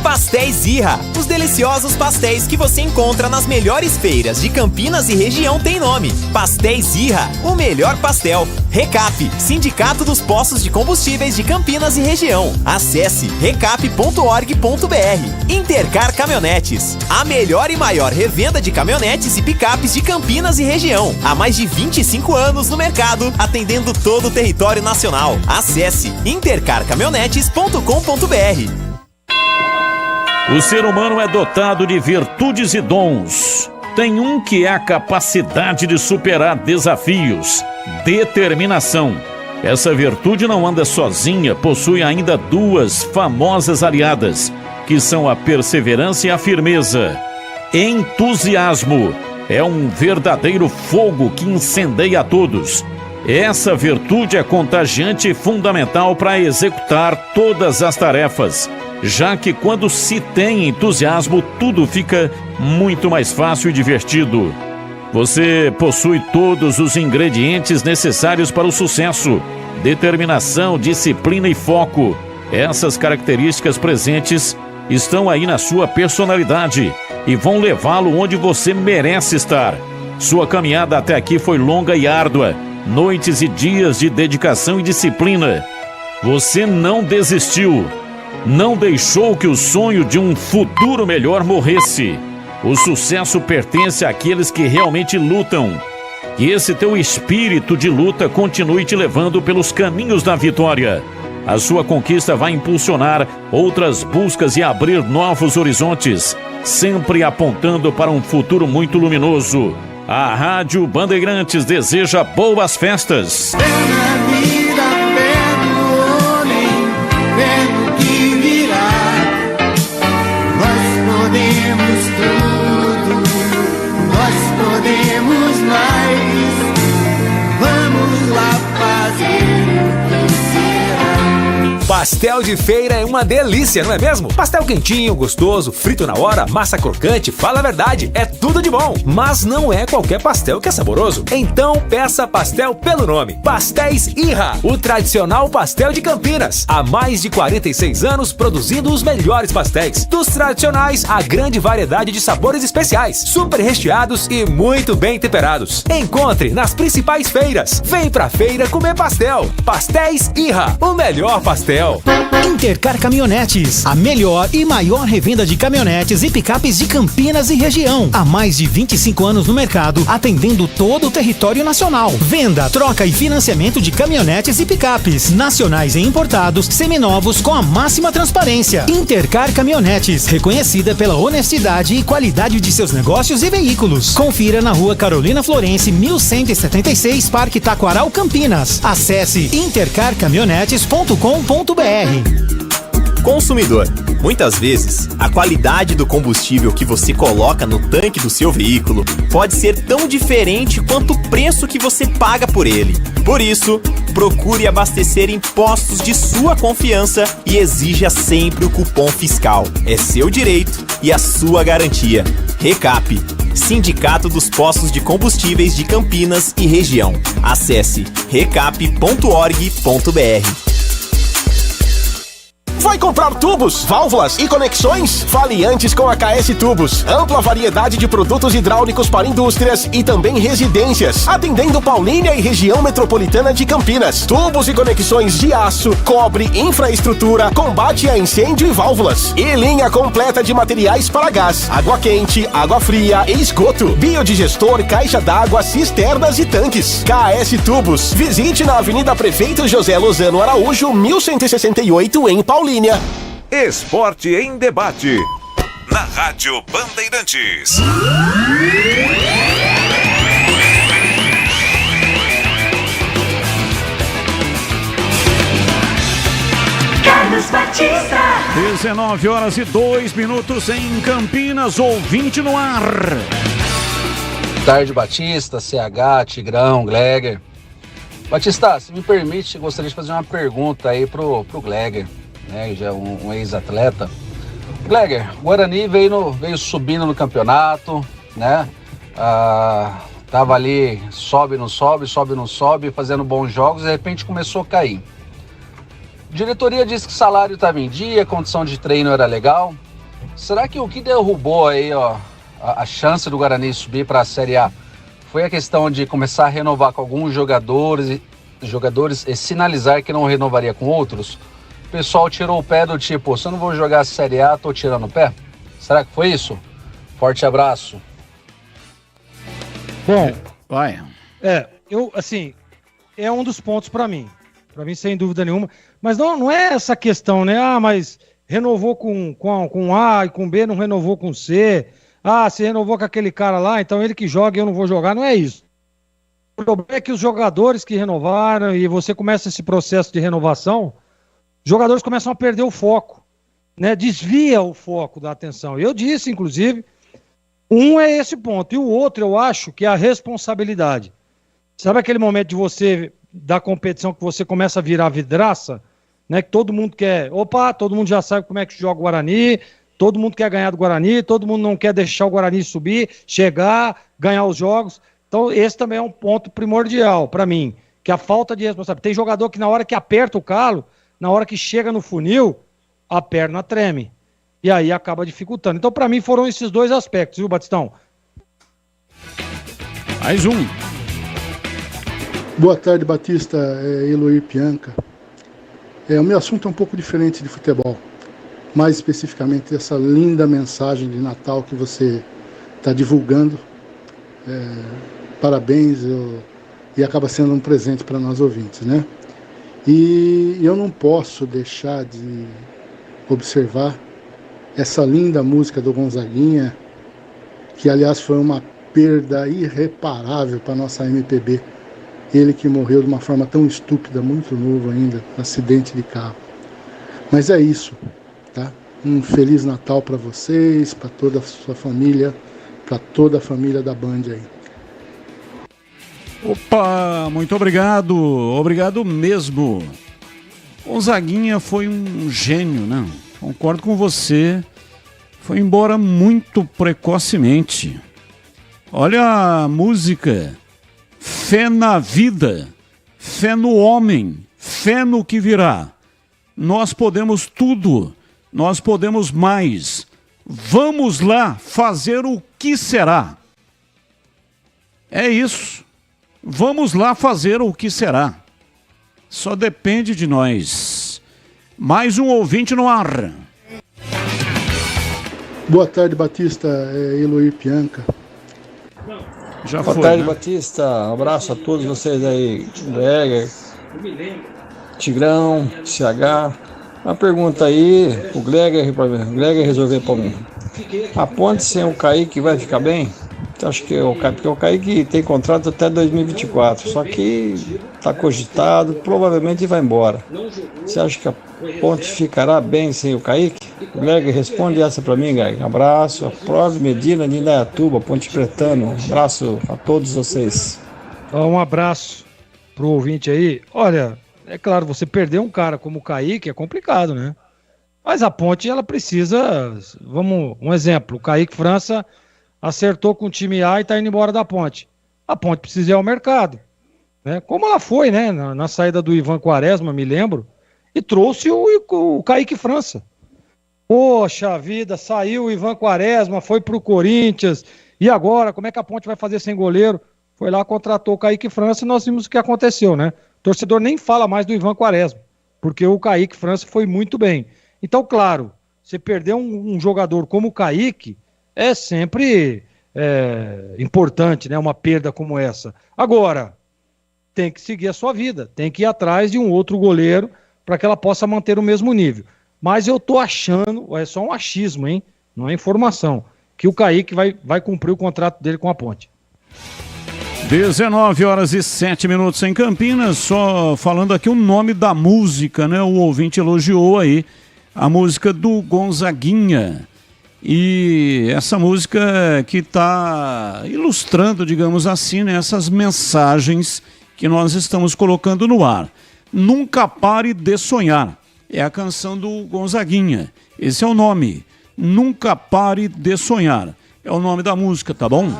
Pastéis Irra, os deliciosos pastéis que você encontra nas melhores feiras de Campinas e região tem nome. Pastéis Irra, o melhor pastel. Recap, Sindicato dos Postos de Combustíveis de Campinas e região. Acesse recap.org.br. Intercar Caminhonetes, a melhor e maior revenda de caminhonetes e picapes de Campinas e região. Há mais de 25 anos no mercado, atendendo todo o território nacional. Acesse intercarcaminhonetes.com.br. O ser humano é dotado de virtudes e dons. Tem um que é a capacidade de superar desafios, determinação. Essa virtude não anda sozinha, possui ainda duas famosas aliadas, que são a perseverança e a firmeza. Entusiasmo é um verdadeiro fogo que incendeia a todos. Essa virtude é contagiante e fundamental para executar todas as tarefas, já que quando se tem entusiasmo, tudo fica muito mais fácil e divertido. Você possui todos os ingredientes necessários para o sucesso: determinação, disciplina e foco. Essas características presentes estão aí na sua personalidade e vão levá-lo onde você merece estar. Sua caminhada até aqui foi longa e árdua, noites e dias de dedicação e disciplina. Você não desistiu, não deixou que o sonho de um futuro melhor morresse. O sucesso pertence àqueles que realmente lutam. Que esse teu espírito de luta continue te levando pelos caminhos da vitória. A sua conquista vai impulsionar outras buscas e abrir novos horizontes, sempre apontando para um futuro muito luminoso. A Rádio Bandeirantes deseja boas festas. Pastel de feira é uma delícia, não é mesmo? Pastel quentinho, gostoso, frito na hora, massa crocante, fala a verdade, é tudo de bom. Mas não é qualquer pastel que é saboroso. Então peça pastel pelo nome. Pastéis Irra, o tradicional pastel de Campinas. Há mais de 46 anos produzindo os melhores pastéis. Dos tradicionais, a grande variedade de sabores especiais, super recheados e muito bem temperados. Encontre nas principais feiras. Vem pra feira comer pastel. Pastéis Irra, o melhor pastel. Intercar Caminhonetes, a melhor e maior revenda de caminhonetes e picapes de Campinas e região. Há mais de 25 anos no mercado, atendendo todo o território nacional. Venda, troca e financiamento de caminhonetes e picapes, nacionais e importados, seminovos com a máxima transparência. Intercar Caminhonetes, reconhecida pela honestidade e qualidade de seus negócios e veículos. Confira na Rua Carolina Florence, 1176, Parque Taquaral, Campinas. Acesse intercarcaminhonetes.com.br. Consumidor, muitas vezes a qualidade do combustível que você coloca no tanque do seu veículo pode ser tão diferente quanto o preço que você paga por ele. Por isso, procure abastecer em postos de sua confiança e exija sempre o cupom fiscal. É seu direito e a sua garantia. Recap, Sindicato dos Postos de Combustíveis de Campinas e região. Acesse recap.org.br. Vai comprar tubos, válvulas e conexões? Fale antes com a KS Tubos. Ampla variedade de produtos hidráulicos para indústrias e também residências, atendendo Paulínia e região metropolitana de Campinas. Tubos e conexões de aço, cobre, infraestrutura, combate a incêndio e válvulas. E linha completa de materiais para gás, água quente, água fria e esgoto. Biodigestor, caixa d'água, cisternas e tanques. KS Tubos. Visite na Avenida Prefeito José Lozano Araújo, 1168, em Paulínia. Esporte em Debate, na Rádio Bandeirantes. Carlos Batista. 19h02 em Campinas, ouvinte no ar. Boa tarde, Batista, CH, Tigrão, Gleger. Batista, se me permite, gostaria de fazer uma pergunta aí pro Gleger, né? Já um ex-atleta. Gleger, o Guarani veio subindo no campeonato, né? Tava ali, sobe, não sobe, fazendo bons jogos, e de repente começou a cair. A diretoria disse que o salário estava em dia, a condição de treino era legal. Será que o que derrubou aí, a chance do Guarani subir para a Série A foi a questão de começar a renovar com alguns jogadores e sinalizar que não renovaria com outros? O pessoal tirou o pé do tipo, se eu não vou jogar a Série A, tô tirando o pé? Será que foi isso? Forte abraço. Bom, vai. É um dos pontos para mim sem dúvida nenhuma, mas não é essa questão, né? Mas renovou com A e com B, não renovou com C. Se renovou com aquele cara lá, então ele que joga e eu não vou jogar, não é isso. problema é que os jogadores que renovaram, e você começa esse processo de renovação, os jogadores começam a perder o foco, né? Desvia o foco da atenção. Eu disse, inclusive, um é esse ponto, e o outro eu acho que é a responsabilidade. Sabe aquele momento de você, da competição, que você começa a virar vidraça, né? Que todo mundo quer, todo mundo já sabe como é que joga o Guarani, todo mundo quer ganhar do Guarani, todo mundo não quer deixar o Guarani subir, chegar, ganhar os jogos. Então esse também é um ponto primordial para mim, que a falta de responsabilidade. Tem jogador que na hora que aperta o calo, na hora que chega no funil, a perna treme. E aí acaba dificultando. Então para mim foram esses dois aspectos, viu, Batistão? Mais um. Boa tarde, Batista, Eloy Pianca. O meu assunto é um pouco diferente de futebol. Mais especificamente essa linda mensagem de Natal que você está divulgando. Parabéns, e acaba sendo um presente para nós ouvintes, né? E eu não posso deixar de observar essa linda música do Gonzaguinha, que aliás foi uma perda irreparável para a nossa MPB. Ele que morreu de uma forma tão estúpida, muito novo ainda, acidente de carro. Mas é isso, tá? Um Feliz Natal para vocês, para toda a sua família, para toda a família da Band aí. Opa, muito obrigado, obrigado mesmo. Gonzaguinha foi um gênio, né? Concordo com você, foi embora muito precocemente. Olha a música, fé na vida, fé no homem, fé no que virá. Nós podemos tudo, nós podemos mais. Vamos lá fazer o que será. É isso. Vamos lá fazer o que será. Só depende de nós. Mais um ouvinte no ar. Boa tarde, Batista, Eloy Pianca. Já Boa foi, tarde, né? Batista. Um abraço a todos vocês aí, Greger, Tigrão, CH. Uma pergunta aí, o Greger resolver para mim. A ponte sem o Kaique vai ficar bem? Acho que porque o Kaique tem contrato até 2024, só que está cogitado, provavelmente vai embora. Você acha que a ponte ficará bem sem o Kaique? Greg, responde essa para mim, Greg. Um abraço. A Prove Medina de Indaiatuba, Ponte Pretano. Um abraço a todos vocês. Um abraço pro ouvinte aí. Olha, é claro, você perder um cara como o Kaique é complicado, né? Mas a ponte, ela precisa... um exemplo, o Kaique França acertou com o time A e tá indo embora da ponte. A ponte precisa ir ao mercado, né? Como ela foi, né? Na saída do Ivan Quaresma, me lembro, e trouxe o Kaique França. Poxa vida, saiu o Ivan Quaresma, foi pro Corinthians, e agora, como é que a ponte vai fazer sem goleiro? Foi lá, contratou o Kaique França e nós vimos o que aconteceu, né? O torcedor nem fala mais do Ivan Quaresma, porque o Kaique França foi muito bem. Então, claro, você perder um jogador como o Kaique é sempre importante, né? Uma perda como essa. Agora, tem que seguir a sua vida, tem que ir atrás de um outro goleiro para que ela possa manter o mesmo nível. Mas eu tô achando, é só um achismo, hein? Não é informação, que o Kaique vai cumprir o contrato dele com a ponte. 19h07 em Campinas, só falando aqui o nome da música, né? O ouvinte elogiou aí a música do Gonzaguinha. E essa música que está ilustrando, digamos assim, né, essas mensagens que nós estamos colocando no ar. Nunca pare de sonhar. É a canção do Gonzaguinha. Esse é o nome. Nunca pare de sonhar. É o nome da música, tá bom?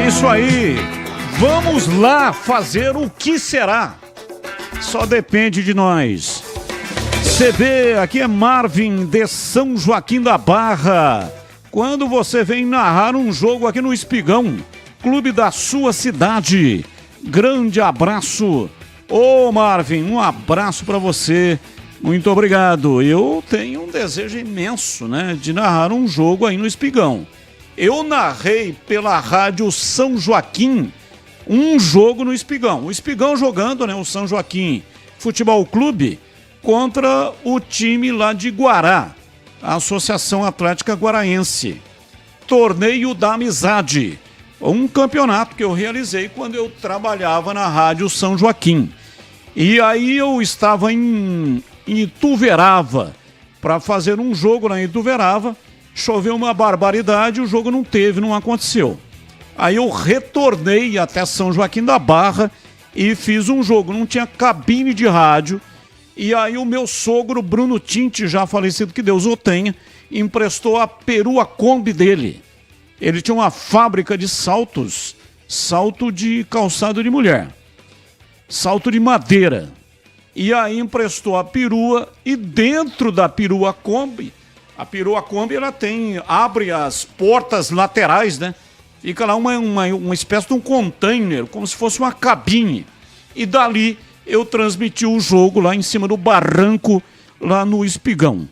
Isso aí, vamos lá fazer o que será. Só depende de nós. CB, aqui é Marvin de São Joaquim da Barra. Quando você vem narrar um jogo aqui no Espigão, clube da sua cidade. Grande abraço. Ô Marvin, um abraço para você. Muito obrigado. Eu tenho um desejo imenso, né, de narrar um jogo aí no Espigão. Eu narrei pela rádio São Joaquim um jogo no Espigão. O Espigão jogando, né, o São Joaquim Futebol Clube contra o time lá de Guará, a Associação Atlética Guaraense. Torneio da Amizade, um campeonato que eu realizei quando eu trabalhava na rádio São Joaquim. E aí eu estava em Ituverava para fazer um jogo na Ituverava, choveu uma barbaridade, o jogo não aconteceu. Aí eu retornei até São Joaquim da Barra e fiz um jogo, não tinha cabine de rádio, e aí o meu sogro Bruno Tinte, já falecido, que Deus o tenha, emprestou a perua Kombi dele. Ele tinha uma fábrica de saltos, salto de calçado de mulher, salto de madeira. E aí emprestou a perua, e dentro da perua Kombi, a perua Kombi ela abre as portas laterais, né? Fica lá uma espécie de um container, como se fosse uma cabine. E dali eu transmiti o jogo lá em cima do barranco, lá no Espigão.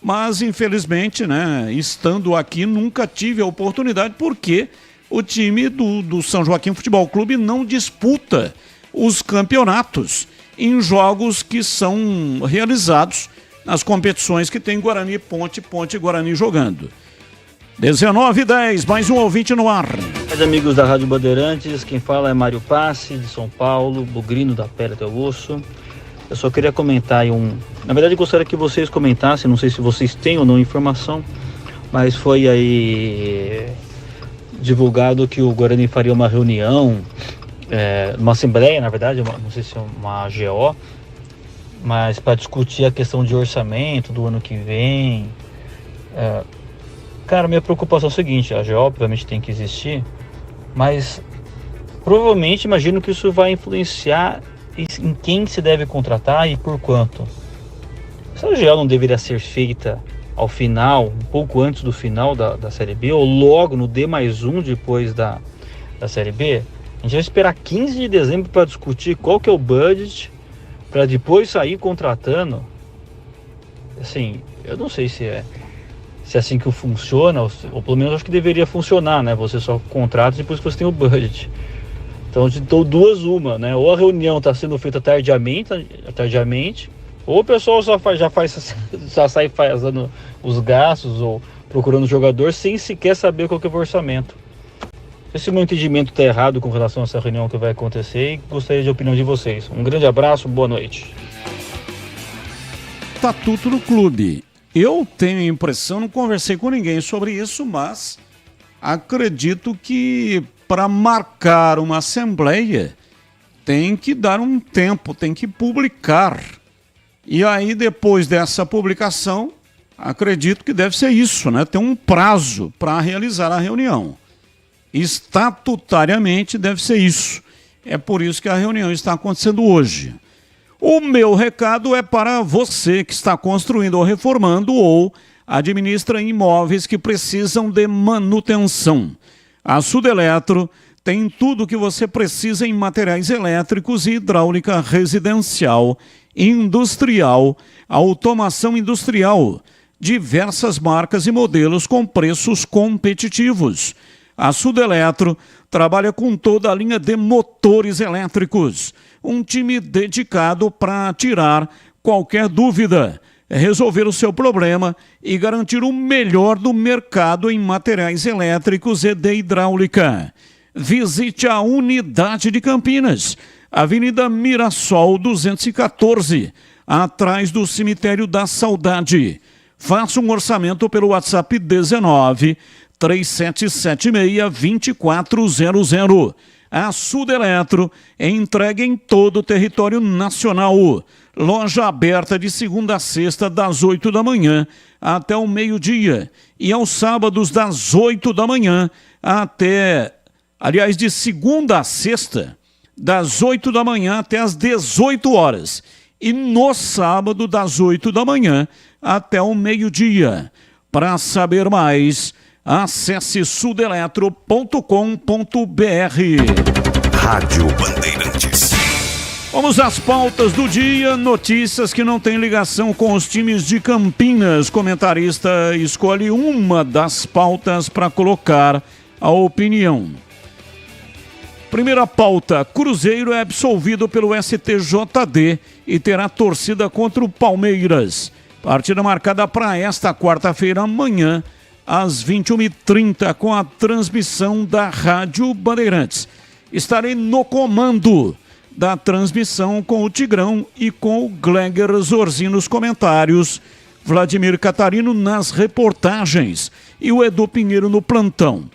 Mas, infelizmente, né, estando aqui, nunca tive a oportunidade, porque o time do São Joaquim Futebol Clube não disputa os campeonatos em jogos que são realizados nas competições que tem Guarani e Ponte e Guarani jogando. 19h10, mais um ouvinte no ar. Meus amigos da Rádio Bandeirantes, quem fala é Mário Passi, de São Paulo, bugrino da pele até o osso. Eu só queria comentar aí Na verdade, eu gostaria que vocês comentassem, não sei se vocês têm ou não informação, mas foi aí divulgado que o Guarani faria uma reunião, uma assembleia, na verdade, não sei se é uma AGO, mas para discutir a questão de orçamento do ano que vem. Cara, minha preocupação é o seguinte: a AGO obviamente tem que existir, mas provavelmente imagino que isso vai influenciar em quem se deve contratar e por quanto. Essa AGO não deveria ser feita ao final, um pouco antes do final da Série B, ou logo no D+1 depois da Série B? A gente vai esperar 15 de dezembro para discutir qual que é o budget, para depois sair contratando. Assim, eu não sei se é assim que funciona, ou pelo menos acho que deveria funcionar, né? Você só contrata depois que você tem o budget. Então, duas uma, né? Ou a reunião está sendo feita tardiamente, ou o pessoal já sai fazendo os gastos ou procurando o jogador sem sequer saber qual que é o orçamento. Se o meu entendimento está errado com relação a essa reunião que vai acontecer, e gostaria de opinião de vocês. Um grande abraço, boa noite. Estatuto do clube. Eu tenho a impressão, não conversei com ninguém sobre isso, mas acredito que para marcar uma assembleia tem que dar um tempo, tem que publicar. E aí, depois dessa publicação, acredito que deve ser isso, né? Tem um prazo para realizar a reunião. Estatutariamente deve ser isso. É por isso que a reunião está acontecendo hoje. O meu recado é para você que está construindo ou reformando ou administra imóveis que precisam de manutenção. A Sudeletro tem tudo o que você precisa em materiais elétricos e hidráulica residencial, industrial, automação industrial, diversas marcas e modelos com preços competitivos. A Sudeletro trabalha com toda a linha de motores elétricos. Um time dedicado para tirar qualquer dúvida, resolver o seu problema e garantir o melhor do mercado em materiais elétricos e de hidráulica. Visite a Unidade de Campinas, Avenida Mirassol 214, atrás do Cemitério da Saudade. Faça um orçamento pelo WhatsApp 19 3776-2400. A Sudeletro é entregue em todo o território nacional. Loja aberta de segunda a sexta, das 8 da manhã até o meio-dia. E aos sábados, das 8 da manhã de segunda a sexta, das 8 da manhã até as 18 horas. E no sábado, das 8 da manhã até o meio-dia. Para saber mais, Acesse sudeletro.com.br. Rádio Bandeirantes. Vamos às pautas do dia, notícias que não têm ligação com os times de Campinas. Comentarista escolhe uma das pautas para colocar a opinião. Primeira pauta, Cruzeiro é absolvido pelo STJD e terá torcida contra o Palmeiras. Partida marcada para esta quarta-feira, amanhã, às 21h30, com a transmissão da Rádio Bandeirantes. Estarei no comando da transmissão com o Tigrão e com o Gleger Zorzi nos comentários, Vladimir Catarino nas reportagens e o Edu Pinheiro no plantão.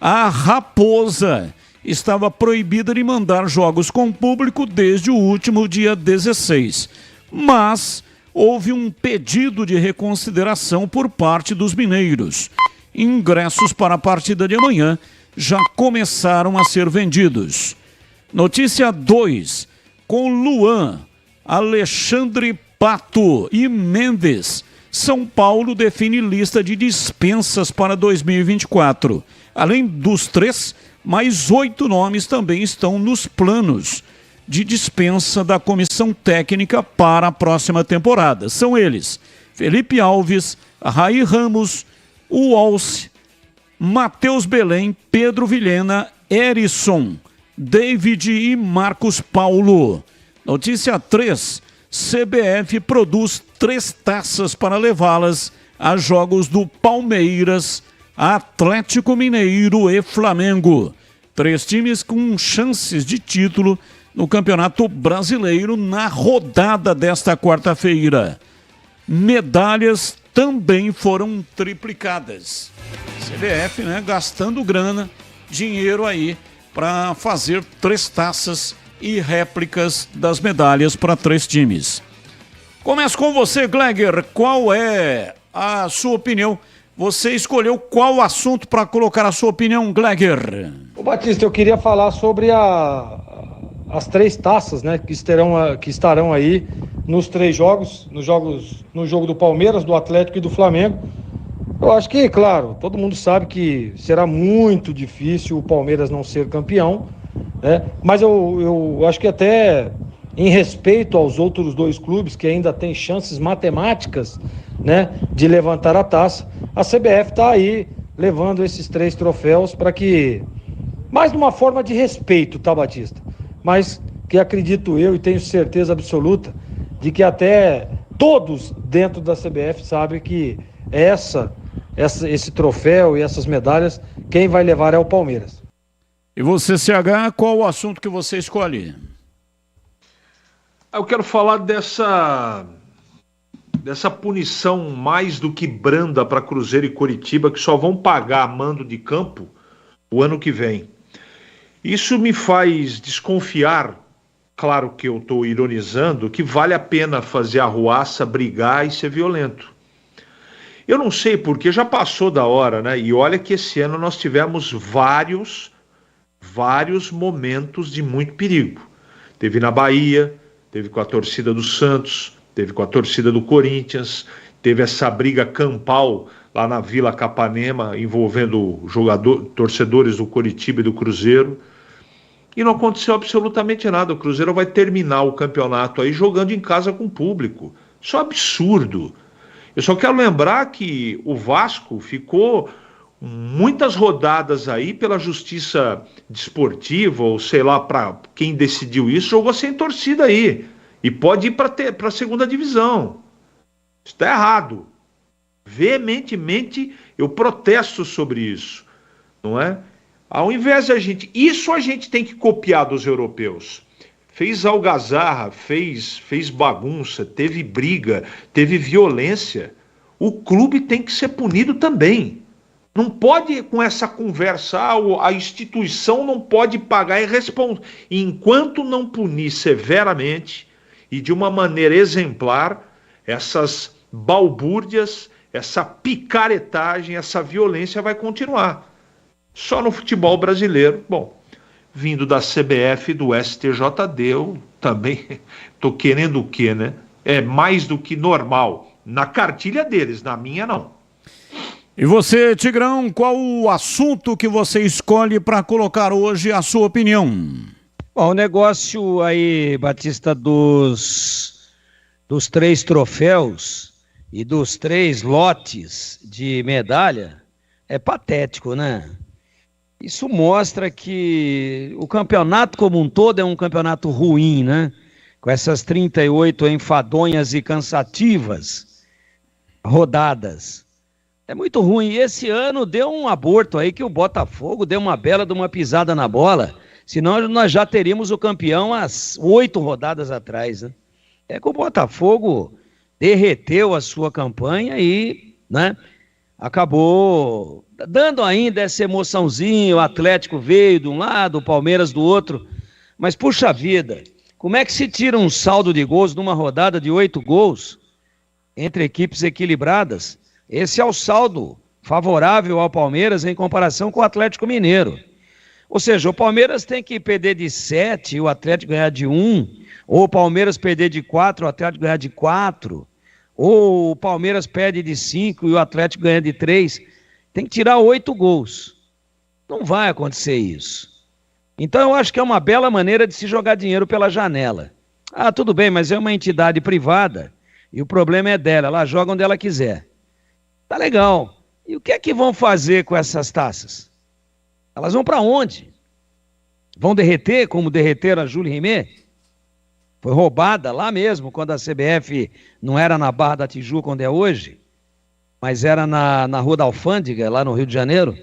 A Raposa estava proibida de mandar jogos com público desde o último dia 16, mas houve um pedido de reconsideração por parte dos mineiros. Ingressos para a partida de amanhã já começaram a ser vendidos. Notícia 2, com Luan, Alexandre Pato e Mendes, São Paulo define lista de dispensas para 2024. Além dos 3, mais 8 nomes também estão nos planos de dispensa da comissão técnica para a próxima temporada. São eles: Felipe Alves, Raí Ramos, Walsh, Matheus Belém, Pedro Vilhena, Erisson, David e Marcos Paulo. Notícia 3, CBF produz 3 taças para levá-las a jogos do Palmeiras, Atlético Mineiro e Flamengo. 3 times com chances de título no Campeonato Brasileiro na rodada desta quarta-feira. Medalhas também foram triplicadas. CBF, gastando grana, dinheiro aí para fazer 3 taças e réplicas das medalhas para 3 times. Começo com você, Gleger. Qual é a sua opinião? Você escolheu qual assunto para colocar a sua opinião, Gleger? Ô Batista, eu queria falar sobre as 3 taças, que estarão aí nos 3 jogos, no jogo do Palmeiras, do Atlético e do Flamengo. Eu acho que, claro, todo mundo sabe que será muito difícil o Palmeiras não ser campeão, mas eu acho que até em respeito aos outros 2 clubes que ainda têm chances matemáticas, de levantar a taça, a CBF está aí levando esses 3 troféus para que, mais de uma forma de respeito, tá, Batista? Mas que acredito eu e tenho certeza absoluta de que até todos dentro da CBF sabem que esse troféu e essas medalhas, quem vai levar é o Palmeiras. E você, CH, qual o assunto que você escolhe? Eu quero falar dessa punição mais do que branda para Cruzeiro e Coritiba, que só vão pagar mando de campo o ano que vem. Isso me faz desconfiar, claro que eu estou ironizando, que vale a pena fazer arruaça, brigar e ser violento. Eu não sei porque já passou da hora, E olha que esse ano nós tivemos vários momentos de muito perigo. Teve na Bahia, teve com a torcida do Santos, teve com a torcida do Corinthians, teve essa briga campal lá na Vila Capanema, envolvendo torcedores do Coritiba e do Cruzeiro. E não aconteceu absolutamente nada. O Cruzeiro vai terminar o campeonato aí jogando em casa com o público. Isso é um absurdo. Eu só quero lembrar que o Vasco ficou muitas rodadas aí pela justiça desportiva, ou sei lá, para quem decidiu isso, jogou sem torcida aí. E pode ir para a segunda divisão. Isso está errado. Veementemente eu protesto sobre isso, não é? Ao invés de a gente tem que copiar dos europeus. Fez algazarra, fez bagunça, teve briga, teve violência. O clube tem que ser punido também. Não pode com essa conversa, a instituição não pode pagar e responder. Enquanto não punir severamente e de uma maneira exemplar essas balbúrdias, essa picaretagem, essa violência vai continuar. Só no futebol brasileiro, vindo da CBF e do STJD, eu também estou querendo o quê, É mais do que normal. Na cartilha deles, na minha não. E você, Tigrão, qual o assunto que você escolhe para colocar hoje a sua opinião? Bom, o negócio aí, Batista, dos 3 troféus e dos 3 lotes de medalha é patético, né? Isso mostra que o campeonato como um todo é um campeonato ruim, né? Com essas 38 enfadonhas e cansativas rodadas. É muito ruim. E esse ano deu um aborto aí que o Botafogo deu uma bela de uma pisada na bola. Senão nós já teríamos o campeão às 8 rodadas atrás, né? É que o Botafogo derreteu a sua campanha e, né, acabou dando ainda essa emoçãozinha. O Atlético veio de um lado, o Palmeiras do outro. Mas, puxa vida, como é que se tira um saldo de gols numa rodada de 8 gols entre equipes equilibradas? Esse é o saldo favorável ao Palmeiras em comparação com o Atlético Mineiro. Ou seja, o Palmeiras tem que perder de 7 e o Atlético ganhar de 1, ou o Palmeiras perder de 4 e o Atlético ganhar de 4, ou o Palmeiras perde de 5 e o Atlético ganha de 3. Tem que tirar 8 gols. Não vai acontecer isso. Então eu acho que é uma bela maneira de se jogar dinheiro pela janela. Ah, tudo bem, mas é uma entidade privada e o problema é dela, ela joga onde ela quiser. Tá legal. E o que é que vão fazer com essas taças? Elas vão para onde? Vão derreter, como derreteram a Jules Rimet? Foi roubada lá mesmo, quando a CBF não era na Barra da Tijuca, onde é hoje, mas era na Rua da Alfândega, lá no Rio de Janeiro. O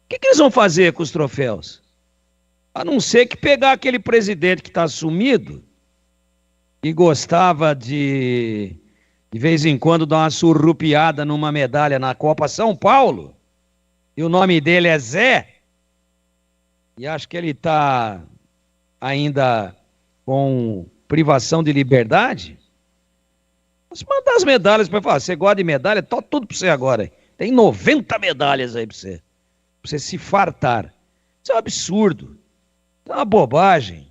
que eles vão fazer com os troféus? A não ser que pegar aquele presidente que está sumido e gostava de vez em quando dar uma surrupiada numa medalha na Copa São Paulo, e o nome dele é Zé, e acho que ele está ainda com privação de liberdade. Você mandar as medalhas para falar, você gosta de medalha? Tá tudo para você agora. Hein? Tem 90 medalhas aí para você se fartar. Isso é um absurdo, é uma bobagem,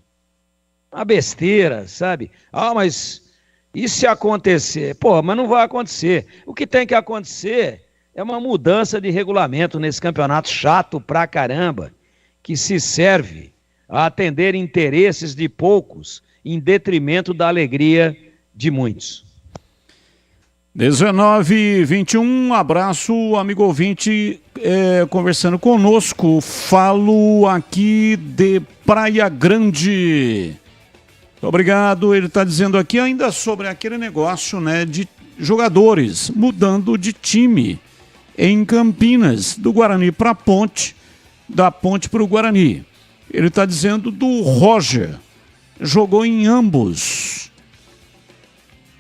uma besteira, sabe? Ah, mas e se acontecer? Pô, mas não vai acontecer. O que tem que acontecer é uma mudança de regulamento nesse campeonato chato pra caramba, que se serve a atender interesses de poucos em detrimento da alegria de muitos. 19h21, abraço, amigo ouvinte, conversando conosco. Falo aqui de Praia Grande. Obrigado. Ele está dizendo aqui ainda sobre aquele negócio, né, de jogadores mudando de time em Campinas, do Guarani para a Ponte, da Ponte para o Guarani. Ele está dizendo do Roger, jogou em ambos.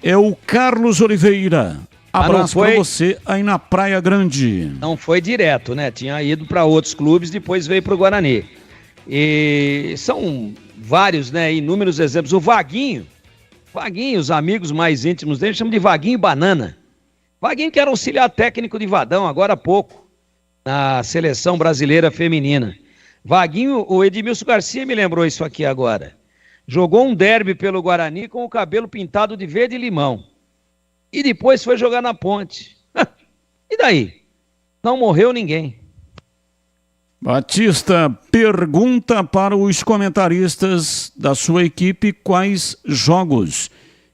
É o Carlos Oliveira. Abraço para você aí na Praia Grande. Não foi direto, né? Tinha ido para outros clubes, depois veio para o Guarani. E são vários, né? Inúmeros exemplos. O Vaguinho, os amigos mais íntimos dele chamam de Vaguinho Banana. Vaguinho que era auxiliar técnico de Vadão, agora há pouco, na seleção brasileira feminina. Vaguinho, o Edmilson Garcia me lembrou isso aqui agora. Jogou um derby pelo Guarani com o cabelo pintado de verde e limão. E depois foi jogar na Ponte. E daí? Não morreu ninguém. Batista pergunta para os comentaristas da sua equipe quais jogos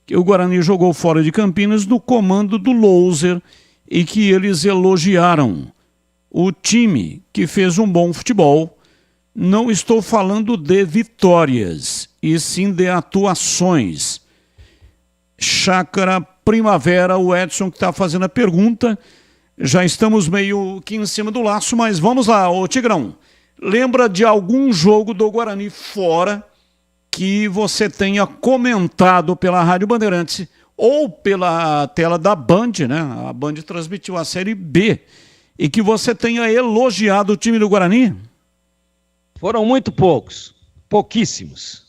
que o Guarani jogou fora de Campinas no comando do Louser e que eles elogiaram. O time que fez um bom futebol, não estou falando de vitórias, e sim de atuações. Chácara Primavera, o Edson que está fazendo a pergunta. Já estamos meio que em cima do laço, mas vamos lá, ô Tigrão. Lembra de algum jogo do Guarani fora que você tenha comentado pela Rádio Bandeirantes ou pela tela da Band, né? A Band transmitiu a Série B, e que você tenha elogiado o time do Guarani? Foram muito poucos, pouquíssimos.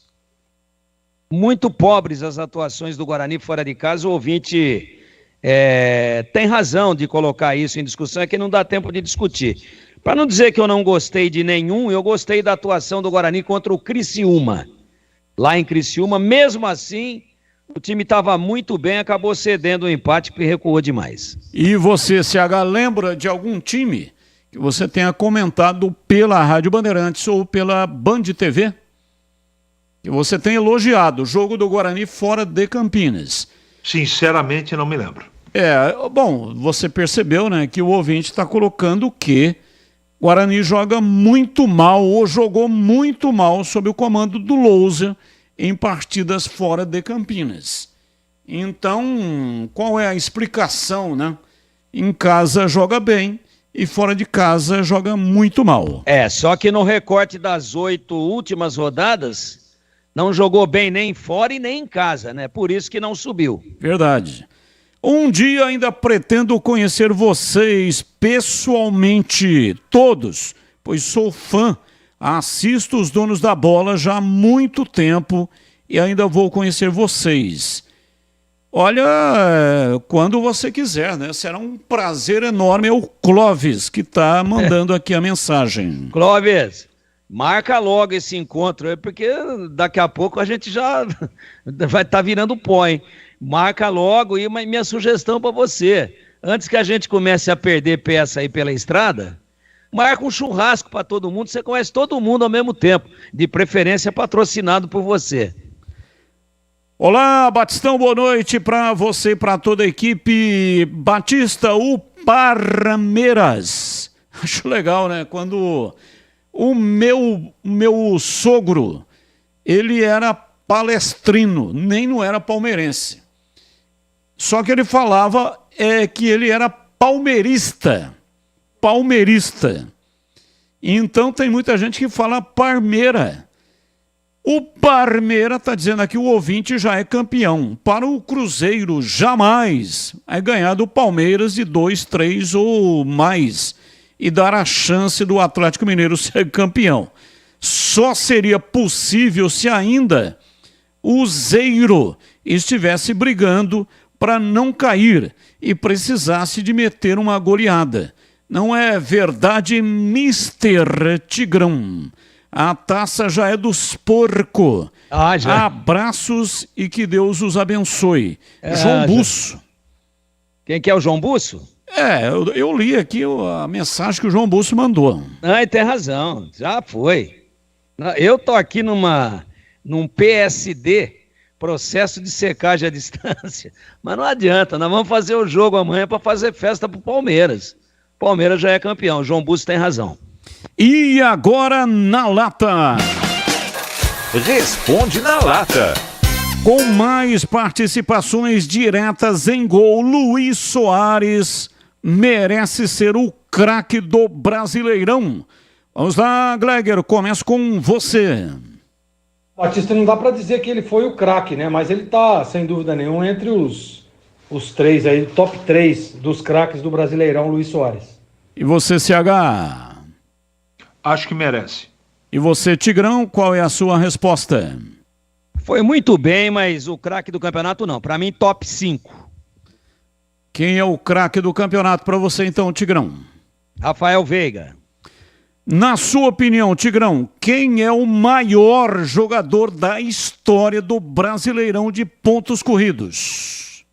Muito pobres as atuações do Guarani fora de casa. O ouvinte tem razão de colocar isso em discussão, é que não dá tempo de discutir. Para não dizer que eu não gostei de nenhum, eu gostei da atuação do Guarani contra o Criciúma. Lá em Criciúma, mesmo assim, O time estava muito bem, acabou cedendo o empate porque recuou demais. E você, CH, lembra de algum time que você tenha comentado pela Rádio Bandeirantes ou pela Band TV? Que você tenha elogiado o jogo do Guarani fora de Campinas? Sinceramente, não me lembro. Bom, você percebeu, né, que o ouvinte está colocando que o Guarani joga muito mal, ou jogou muito mal, sob o comando do Lousa, em partidas fora de Campinas. Então, qual é a explicação, né? Em casa joga bem e fora de casa joga muito mal. Só que no recorte das 8 últimas rodadas, não jogou bem nem fora e nem em casa, né? Por isso que não subiu. Verdade. Um dia ainda pretendo conhecer vocês pessoalmente, todos, pois sou fã, assisto os donos da bola já há muito tempo e ainda vou conhecer vocês. Olha, quando você quiser, né? Será um prazer enorme. É o Clóvis que está mandando aqui a mensagem. Clóvis, marca logo esse encontro, porque daqui a pouco a gente já vai estar virando pó, hein? Marca logo. E minha sugestão para você, antes que a gente comece a perder peça aí pela estrada, marca um churrasco para todo mundo, você conhece todo mundo ao mesmo tempo, de preferência patrocinado por você. Olá, Batistão, boa noite para você e para toda a equipe. Batista, o Parmeiras. Acho legal, né? Quando o meu sogro, ele era palestrino, nem não era palmeirense. Só que ele falava que ele era palmeirista. Então tem muita gente que fala Parmeira. O Parmeira está dizendo aqui, o ouvinte já é campeão. Para o Cruzeiro, jamais é ganhar do Palmeiras de 2, 3 ou mais e dar a chance do Atlético Mineiro ser campeão. Só seria possível se ainda o Zeiro estivesse brigando para não cair e precisasse de meter uma goleada. Não é verdade, Mr. Tigrão? A taça já é dos porcos. Já. Abraços e que Deus os abençoe. João Busso. Quem que é o João Busso? Eu li aqui a mensagem que o João Busso mandou. Ele tem razão, já foi. Eu tô aqui num PSD, processo de secagem à distância, mas não adianta, nós vamos fazer o jogo amanhã para fazer festa pro Palmeiras. Palmeiras já é campeão, o João Busso tem razão. E agora na lata. Responde na lata. Com mais participações diretas em gol, Luiz Soares merece ser o craque do Brasileirão. Vamos lá, Gleger, começa com você. Batista, não dá para dizer que ele foi o craque, né? Mas ele tá, sem dúvida nenhuma, entre os três aí, top 3 dos craques do Brasileirão, Luiz Soares. E você, CH? Acho que merece. E você, Tigrão, qual é a sua resposta? Foi muito bem, mas o craque do campeonato não. Para mim, top 5. Quem é o craque do campeonato para você, então, Tigrão? Rafael Veiga. Na sua opinião, Tigrão, quem é o maior jogador da história do Brasileirão de pontos corridos?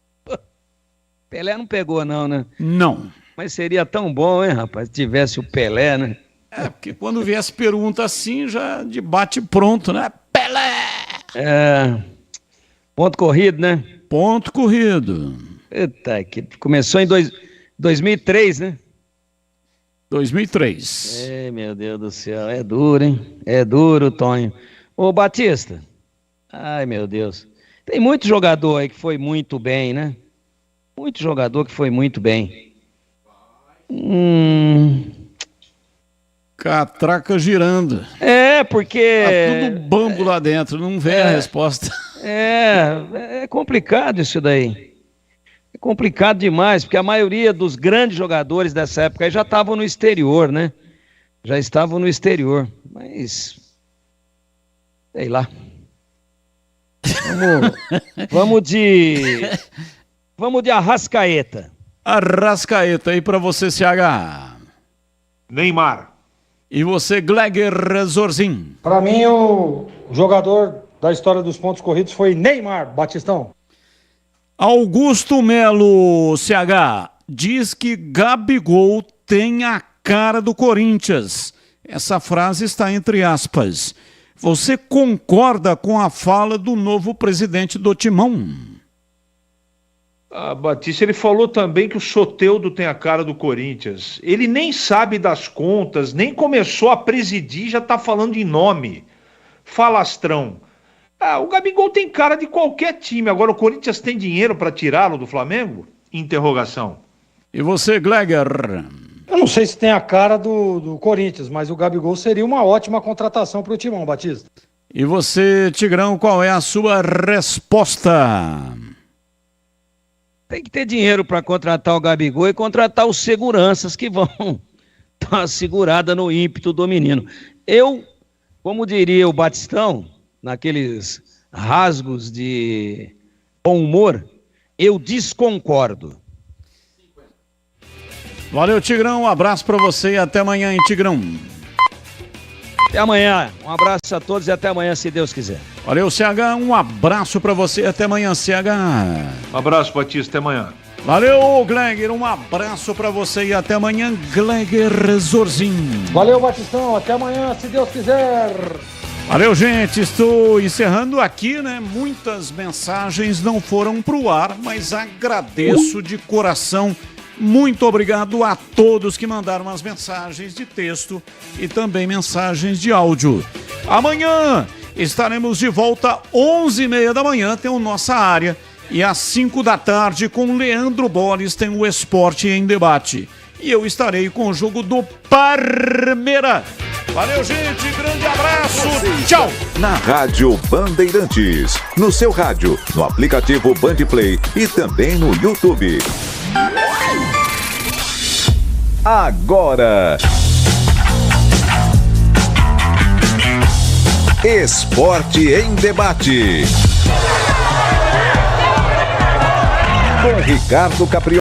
Pelé não pegou, não, né? Não. Mas seria tão bom, hein, rapaz, se tivesse o Pelé, né? Porque quando viesse pergunta assim, já de bate pronto, né? Pelé! Ponto corrido, né? Ponto corrido. Eita, que começou em 2003, né? 2003. Meu Deus do céu, é duro, hein? É duro, Tonho. Ô, Batista. Ai, meu Deus. Tem muito jogador aí que foi muito bem, né? Muito jogador que foi muito bem. Catraca girando. Porque... Tá tudo bambo lá dentro, não vem a resposta. É complicado isso daí. É complicado demais, porque a maioria dos grandes jogadores dessa época aí já estavam no exterior, né? Já estavam no exterior. Mas... sei lá. Vamos de Arrascaeta. Arrascaeta aí pra você, CH. Neymar. E você, Gleger Zorzin? Para mim, o jogador da história dos pontos corridos foi Neymar, Batistão. Augusto Melo, CH, diz que Gabigol tem a cara do Corinthians. Essa frase está entre aspas. Você concorda com a fala do novo presidente do Timão? Batista, ele falou também que o Soteldo tem a cara do Corinthians. Ele nem sabe das contas, nem começou a presidir, já está falando em nome. Falastrão. O Gabigol tem cara de qualquer time. Agora o Corinthians tem dinheiro para tirá-lo do Flamengo? Interrogação. E você, Gleger? Eu não sei se tem a cara do Corinthians, mas o Gabigol seria uma ótima contratação para o Timão, Batista. E você, Tigrão, qual é a sua resposta? Tem que ter dinheiro para contratar o Gabigol e contratar os seguranças que vão dar segurada no ímpeto do menino. Eu, como diria o Batistão, naqueles rasgos de bom humor, eu desconcordo. Valeu, Tigrão, um abraço para você e até amanhã, hein, Tigrão. Até amanhã, um abraço a todos e até amanhã, se Deus quiser. Valeu, CH, um abraço para você e até amanhã, CH. Um abraço, Batista, até amanhã. Valeu, Gleger, um abraço para você e até amanhã, Gleger Zorzin. Valeu, Batistão, até amanhã, se Deus quiser. Valeu, gente, estou encerrando aqui, né? Muitas mensagens não foram pro ar, mas agradeço de coração. Muito obrigado a todos que mandaram as mensagens de texto e também mensagens de áudio. Amanhã estaremos de volta 11h30 da manhã, tem o Nossa Área. E às 5 da tarde, com Leandro Boles, tem o Esporte em Debate. E eu estarei com o jogo do Parmeira. Valeu, gente. Grande abraço. Tchau. Na Rádio Bandeirantes. No seu rádio, no aplicativo Bandplay e também no YouTube. Agora. Esporte em Debate. Com Ricardo Caprioli.